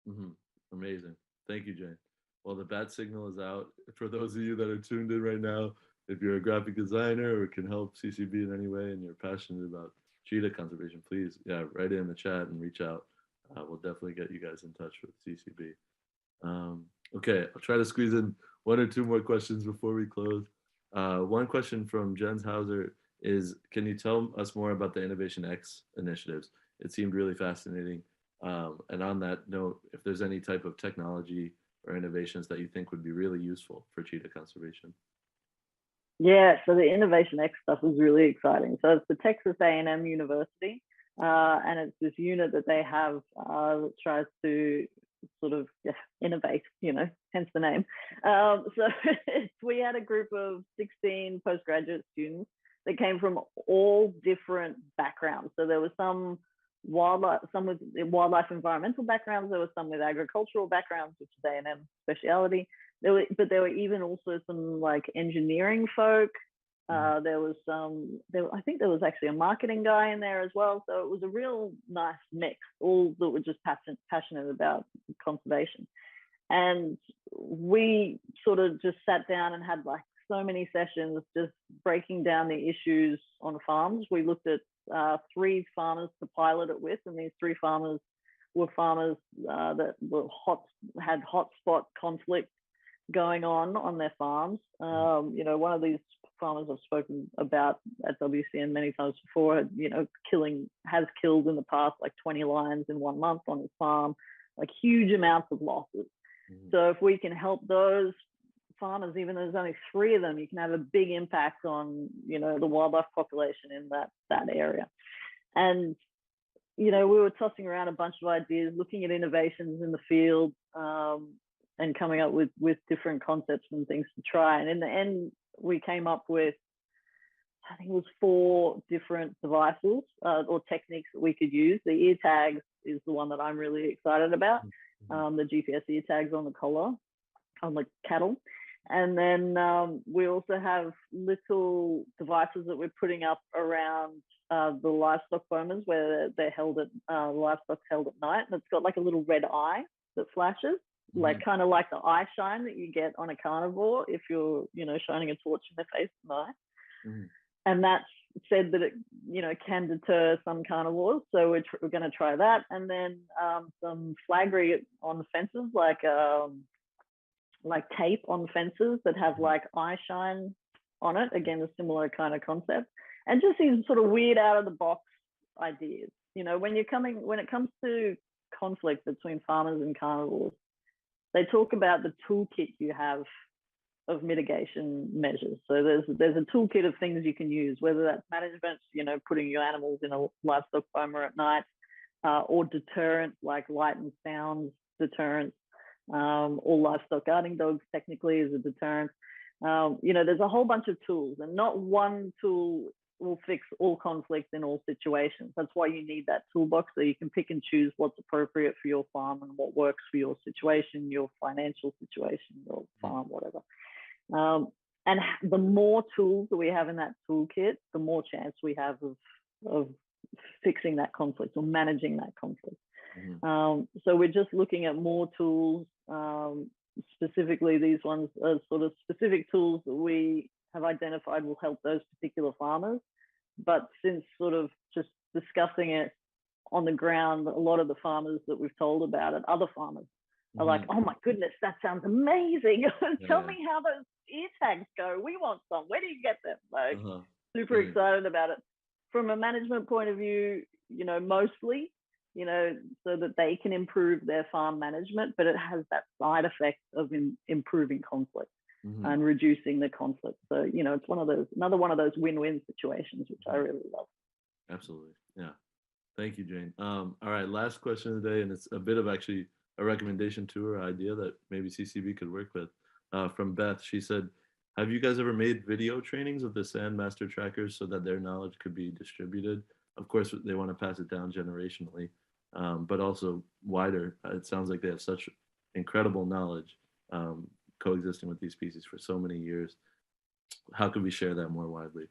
Mm-hmm. Amazing. Thank you, Jane. Well, the bat signal is out. For those of you that are tuned in right now, if you're a graphic designer or can help CCB in any way and you're passionate about cheetah conservation, please, write it in the chat and reach out. We'll definitely get you guys in touch with CCB. Okay, I'll try to squeeze in one or two more questions before we close. One question from Jens Hauser is, can you tell us more about the Innovation X initiatives? It seemed really fascinating. And on that note, if there's any type of technology or innovations that you think would be really useful for cheetah conservation. Yeah, so the Innovation X stuff is really exciting. So it's the Texas A&M University, and it's this unit that they have that tries to sort of innovate, hence the name. So we had a group of 16 postgraduate students that came from all different backgrounds. So there was some with wildlife environmental backgrounds, there was some with agricultural backgrounds, which is A&M speciality. But there were even also some like engineering folk. There was I think there was actually a marketing guy in there as well. So it was a real nice mix, all that were just passionate about conservation. And we sort of just sat down and had like so many sessions just breaking down the issues on farms. We looked at 3 farmers to pilot it with, and these 3 farmers were farmers that were had hotspot conflict going on their farms. One of these farmers I've spoken about at WCN many times before, has killed in the past like 20 lions in 1 month on his farm, like huge amounts of losses. So if we can help those farmers, even though there's only 3 of them, you can have a big impact on, the wildlife population in that area. And, we were tossing around a bunch of ideas, looking at innovations in the field, and coming up with different concepts and things to try. And in the end, we came up with, I think it was 4 different devices or techniques that we could use. The ear tags is the one that I'm really excited about. The GPS ear tags on the collar, on the cattle. And then we also have little devices that we're putting up around the livestock bomas, where they're held at livestock held at night, and it's got like a little red eye that flashes, like kind of like the eye shine that you get on a carnivore if you're shining a torch in their face at night. And that's said that it can deter some carnivores, so we're going to try that. And then some flaggery on the fences, like tape on fences that have like eye shine on it. Again, a similar kind of concept. And just these sort of weird out of the box ideas. When it comes to conflict between farmers and carnivores, they talk about the toolkit you have of mitigation measures. So there's a toolkit of things you can use, whether that's management, putting your animals in a livestock boma at night, or deterrent, like light and sound deterrent. All livestock guarding dogs technically is a deterrent. There's a whole bunch of tools, and not one tool will fix all conflicts in all situations. That's why you need that toolbox, so you can pick and choose what's appropriate for your farm and what works for your situation, your financial situation, your farm, whatever. And the more tools that we have in that toolkit, the more chance we have of fixing that conflict or managing that conflict. So we're just looking at more tools, specifically these ones are sort of specific tools that we have identified will help those particular farmers. But since sort of just discussing it on the ground, a lot of the farmers that we've told about it, other farmers are like, oh my goodness, that sounds amazing. Tell me how those ear tags go. We want some. Where do you get them? Like, super excited about it. From a management point of view, mostly, so that they can improve their farm management, but it has that side effect of improving conflict and reducing the conflict. So, it's another one of those win-win situations, which I really love. Absolutely. Yeah. Thank you, Jane. All right, last question of the day, and it's a bit of actually a recommendation to her idea that maybe CCB could work with. From Beth, she said, have you guys ever made video trainings of the Sand Master trackers so that their knowledge could be distributed? Of course, they want to pass it down generationally, but also wider. It sounds like they have such incredible knowledge coexisting with these species for so many years. How could we share that more widely?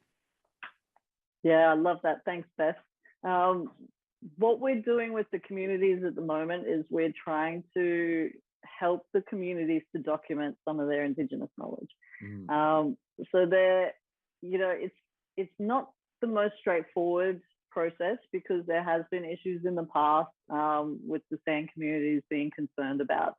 Yeah, I love that. Thanks, Beth. What we're doing with the communities at the moment is we're trying to help the communities to document some of their Indigenous knowledge. Mm. So they're, you know, it's not the most straightforward process because there has been issues in the past with the San communities being concerned about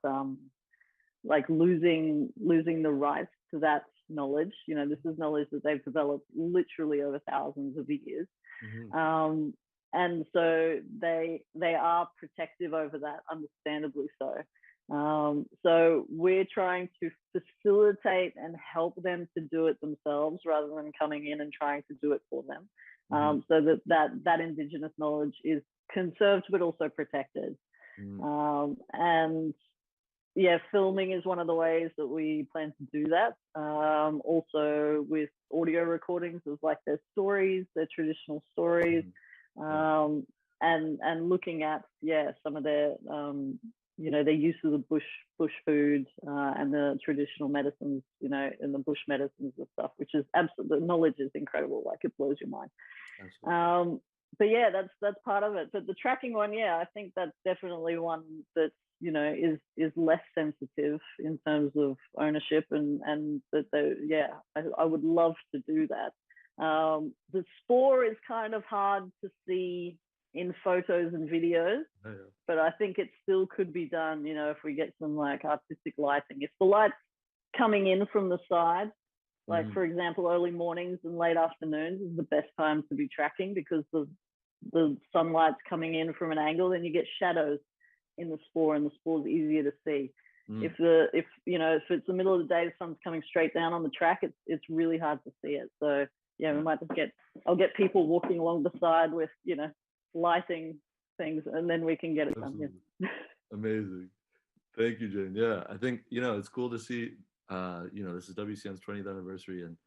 like losing the rights to that knowledge. You know, this is knowledge that they've developed literally over thousands of years. Mm-hmm. And so they are protective over that, understandably so. So we're trying to facilitate and help them to do it themselves rather than coming in and trying to do it for them. So that Indigenous knowledge is conserved but also protected. And yeah, filming is one of the ways that we plan to do that. Also with audio recordings of like their stories, their traditional stories, and looking at some of their you know, their use of the bush food and the traditional medicines, you know, and the bush medicines and stuff, which is absolutely, the knowledge is incredible. Like it blows your mind. But yeah, that's part of it. But the tracking one, I think that's definitely one that, you know, is less sensitive in terms of ownership and that I would love to do that. The spore is kind of hard to see in photos and videos, but I think it still could be done, you know, if we get some like artistic lighting. If the light's coming in from the side, like for example, early mornings and late afternoons is the best time to be tracking because the sunlight's coming in from an angle, then you get shadows in the spore and the spore is easier to see. If you know, if it's the middle of the day, the sun's coming straight down on the track, it's really hard to see it. So yeah, we might just I'll get people walking along the side with, you know, lighting things, and then we can get it done. Yeah. Amazing. Thank you, Jane. Yeah, I think, you know, it's cool to see, you know, this is WCN's 20th anniversary, and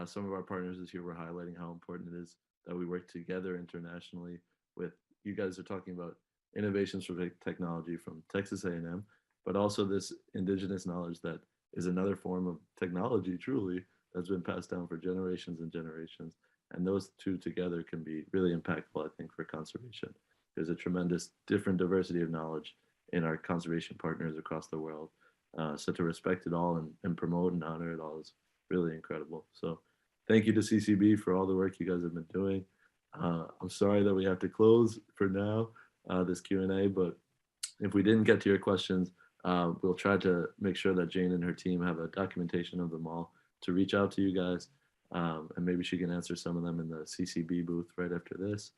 some of our partners this year were highlighting how important it is that we work together internationally with, you guys are talking about innovations for technology from Texas A&M, but also this Indigenous knowledge that is another form of technology, truly, that's been passed down for generations and generations. And those two together can be really impactful, I think, for conservation. There's a tremendous different diversity of knowledge in our conservation partners across the world. So to respect it all and promote and honor it all is really incredible. So thank you to CCB for all the work you guys have been doing. I'm sorry that we have to close for now, this Q&A, but if we didn't get to your questions, we'll try to make sure that Jane and her team have a documentation of them all to reach out to you guys. And maybe she can answer some of them in the CCB booth right after this.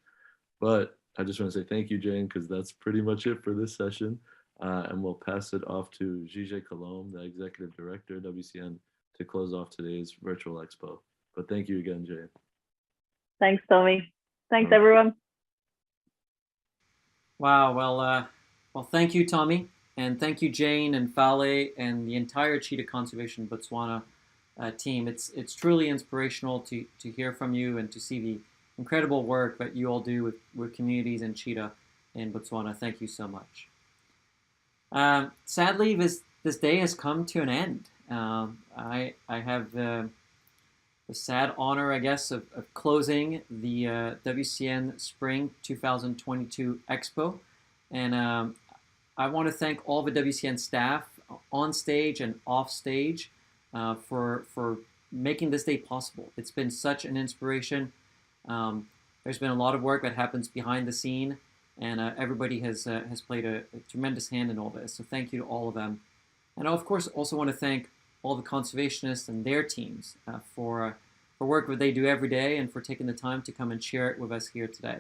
But I just want to say thank you, Jane, because that's pretty much it for this session. And we'll pass it off to Gigi Colombe, the Executive Director of WCN, to close off today's virtual expo. But thank you again, Jane. Thanks, Tommy. Thanks, everyone. Wow. Well, thank you, Tommy. And thank you, Jane and Fale and the entire Cheetah Conservation Botswana team. It's truly inspirational to hear from you and to see the incredible work that you all do with communities and cheetah in Botswana. Thank you so much. Sadly, this day has come to an end. I have the sad honor, I guess, of closing the WCN Spring 2022 Expo. And I want to thank all the WCN staff on stage and off stage for making this day possible. It's been such an inspiration. There's been a lot of work that happens behind the scene, and everybody has played a tremendous hand in all this. So thank you to all of them. And I, of course, also want to thank all the conservationists and their teams for work that they do every day and for taking the time to come and share it with us here today.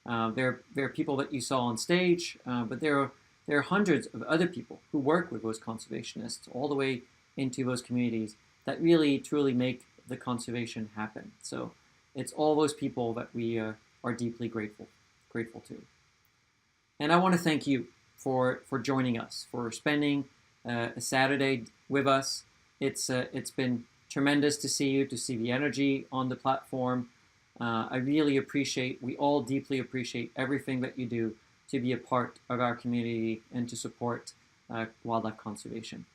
There are people that you saw on stage, but there are hundreds of other people who work with those conservationists all the way into those communities that really, truly make the conservation happen. So it's all those people that we are deeply grateful to. And I want to thank you for joining us, for spending a Saturday with us. It's been tremendous to see you, to see the energy on the platform. I really appreciate, we all deeply appreciate everything that you do to be a part of our community and to support wildlife conservation.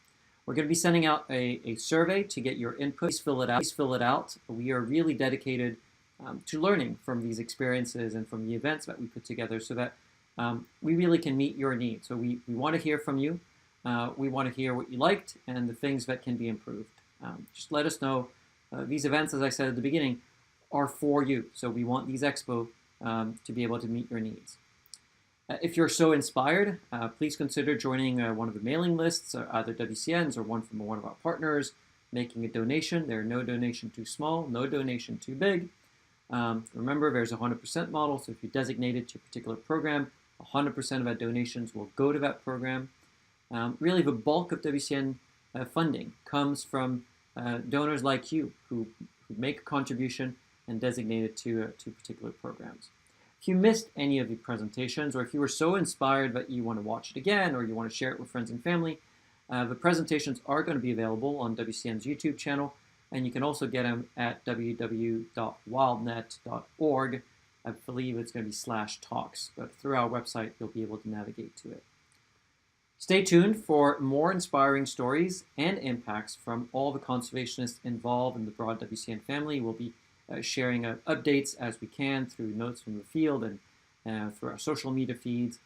We're going to be sending out a survey to get your input. Please fill it out. We are really dedicated to learning from these experiences and from the events that we put together so that we really can meet your needs. So we want to hear from you. We want to hear what you liked and the things that can be improved. Just let us know. These events, as I said at the beginning, are for you. So we want these Expo to be able to meet your needs. If you're so inspired, please consider joining one of the mailing lists, either WCN's or one from one of our partners, making a donation. There's no donation too small, no donation too big. Remember, there's a 100% model, so if you're designated to a particular program, 100% of our donations will go to that program. Really, the bulk of WCN funding comes from donors like you who make a contribution and designate it to particular programs. If you missed any of the presentations, or if you were so inspired that you want to watch it again, or you want to share it with friends and family, the presentations are going to be available on WCN's YouTube channel, and you can also get them at www.wildnet.org. I believe it's going to be /talks, but through our website, you'll be able to navigate to it. Stay tuned for more inspiring stories and impacts from all the conservationists involved in the broad WCN family. We'll be sharing updates as we can through notes from the field and through our social media feeds.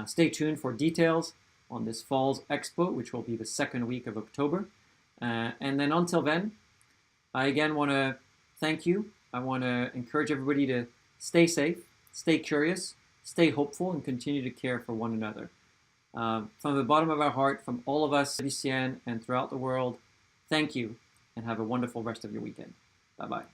Stay tuned for details on this fall's Expo, which will be the second week of October. And then until then, I again want to thank you. I want to encourage everybody to stay safe, stay curious, stay hopeful, and continue to care for one another. From the bottom of our heart, from all of us at WCN and throughout the world, thank you, and have a wonderful rest of your weekend. Bye-bye.